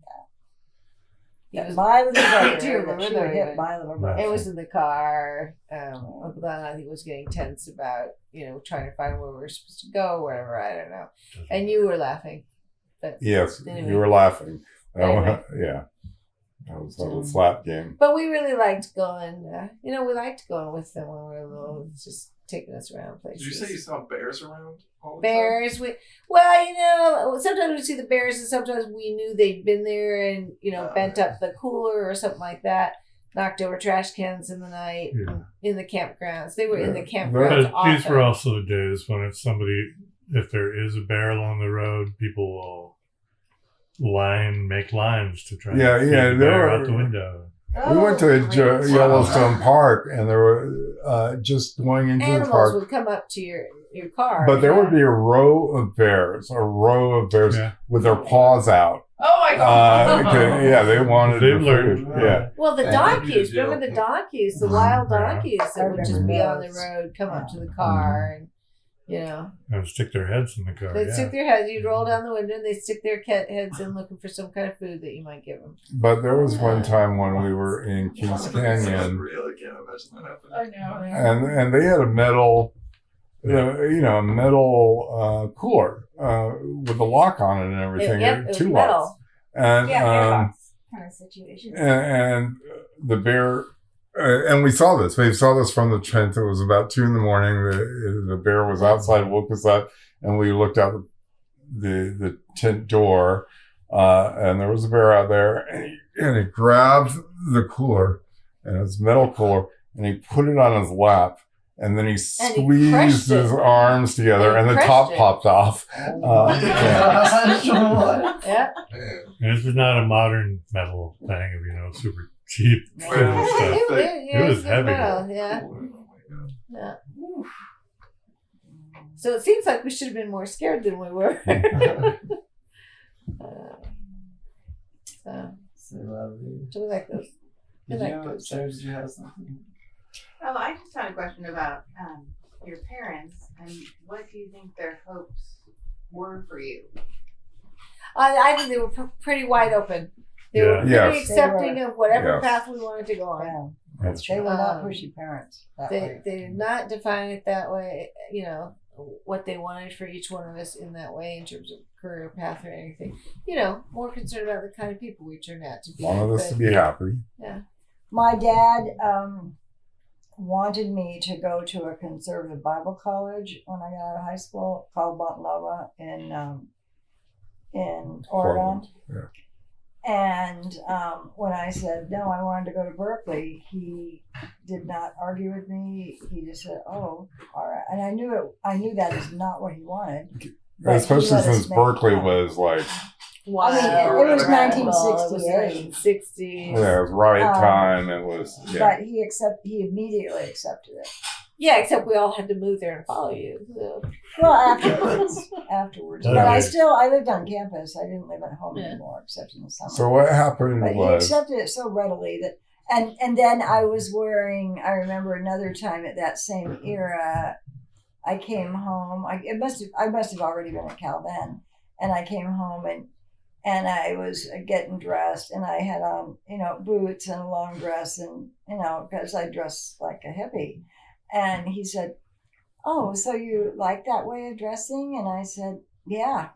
B: My little brother,
E: Do you remember
B: she
E: that?
B: hit my little brother.
E: It was in the car. Uncle Don, I think, was getting tense about, trying to find where we were supposed to go, wherever, I don't know. And you were laughing. But
C: Yes,
E: anyway.
C: you were laughing.
E: Anyway.
C: Yeah. That was a slap game.
E: But we really liked going, we liked going with them when we were little. It was just taking us around places.
J: Did you say you saw bears around all the
E: Bears, sometimes we see the bears, and sometimes we knew they'd been there and bent up the cooler or something like that, knocked over trash cans in the night in the campgrounds. They were in the campgrounds
G: But these
E: often.
G: were also the days when if there is a bear along the road, people will make lines to try and feed the bear out the window.
C: We went to Yellowstone Park, and there were just going into
E: Animals
C: the park.
E: would come up to your car.
C: But there would be a row of bears with their paws out.
D: Oh my god!
C: They wanted
G: They've
C: the
G: learned.
C: food. Yeah.
E: Well, the donkeys. Remember the donkeys, the wild
C: Yeah.
E: donkeys that would just be on the
B: those.
E: road, come up to the car, and
G: And stick their heads in the car.
E: they'd stick their heads. You'd roll down the window, and they'd stick their heads in, looking for some kind of food that you might give them.
C: But there was one time when we were in Kings Canyon,
J: Real, I can't imagine that happening.
D: I know.
C: and they had a metal, cooler with a lock on it and everything.
E: It was
C: two
E: metal.
C: locks. And
I: Kind of situation.
C: and the bear, and we saw this. We saw this from the tent. It was about 2 a.m. The bear was outside, woke us up, and we looked out the tent door, and there was a bear out there, and he grabbed the cooler, and it's a metal cooler, and he put it on his lap. And then he squeezed his arms together, and the top popped off.
E: Yeah.
G: And this was not a modern metal thing of super cheap stuff. It was heavy.
E: Metal, yeah. So it seems like we should have been more scared than we were. So we like those. We like those.
A: Sarah, did you have something?
K: Oh, I just had a question about your parents and what do you think their hopes were for you?
E: I think they were pretty wide open. They were pretty
C: Yes.
E: accepting of whatever
C: Yes.
E: path we wanted to go on.
B: Yeah.
C: That's
B: They
C: true.
B: were not pushy parents. That way.
E: They did not define it that way, what they wanted for each one of us in that way in terms of career path or anything. More concerned about the kind of people we turn out to be.
C: Wanted us to be happy.
E: Yeah.
B: My dad wanted me to go to a conservative Bible college when I got out of high school called Montanova in Oregon.
C: Yeah.
B: And when I said no, I wanted to go to Berkeley, he did not argue with me. He just said, "Oh, all right." And I knew that is not what he wanted. But
C: Especially
B: he let us
C: since
B: make
C: Berkeley
B: fun.
C: was like,
E: Wow.
B: I mean, it was 1968.
E: 1960.
C: it was riot time. It was,
B: But he immediately accepted it.
E: Yeah, except we all had to move there and follow you. So.
B: Well, afterwards. But
G: Okay.
B: I lived on campus. I didn't live at home
E: Yeah.
B: anymore, except in the summer.
C: So what happened
B: But he
C: was,
B: accepted it so readily that, and then I was wearing. I remember another time at that same era, I came home. I must have already been at Cal then, and I came home and I was getting dressed, and I had on boots and a long dress, and because I dress like a hippie, and he said, "Oh, so you like that way of dressing?" And I said, "Yeah,"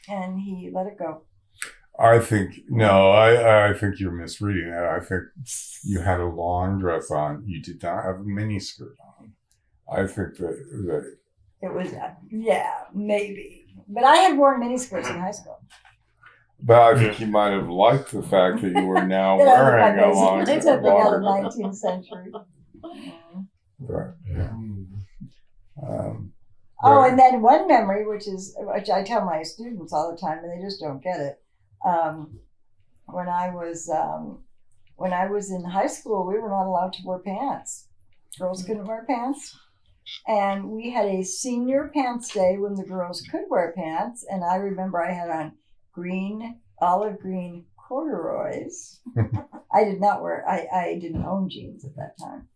B: and he let it go.
C: I think you're misreading it. I think you had a long dress on. You did not have a mini skirt on. I think that
B: It was, maybe. But I had worn miniskirts in high school.
C: but I think you might have liked the fact that you were now
B: That I
C: wearing a
B: looked
C: long
B: like basically something out of the
C: long
B: 19th century.
C: Right. Yeah.
B: Oh, and then one memory, which I tell my students all the time, and they just don't get it. when I was in high school, we were not allowed to wear pants. Girls couldn't wear pants. And we had a senior pants day when the girls could wear pants. And I remember I had on olive green corduroys. I didn't own jeans at that time.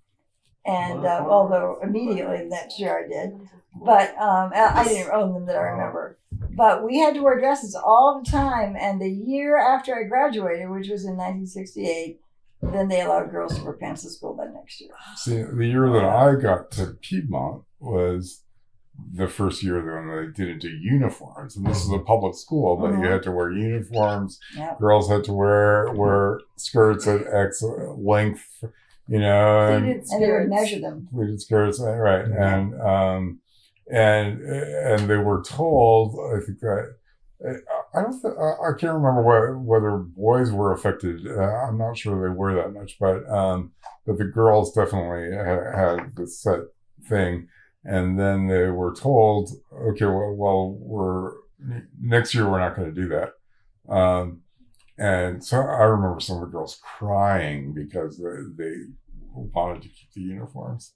B: And although immediately the next year I did. But I didn't own them that I remember. But we had to wear dresses all the time. And the year after I graduated, which was in 1968, then they allowed girls to wear pants to school that next year.
C: See, the year that I got to Piedmont was the first year when they didn't do uniforms. And this is a public school, but you had to wear uniforms.
B: Yep.
C: Girls had to wear skirts at X length, you know.
B: And they would measure them.
C: Pleated skirts, right.
B: Yeah.
C: And they were told, I think that, I can't remember whether boys were affected. I'm not sure they were that much, but the girls definitely had this set thing. And then they were told, okay, well, next year we're not going to do that. And so I remember some of the girls crying because they wanted to keep the uniforms.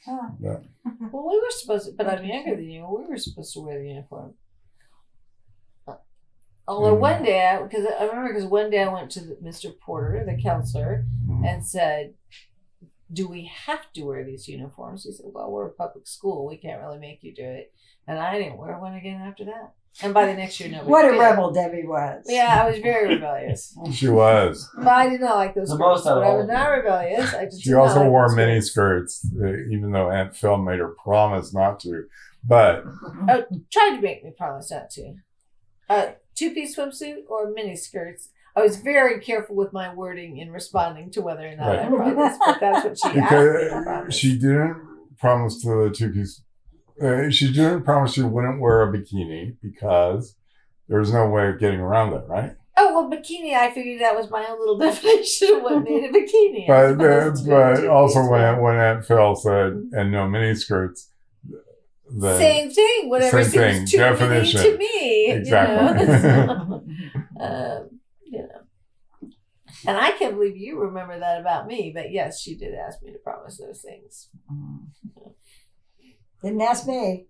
B: Huh.
C: Yeah.
E: Well, we were supposed to, but I'm younger than you. We were supposed to wear the uniform. Although one day, because one day I went to Mr. Porter, the counselor, and said, "Do we have to wear these uniforms?" He said, "Well, we're a public school. We can't really make you do it." And I didn't wear one again after that. And by the next year, nobody
B: What a
E: did.
B: rebel Debbie was.
E: Yeah, I was very rebellious.
C: She was.
E: But I did not like those
A: The
E: skirts.
A: most out of
E: But I
A: all
E: was
A: of
E: not
A: you.
E: rebellious. I just
C: She
E: did not
C: also
E: like
C: wore
E: those
C: mini
E: skirts.
C: skirts, even though Aunt Phil made her promise not to. But
E: Tried to make me promise not to. Two-piece swimsuit or mini skirts. I was very careful with my wording in responding to whether or not I promised, but that's what she asked me to
C: because
E: promise.
C: she didn't promise to the two-piece. She didn't promise she wouldn't wear a bikini because there's no way of getting around that, right?
E: Oh, well, bikini, I figured that was my own little definition of what made a bikini.
C: But also when Aunt Phil said, and no mini skirts, then
E: Same thing. Whatever
C: same
E: seems
C: thing,
E: too
C: definition.
E: mini to me.
C: Exactly.
E: You know. And I can't believe you remember that about me. But yes, she did ask me to promise those things.
B: Didn't ask me.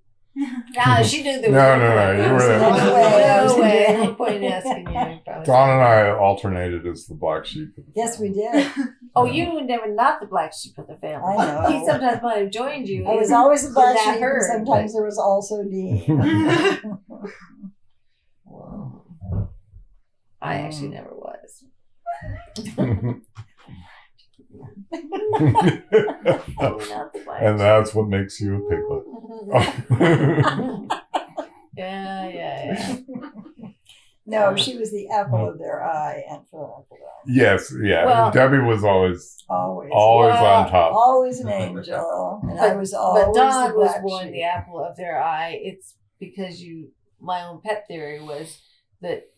E: She knew there was
C: No,
E: point.
C: you were there.
E: No way. No point in asking you to promise.
C: Don and I alternated as the black sheep.
B: Yes, we did.
E: Oh, you were never not the black sheep of the family.
B: I know.
E: He sometimes might have joined you.
B: I was always the black
E: that
B: sheep,
E: herd,
B: and sometimes there was also Dean.
E: I actually never was.
C: And that's what makes you a piglet.
E: Yeah.
B: No, she was the apple of their eye, and Phil Appledon.
C: Yes, yeah.
E: Well,
C: Debbie was always
B: Always.
C: on top.
B: Always an angel. And I was always
E: But Dawn
B: the
E: was
B: black
E: born
B: sheep.
E: the apple of their eye. It's because my own pet theory was that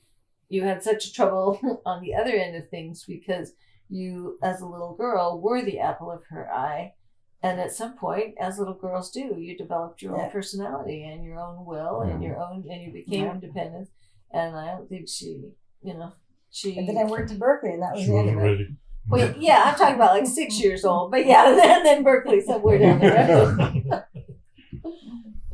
E: you had such trouble on the other end of things because you, as a little girl, were the apple of her eye. And at some point, as little girls do, you developed your own personality and your own will and you became independent. And I don't think she.
B: And then I worked in Berkeley, and that was
G: She
B: the end
G: wasn't
B: of it.
G: ready.
E: Well, yeah, I'm talking about like 6 years old, but yeah, and then Berkeley somewhere down the road.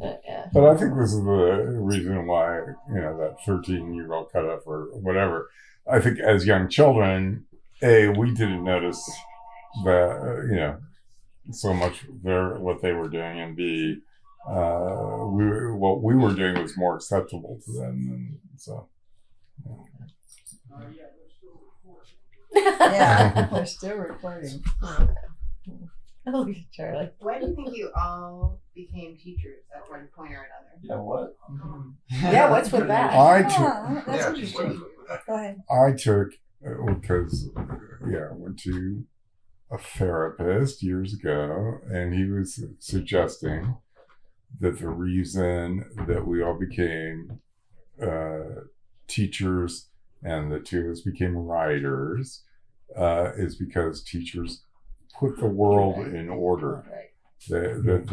E: Yeah.
C: But I think this is the reason why, that 13-year-old cutoff or whatever. I think as young children, A, we didn't notice that, so much what they were doing, and B, what we were doing was more acceptable to them. And so,
B: Yeah, we're still recording.
E: Oh, Charlie.
K: Why do you think you all became teachers at one point or another?
A: Yeah, what?
E: Yeah, what's with that?
B: That's interesting. Go ahead.
C: I took, because, I went to a therapist years ago, and he was suggesting that the reason that we all became teachers and the two of us became writers is because teachers put the world in order. That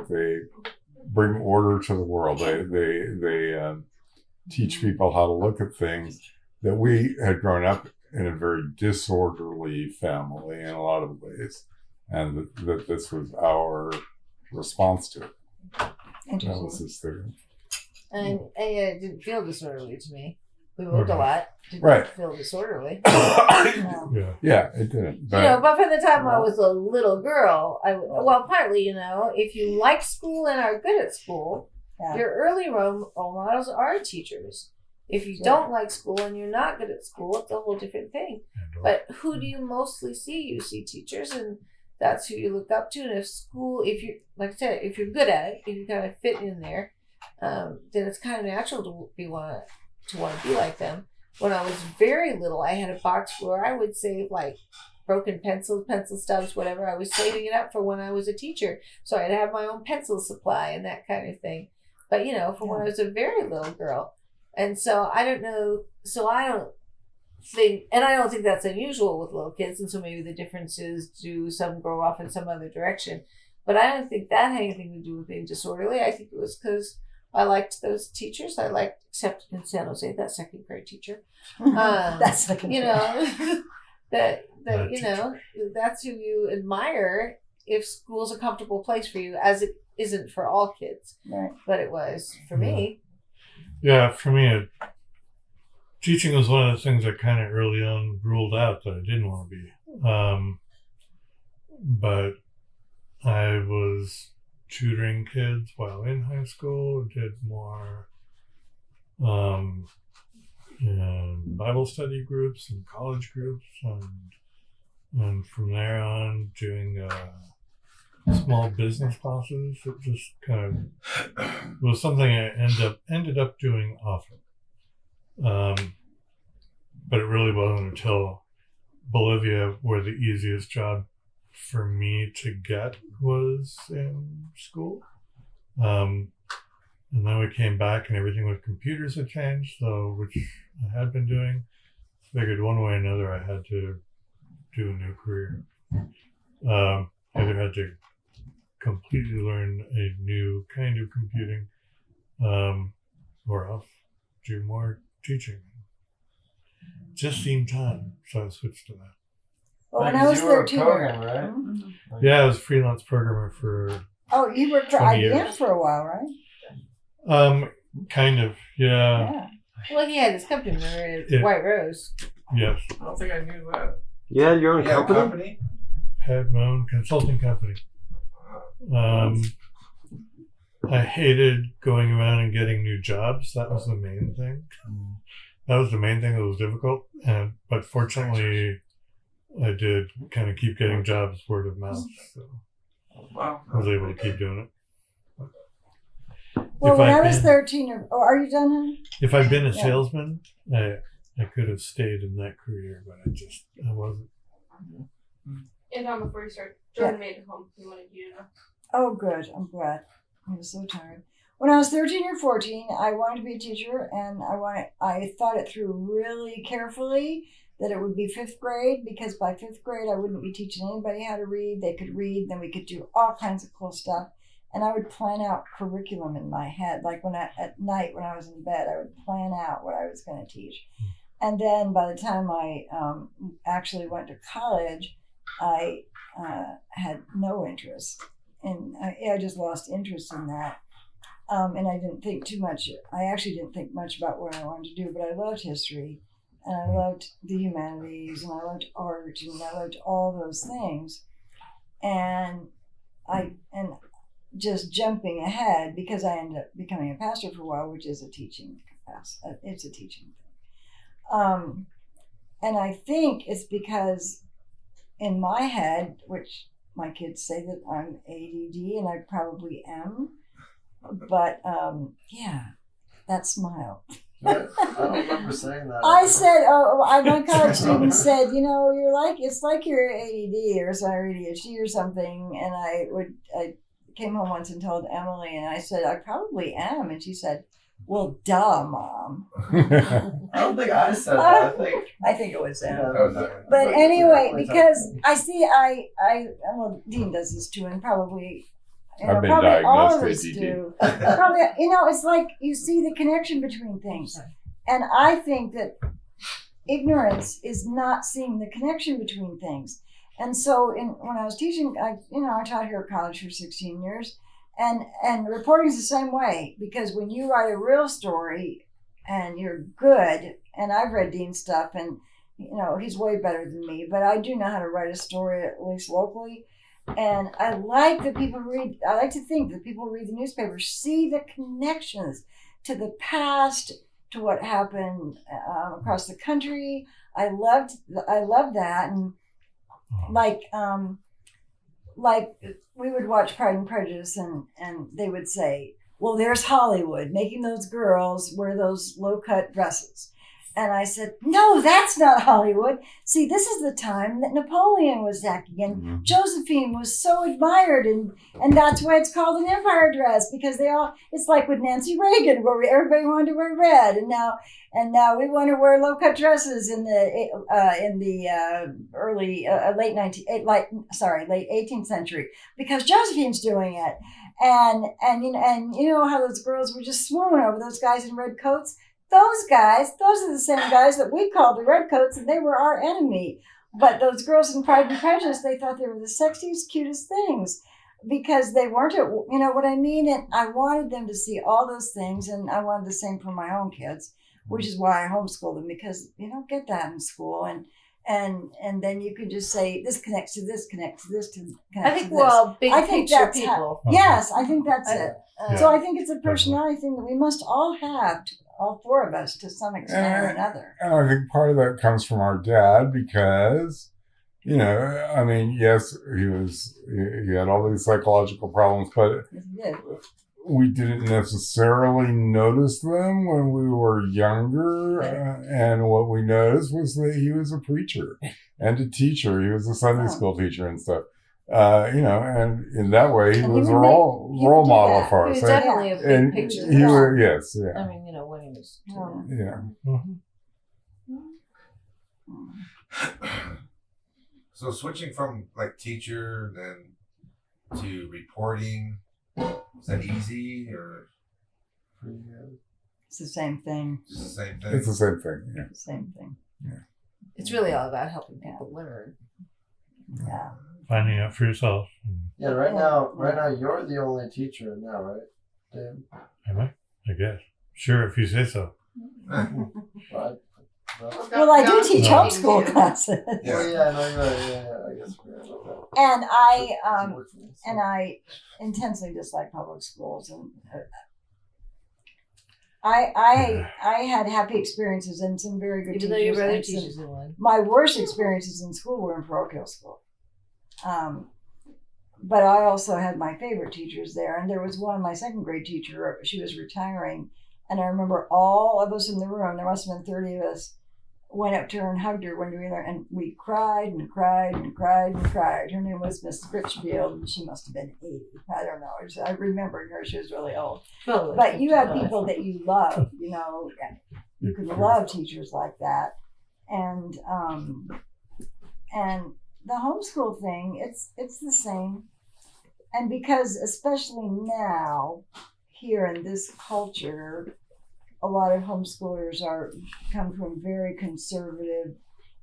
C: they bring order to the world. They teach people how to look at things that we had grown up in a very disorderly family in a lot of ways, and that this was our response to it. That
B: Interesting.
C: was his theory.
E: And it didn't feel disorderly to me. We moved a lot. Didn't
C: Right.
E: feel disorderly.
C: Yeah, it didn't. But,
E: But from the time I was a little girl, partly, if you like school and are good at school,
B: Yeah.
E: your early role models are teachers. If you don't like school and you're not good at school, it's a whole different thing. But who do you mostly see? You see teachers, and that's who you look up to. And if you're, like I said, if you're good at it, if you kind of fit in there, then it's kind of natural to want to be like them. When I was very little, I had a box where I would save like broken pencils, pencil stubs, whatever. I was saving it up for when I was a teacher, so I'd have my own pencil supply and that kind of thing. But from when I was a very little girl, and so I don't know. So I don't think that's unusual with little kids. And so maybe the difference is, do some grow off in some other direction? But I don't think that had anything to do with being disorderly. I think it was because I liked those teachers. Except in San Jose, that second grade teacher.
B: That's second grade.
E: That that's who you admire if school's a comfortable place for you, as it isn't for all kids.
B: Right.
E: But it was for me.
G: Yeah, for me, teaching was one of the things I kind of early on ruled out that I didn't want to be. But I was tutoring kids while in high school, did more Bible study groups and college groups, and from there on doing small business classes. It just kind of was something I ended up doing often. But it really wasn't until Bolivia where the easiest job for me to get was in school. And then we came back and everything with computers had changed, which I had been doing. Figured one way or another I had to do a new career. Either had to completely learn a new kind of computing, or else do more teaching. Just seemed time, so I switched to that.
B: Well, when I was 13,
A: programmer, right?
B: Mhm.
G: Yeah, I was a freelance programmer for
B: Oh, you worked for
G: 20
B: IBM
G: years.
B: for a while, right?
G: Kind of, yeah.
B: Yeah.
E: Well, he had his company, remember,
G: Yeah.
E: White Rose.
G: Yes.
J: I don't think I knew that.
A: You had your own
J: Yeah,
A: company?
G: Had my own consulting company. I hated going around and getting new jobs. That was the main thing. That was the main thing that was difficult. But fortunately, I did kind of keep getting jobs word of mouth. So
J: Wow.
G: I was able to keep doing it.
B: Well,
G: If
B: when
G: I'd
B: I was
G: been-
B: 13, are you done, honey?
G: If I'd been a
B: Yeah.
G: salesman, I could have stayed in that career, but I wasn't.
D: And Tom, before you start, Jordan made it home. He wanted you to know.
B: Oh, good. I'm glad. I was so tired. When I was 13 or 14, I wanted to be a teacher, and I thought it through really carefully that it would be 5th grade, because by 5th grade I wouldn't be teaching anybody how to read. They could read, then we could do all kinds of cool stuff. And I would plan out curriculum in my head. Like at night when I was in bed, I would plan out what I was going to teach. And then by the time I actually went to college, I had no interest. And I just lost interest in that. And I didn't think too much. I actually didn't think much about what I wanted to do, but I loved history, and I loved the humanities, and I loved art, and I loved all those things. And just jumping ahead, because I ended up becoming a pastor for a while, which is a teaching class. It's a teaching thing. And I think it's because in my head, which my kids say that I'm ADD, and I probably am, but yeah, that smile.
A: I don't remember saying that.
B: I said, my college student said, it's like you're ADD or ADHD or something. And I came home once and told Emily, and I said, I probably am. And she said, well, duh, Mom.
A: I don't think I said that.
B: I think it was them.
A: Yeah.
B: But anyway, because I see, well, Dean does this too, and probably,
C: I've been
B: probably all of
C: diagnosed
B: us
C: ADD.
B: do. Probably, it's like you see the connection between things. And I think that, ignorance is not seeing the connection between things. And so when I was teaching, I taught here at college for 16 years, and reporting is the same way, because when you write a real story and you're good, and I've read Dean's stuff, and he's way better than me, but I do know how to write a story, at least locally. And I like to think that people who read the newspaper see the connections to the past, to what happened across the country. I loved that. And like we would watch Pride and Prejudice, and they would say, well, there's Hollywood making those girls wear those low-cut dresses. And I said, no, that's not Hollywood. See, this is the time that Napoleon was acting, and Josephine was so admired, and that's why it's called an empire dress, because it's like with Nancy Reagan, where everybody wanted to wear red, and now we want to wear low-cut dresses in the late 18th century, because Josephine's doing it, and you know how those girls were just swooning over those guys in red coats. Those are the same guys that we called the redcoats, and they were our enemy. But those girls in Pride and Prejudice, they thought they were the sexiest, cutest things, because they weren't, you know what I mean? And I wanted them to see all those things, and I wanted the same for my own kids, which is why I homeschooled them, because you don't get that in school. And then you can just say, this connects to this, connects to this, connects to this.
E: I think we're all big picture people.
B: Yes, I think that's it. So I think it's a personality thing that we must all have, all four of us, to some extent or another.
C: And I think part of that comes from our dad, because, I mean, yes, he had all these psychological problems, but we didn't necessarily notice them when we were younger. And what we noticed was that he was a preacher and a teacher. He was a Sunday school teacher and stuff. And in that way, he was a role model for us.
E: He was definitely a big picture.
C: Yes, yeah.
E: I mean, when he was.
F: So switching from like teacher then to reporting, is that easy or?
B: It's the same thing.
F: It's the same thing.
C: It's the same thing. Yeah.
B: Same thing.
C: Yeah.
E: It's really all about helping people learn.
B: Yeah.
G: Finding out for yourself.
A: Yeah, right now you're the only teacher now, right, Dave?
G: Am I? I guess. Sure, if you say so.
B: Well, I do teach homeschool classes.
A: Oh yeah, no, you're right. Yeah, I guess we're about that.
B: And I intensely dislike public schools, and I had happy experiences and some very good
E: Even
B: teachers.
E: though your brother teaches in one.
B: My worst experiences in school were in parochial school. But I also had my favorite teachers there, and there was one, my second grade teacher, she was retiring, and I remember all of us in the room, there must have been 30 of us, went up to her and hugged her when we were there, and we cried and cried and cried and cried. Her name was Miss Richfield, and she must have been 80. I don't know. I remembered her. She was really old.
E: Probably.
B: But you have people that you love, you can love teachers like that. And the homeschool thing, it's the same. And because especially now, here in this culture, a lot of homeschoolers come from very conservative,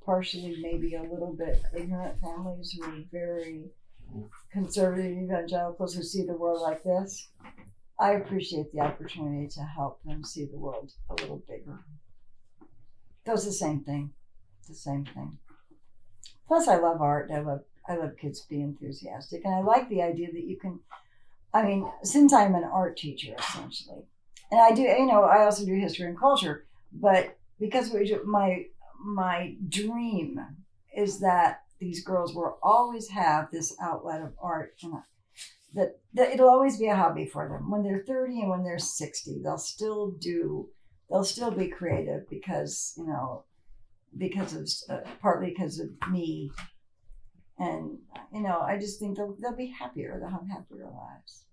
B: partially maybe a little bit ignorant families who are very conservative evangelicals who see the world like this. I appreciate the opportunity to help them see the world a little bigger. That's the same thing. The same thing. Plus, I love art. I love kids being enthusiastic, and I like the idea that you can. I mean, since I'm an art teacher essentially, and I do, I also do history and culture, but because my dream is that these girls will always have this outlet of art, and that it'll always be a hobby for them. When they're 30 and when they're 60, they'll still be creative because partly because of me. And, I just think they'll be happier. They'll have happier lives.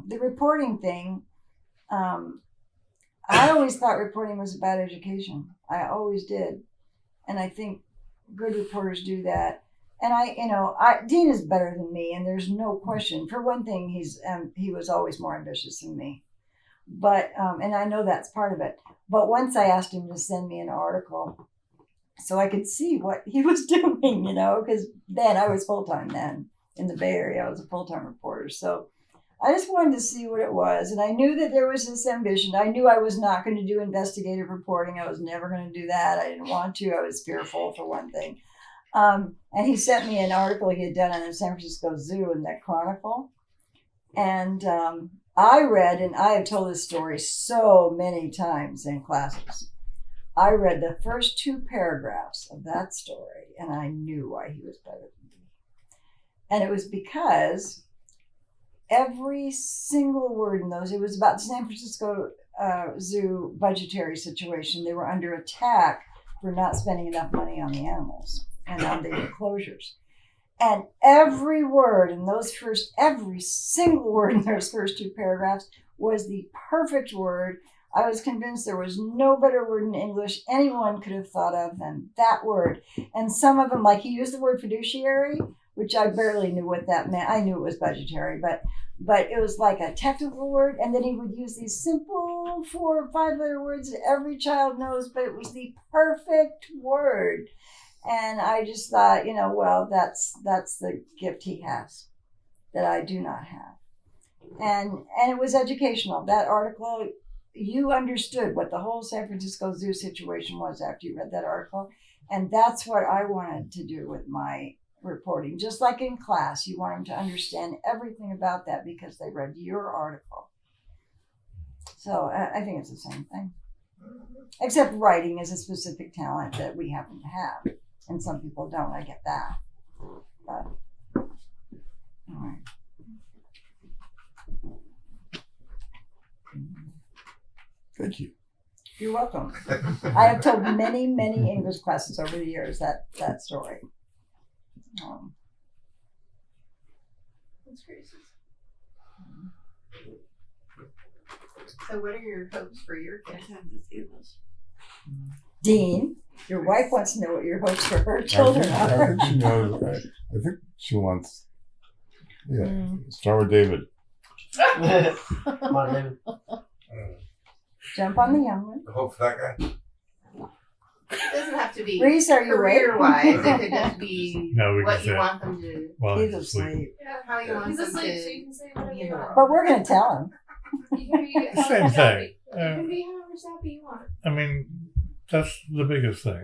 B: The reporting thing, I always thought reporting was about education. I always did. And I think good reporters do that. And Dean is better than me, and there's no question. For one thing, he was always more ambitious than me. But and I know that's part of it. But once I asked him to send me an article so I could see what he was doing, because then I was full time then in the Bay Area. I was a full time reporter. So I just wanted to see what it was. And I knew that there was this ambition. I knew I was not going to do investigative reporting. I was never going to do that. I didn't want to. I was fearful, for one thing. And he sent me an article he had done on the San Francisco Zoo in that Chronicle. And I read, and I have told this story so many times in classes. I read the first 2 paragraphs of that story, and I knew why he was better than me. And it was because every single word in those, it was about the San Francisco Zoo budgetary situation. They were under attack for not spending enough money on the animals and on the enclosures. And every single word in those first 2 paragraphs was the perfect word. I was convinced there was no better word in English anyone could have thought of than that word. And some of them, like he used the word fiduciary, which I barely knew what that meant. I knew it was budgetary, but it was like a technical word. And then he would use these simple 4 or 5 letter words that every child knows, but it was the perfect word. And I just thought, well, that's the gift he has that I do not have. And it was educational. That article, you understood what the whole San Francisco Zoo situation was after you read that article. And that's what I wanted to do with my reporting. Just like in class, you want them to understand everything about that because they read your article. So I think it's the same thing. Except writing is a specific talent that we happen to have. And some people don't. I get that. But, all right.
C: Thank you.
B: You're welcome. I have told many, many English classes over the years that story.
K: That's crazy. So what are your hopes for your kids?
B: Dean, your wife wants to know what your hopes for her children
C: I
B: are.
C: think she knows. I think she wants. Yeah. Start with David.
A: Come on, David.
B: Jump on the young one.
F: The hope for that guy.
K: It doesn't have to be
B: Reese, are you awake?
K: career-wise. It could just be
G: No, we
K: what
G: can
K: you
G: say
K: want them to,
G: while
B: He's
G: he's asleep.
B: asleep.
K: how you want
D: He's
K: them
D: asleep,
K: to
D: so you can say whatever
K: be
D: you
K: in the
D: want.
K: world.
B: But we're going to tell him.
D: You can be
G: The same
D: however
G: thing.
D: sappy. You can be however sappy you want.
G: I mean, that's the biggest thing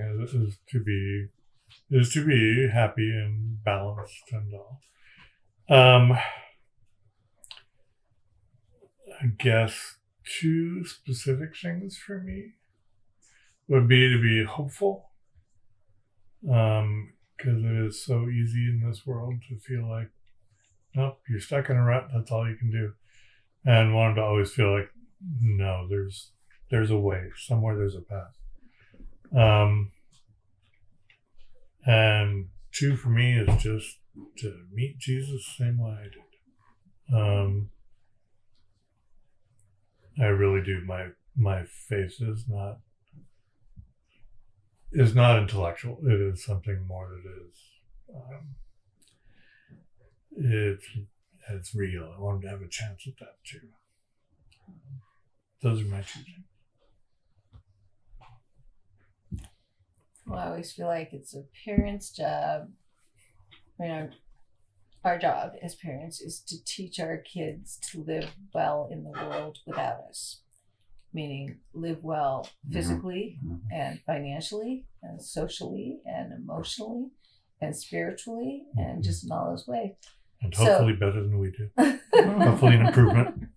G: is to be happy and balanced and all. I guess 2 specific things for me would be to be hopeful, because it is so easy in this world to feel like, nope, you're stuck in a rut. That's all you can do, and want to always feel like, no, there's a way somewhere. There's a path. And 2 for me is just to meet Jesus the same way I did. I really do. My faith is not intellectual. It is something more that is. It's real. I wanted to have a chance at that too. Those are my 2 things.
E: Well, I always feel like it's a parent's job. Our job as parents is to teach our kids to live well in the world without us. Meaning live well physically and financially and socially and emotionally and spiritually and just in all those ways.
G: And hopefully better than we do. Hopefully an improvement.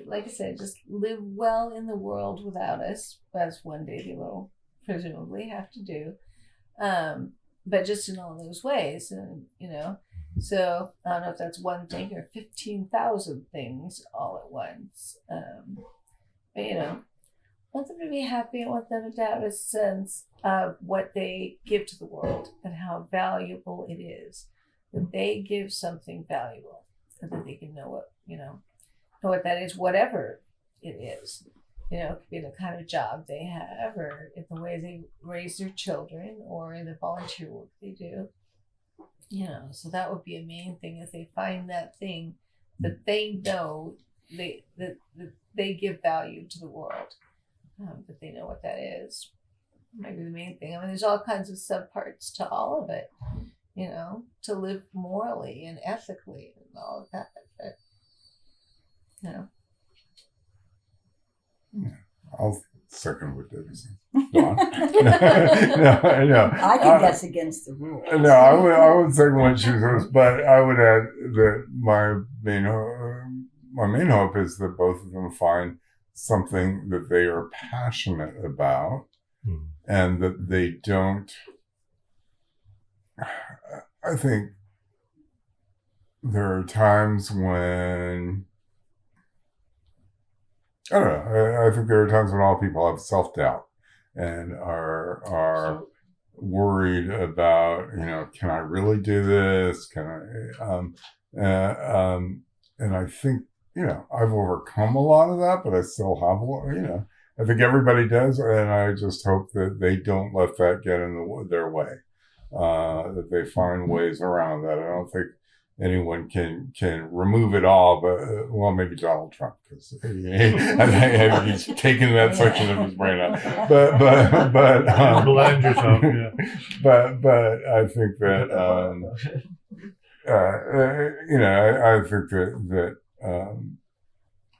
E: Like I said, just live well in the world without us, as one day they will presumably have to do. But just in all those ways, so I don't know if that's one thing or 15,000 things all at once. But want them to be happy. I want them to have a sense of what they give to the world and how valuable it is. That they give something valuable, and that they can know what that is, whatever it is. It could be the kind of job they have, or in the way they raise their children, or in the volunteer work they do. So that would be a main thing, if they find that thing that they know they give value to the world, that they know what that is. Maybe the main thing. I mean, there's all kinds of subparts to all of it, to live morally and ethically and all of that.
C: I'll second what Debbie said. Dawn? no.
B: I think that's against the rules.
C: No, I would second what she says, but I would add that my main hope is that both of them find something that they are passionate about, and that they don't. I think there are times when I don't know. I think there are times when all people have self-doubt and are worried about, can I really do this? Can I? And I think, I've overcome a lot of that, but I still have a lot. I think everybody does, and I just hope that they don't let that get in their way. That they find ways around that. I don't think anyone can remove it all, but maybe Donald Trump, because he's taken that section of his brain out. But
G: blend yourself, yeah.
C: But I think that I think that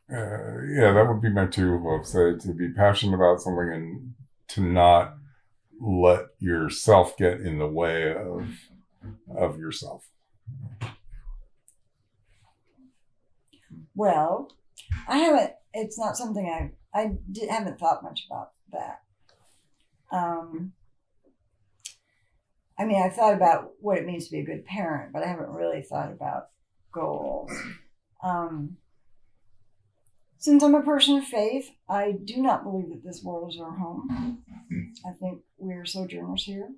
C: that would be my two hopes: to be passionate about something and to not let yourself get in the way of yourself.
B: Well, it's not something haven't thought much about that. I've thought about what it means to be a good parent, but I haven't really thought about goals. Since I'm a person of faith, I do not believe that this world is our home. I think we're sojourners here.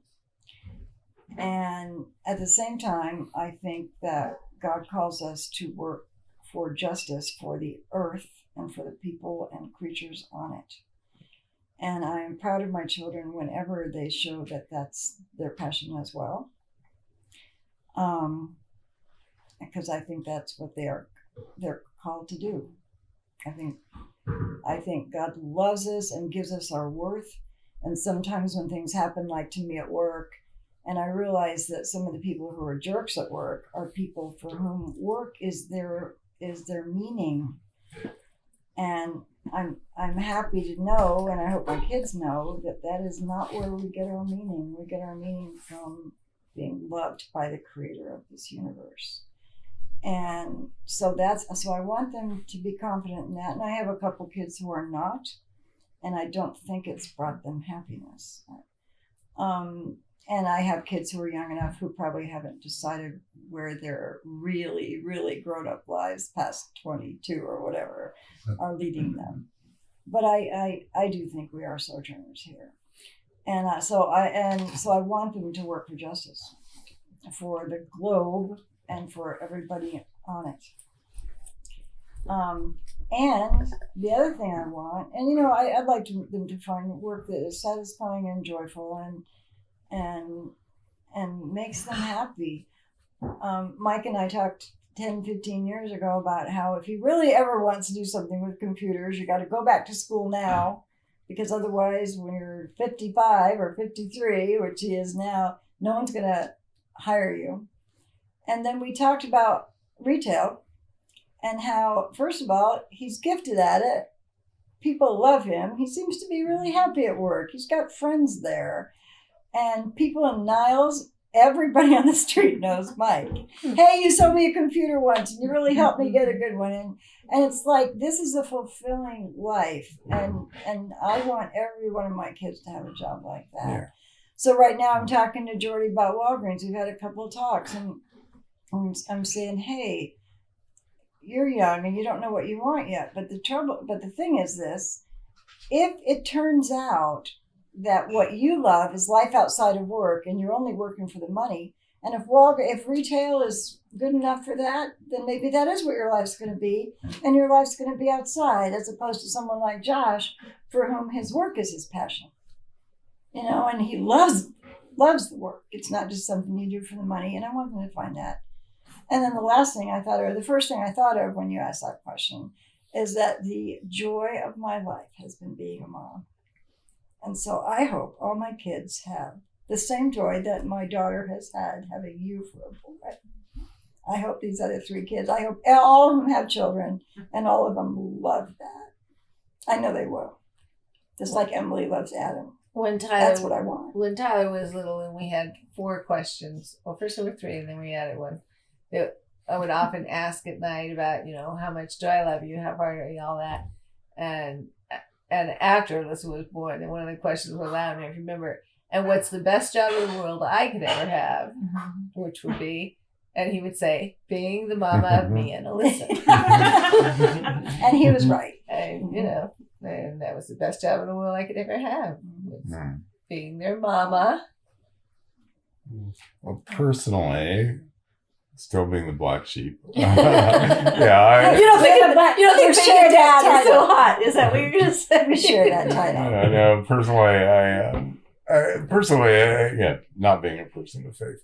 B: And at the same time, I think that God calls us to work for justice for the earth and for the people and creatures on it. And I am proud of my children whenever they show that that's their passion as well. Because I think that's what they're called to do. I think God loves us and gives us our worth. And sometimes when things happen, like to me at work, and I realize that some of the people who are jerks at work are people for whom work is their meaning. And I'm happy to know, and I hope my kids know, that is not where we get our meaning. We get our meaning from being loved by the creator of this universe. And so I want them to be confident in that. And I have a couple kids who are not, and I don't think it's brought them happiness. And I have kids who are young enough who probably haven't decided where their really, really grown-up lives past 22 or whatever are leading them. But I do think we are sojourners here. And so I want them to work for justice for the globe and for everybody on it. And the other thing I want, and I'd like them to find work that is satisfying and joyful and makes them happy. Mike and I talked 10, 15 years ago about how if he really ever wants to do something with computers, you got to go back to school now, because otherwise when you're 55 or 53, which he is now, no one's going to hire you. And then we talked about retail and how, first of all, he's gifted at it. People love him. He seems to be really happy at work. He's got friends there. And people in Niles, everybody on the street knows Mike. Hey, you sold me a computer once and you really helped me get a good one. And it's like, this is a fulfilling life. And I want every one of my kids to have a job like that. Yeah. So right now I'm talking to Jordy about Walgreens. We've had a couple of talks and I'm saying, hey, you're young and you don't know what you want yet. But the thing is this, if it turns out that what you love is life outside of work and you're only working for the money, and if retail is good enough for that, then maybe that is what your life's going to be, and your life's going to be outside, as opposed to someone like Josh, for whom his work is his passion. And he loves the work. It's not just something you do for the money, and I want them to find that. And then the first thing I thought of when you asked that question is that the joy of my life has been being a mom. And so I hope all my kids have the same joy that my daughter has had having you for a boy. I hope these other 3 kids, I hope all of them have children and all of them love that. I know they will. Just like Emily loves Adam. That's what I want.
E: When Tyler was little and we had 4 questions, well, first there were 3 and then we added one. I would often ask at night about, how much do I love you? How hard are you? All that. And after Alyssa was born, and one of the questions was, I don't know if you remember, and what's the best job in the world I could ever have? Which would be, and he would say, being the mama of me and Alyssa.
B: And he was right.
E: And, and that was the best job in the world I could ever have. Was being their mama.
C: Well, personally, still being the black sheep.
E: You don't think
B: share that
E: dad is so
B: title.
E: hot? Is that what you're gonna say?
B: We share that title.
C: No, personally, not being a person of faith,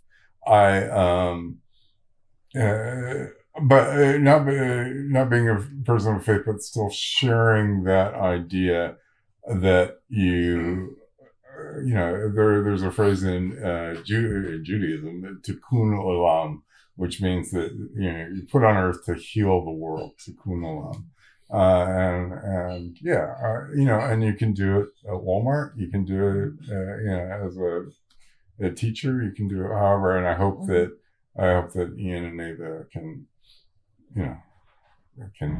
C: not being a person of faith, but still sharing that idea that there's a phrase in Judaism, tikkun olam, which means that you put on earth to heal the world, tikkun olam. And you can do it at Walmart. You can do it, as a teacher. You can do it however. And I hope that Ian and Ava can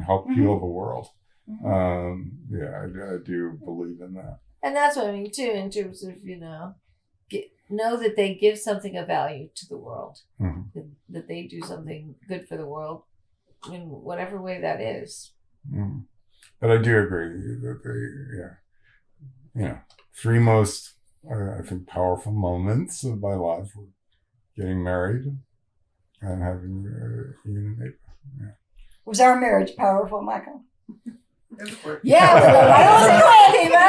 C: help heal the world. I do believe in that.
E: And that's what I mean too, in terms of know that they give something of value to the world, that they do something good for the world, in whatever way that is.
C: But I do agree that they, 3 most, I think, powerful moments of my life were getting married and having Ian and Ava.
B: Was our marriage powerful, Michael?
E: Yeah,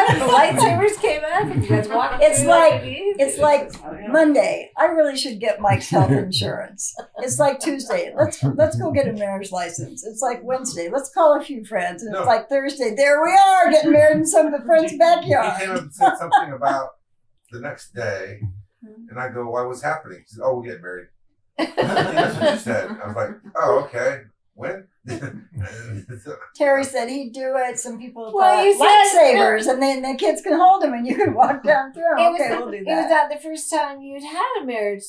E: when the lightsabers came up, and you guys walked.
B: It's like Monday. I really should get Mike's health insurance. It's like Tuesday. Let's go get a marriage license. It's like Wednesday. Let's call a few friends. And it's like Thursday. There we are, getting married in some of the friends' backyard.
F: He came up and said something about the next day, and I go, "Why? What's happening?" He said, "Oh, we're getting married." I think that's what you said. I was like, "Oh, okay. When?"
B: Terry said he'd do it. Some people thought lightsabers, and then the kids can hold them, and you can walk down through them. We'll do that.
E: It was not the first time you'd had a marriage,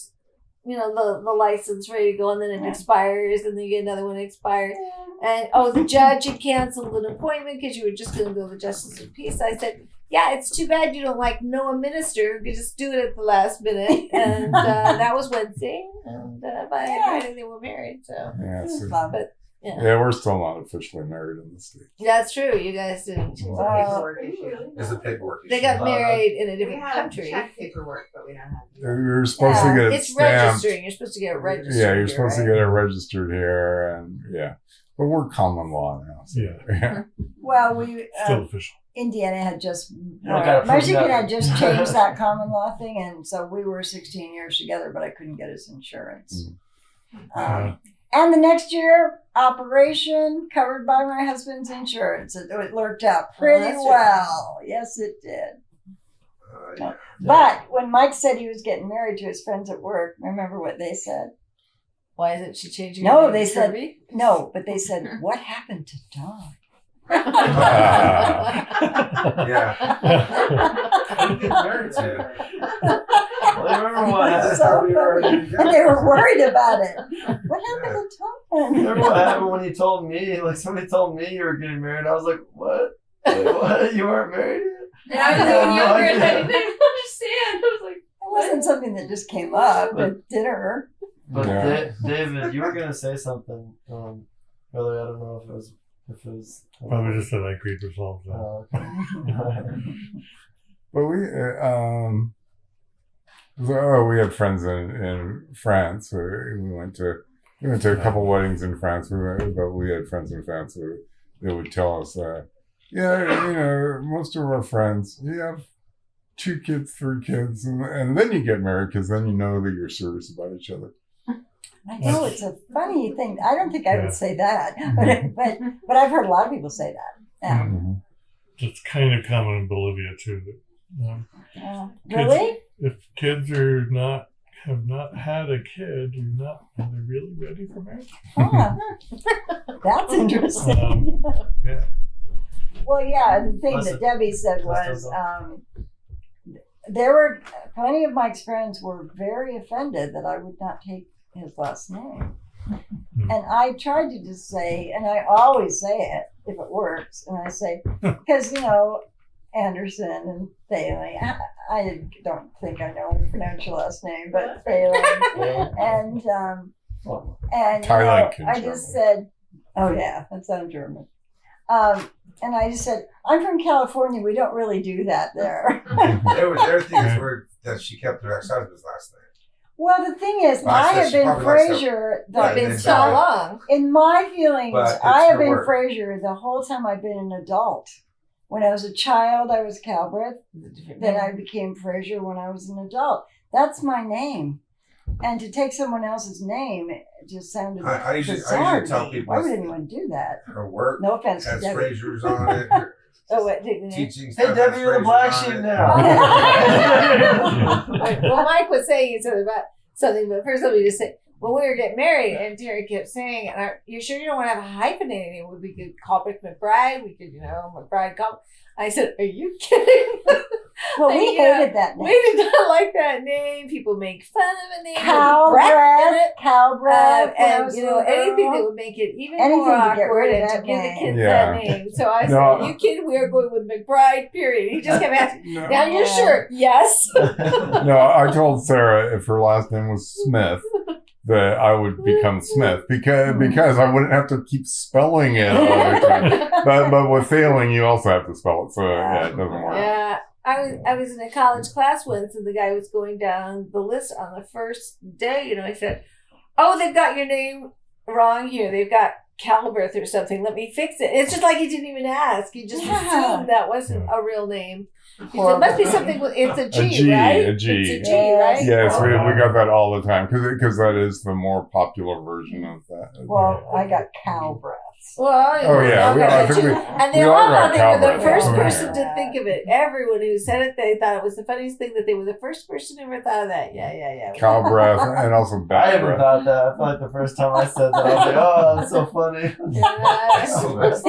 E: the license ready to go, and then it expires, and then you get another one expired. And the judge had canceled an appointment because you were just going to go to the justice of peace. I said, yeah, it's too bad you don't know a minister who could just do it at the last minute. And that was Wednesday, and by Friday they were married. So but.
C: Yeah, we're still not officially married in the States.
E: That's true. You guys didn't.
F: It's a paperwork issue.
E: They got married in a different country.
K: We have paperwork, but we don't have.
C: You're supposed to get it
E: It's
C: stamped.
E: registering. You're supposed to get it registered.
C: Yeah, you're supposed to get it registered here, and but we're common law now. So,
B: Well, we
G: still official.
B: Indiana had just
A: gotta
B: Michigan
A: prove
B: had just changed that common law thing, and so we were 16 years together, but I couldn't get his insurance. And the next year, operation covered by my husband's insurance. It worked out pretty well. Yes, it did. But when Mike said he was getting married to his friends at work, remember what they said?
E: Why isn't she changing?
B: No, they said no, but they said, "What happened to Dawn?"
F: Who did you get married to?
A: Remember what happened?
B: So and they were worried about it. What happened to Dawn?
A: Remember what happened when you told me? Like somebody told me you were getting married. I was like, what? Wait, what? You weren't married yet?
D: And I was even younger and I didn't understand. I was like,
B: it wasn't something that just came up at dinner.
A: But David, you were gonna say something. Really, I don't know if it was.
G: Probably just that I agreed resolved that.
A: Oh, okay.
C: But we had friends in France. We went to a couple weddings in France. But we had friends in France who they would tell us, most of our friends, you have 2 kids, 3 kids, and then you get married because then you know that you're serious about each other.
B: I know it's a funny thing. I don't think I
G: Yeah.
B: would say that, but I've heard a lot of people say that. Yeah.
C: Mhm.
G: It's kind of common in Bolivia too. That,
B: Really?
G: if kids have not had a kid, are they really ready for marriage?
B: Huh. That's interesting.
G: Yeah.
B: Well, yeah, and the thing
A: Listen,
B: that Debbie said was there were plenty of Mike's friends were very offended that I would not take his last name.
G: Hmm.
B: And I tried to just say, and I always say it if it works, and I say, because, Anderson and Thalen, I don't think I know how to pronounce your last name, but Thalen. And
C: Thailand can
B: I just said, oh yeah, that sounds German. And I just said, I'm from California. We don't really do that there.
F: There were things where that she kept her ex-husband's last name.
B: Well, the thing is,
F: Well, I
B: I
F: said
B: have
F: she
B: been
F: probably likes
B: Fraser.
F: Yeah,
E: Been
F: they
E: so
F: died.
E: long.
B: In my feelings,
F: But
B: I
F: it's
B: have
F: her
B: been
F: word.
B: Fraser the whole time I've been an adult. When I was a child, I was Calbreath. Then I became Fraser when I was an adult. That's my name. And to take someone else's name, it just sounded
F: I usually
B: bizarre to
F: tell
B: me.
F: people
B: Why would
F: it's-
B: anyone do that?
F: Her work
B: No offense to
F: has
B: Debbie.
F: Frasers on it. Her
E: Oh, what? Hey,
F: teaching
A: Hey,
F: stuff
A: Debbie,
F: has
A: you're the
F: Frasers
A: black
F: on
A: sheep
F: it.
A: now.
E: well, Mike was saying something about something, but first let me just say, when we were getting married, and Terry kept saying, "You sure you don't want to have a hyphenated name? We could call it McBride. We could, McBride call." I said, "Are you kidding?"
B: Well, we
E: Yeah.
B: hated that
E: We
B: name.
E: did not like that name. People make fun of a name. with breath in
B: Calbreath,
E: it.
B: Calbreath. when I
E: And
B: was a
E: anything
B: little
E: that
B: girl.
E: would make it even
B: Anything
E: more
B: to get
E: awkward
B: rid of
E: and to
B: that
E: give the
B: name.
E: kids
C: Yeah.
E: that name. So I said,
C: No.
E: "Are you kidding? We are going with McBride, period." He just kept asking,
C: No.
E: "Now you're sure?" Yes.
C: No, I told Sarah if her last name was Smith, that I would become Smith because I wouldn't have to keep spelling it all the time. But with failing, you also have to spell it, so yeah, it doesn't work.
E: Yeah. I was in a college class once, and the guy was going down the list on the first day. I said, "Oh, they've got your name wrong here. They've got Calbreath or something. Let me fix it." It's just like he didn't even ask. He just assumed that wasn't a real name. He said, "It must be something with it's a G, right?
C: A G.
E: It's a G, right?"
C: Yes, we got that all the time because that is the more popular version of that.
B: Well, I got Calbreath.
E: Well,
C: Oh, yeah, we all- I think we-
E: and they
C: we
E: all
C: all
E: thought
C: got
E: they were the
C: Calbreath.
E: first
C: Yeah.
E: person to think of it. Everyone who said it, they thought it was the funniest thing that they were the first person who ever thought of that. Yeah.
C: Calbreath and also
A: I
C: bad
A: haven't
C: breath.
A: thought that. I feel like the first time I said that, I was like, oh, that's so funny.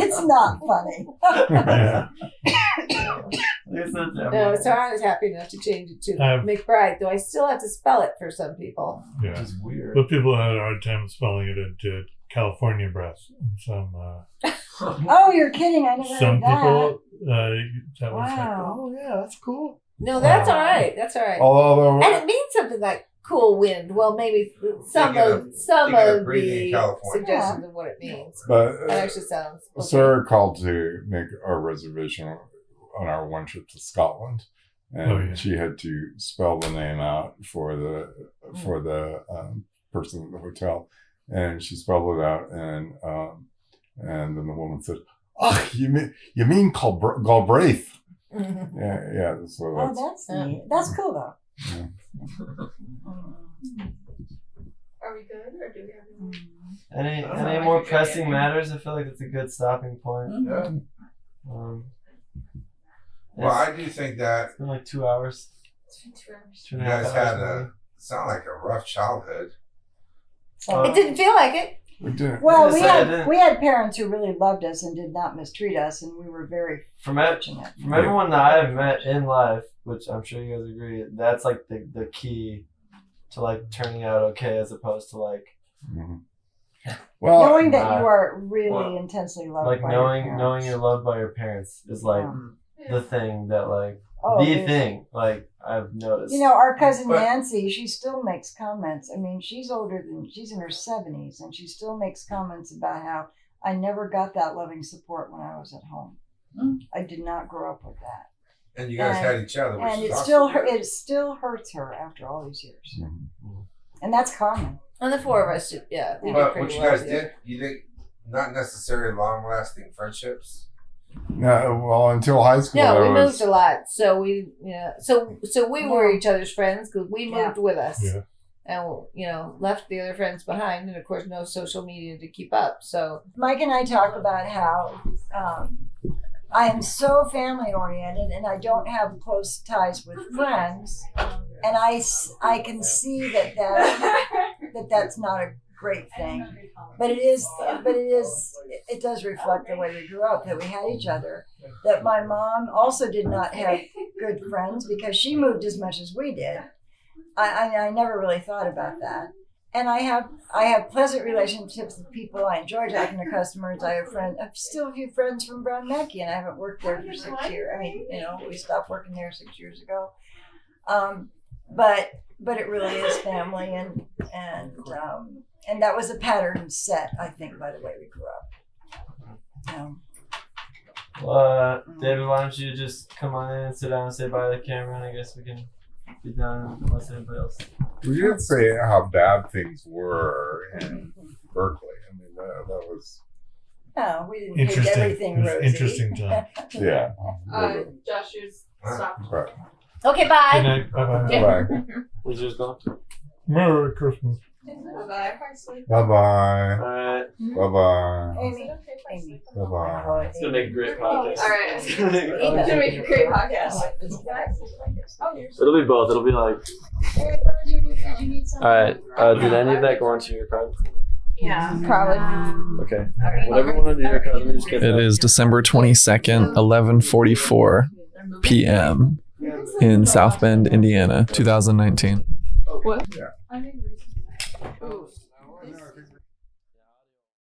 B: It's not funny.
G: Yeah.
E: No, so I was happy enough to change it to
G: I've-
E: McBride, though I still have to spell it for some people.
G: Yeah.
A: Which is weird.
G: But people had a hard time spelling it into California breath. And
B: Oh, you're kidding. I never
G: some
B: heard that.
G: people, that was like,
B: Wow.
A: Oh, yeah, that's cool.
E: No, that's all right. That's all right.
C: Although
E: And it means something like cool wind. Well, maybe some
F: Thinking
E: of
F: of breathing in
E: the
F: California.
E: suggestions of what it means.
C: but
E: That actually sounds. Okay.
C: Sarah called to make a reservation on our one trip to Scotland, and
G: Oh, yeah.
C: she had to spell the name out for the person at the hotel, and she spelled it out, and then the woman said, "Oh, you mean Calbreath?" Yeah. So
B: Oh, that's neat. That's cool, though.
C: yeah.
D: Are we good, or do we have any more?
A: Any more pressing matters? I feel like it's a good stopping point.
F: Yeah.
A: Um,
F: Well, I do think that
A: it's been like 2 hours.
D: It's been 2 hours.
A: Two
F: you
A: and a half
F: guys
A: hours,
F: had
A: maybe.
F: sound like a rough childhood.
E: It didn't feel like it.
C: We did.
B: Well,
A: Yes, I did.
B: we had parents who really loved us and did not mistreat us, and we were very
A: From
B: fortunate.
A: everyone that I've met in life, which I'm sure you guys agree, that's like the key to like turning out okay, as opposed to like
C: Mhm. Well,
B: Knowing that you are really intensely loved
A: like
B: by
A: knowing
B: your
A: knowing
B: parents.
A: you're loved by your parents is like the thing that like
B: Oh,
A: the
B: there's-
A: thing like I've noticed.
B: You know, our cousin
F: But-
B: Nancy, she still makes comments. I mean, she's she's in her 70s, and she still makes comments about how I never got that loving support when I was at home. I did not grow up with that.
F: And you guys
B: And-
F: had each other, which
B: And
F: is
B: it
F: awesome.
B: still hurts her after all these years.
C: Mhm.
B: And that's common.
E: And the four of us, yeah. We did
F: But
E: pretty
F: what you
E: well
F: guys
E: together.
F: did, you think not necessarily long-lasting friendships.
C: No, well, until high school,
E: No, we
C: I
E: moved
C: was,
E: a lot, so we so we were
B: Yeah.
E: each other's friends because we moved
B: Yeah.
E: with us.
G: Yeah.
E: and left the other friends behind, and of course no social media to keep up. So
B: Mike and I talk about how I am so family oriented and I don't have close ties with friends, and I can see that's not a great thing, but it does reflect the way we grew up, that we had each other, that my mom also did not have good friends because she moved as much as we did. I never really thought about that. And I have pleasant relationships with people. I enjoy talking to customers. I have still a few friends from Brown Mackey, and I haven't worked there for 6 years. I mean, we stopped working there 6 years ago. But it really is family, and that was a pattern set, I think, by the way we grew up.
A: Well, David, why don't you just come on in and sit down and say bye to the camera, and I guess we can be done unless anybody else.
C: We didn't say how bad things were in Berkeley. I mean, that was.
B: No, we didn't take
G: Interesting.
B: everything
G: It was
B: rosy.
G: interesting time.
C: Yeah.
D: Josh, you stopped.
C: Right.
E: okay,
G: Good
E: bye.
G: night. Bye-bye.
C: Bye.
A: Was yours gone?
G: Merry Christmas.
D: Bye.
C: Bye. Bye.
A: Alright.
C: Bye. Bye.
B: Amy.
C: Bye. Bye.
A: It's gonna make a great podcast.
D: Alright. It's gonna make a great podcast.
A: It'll be both. It'll be like. Alright. Did any of that go onto your card?
K: Yeah.
B: Probably.
A: Okay. Whatever went onto your card, let me just get
L: It
A: that.
L: is December 22nd, 11:44 p.m. in South Bend, Indiana, 2019.
D: I think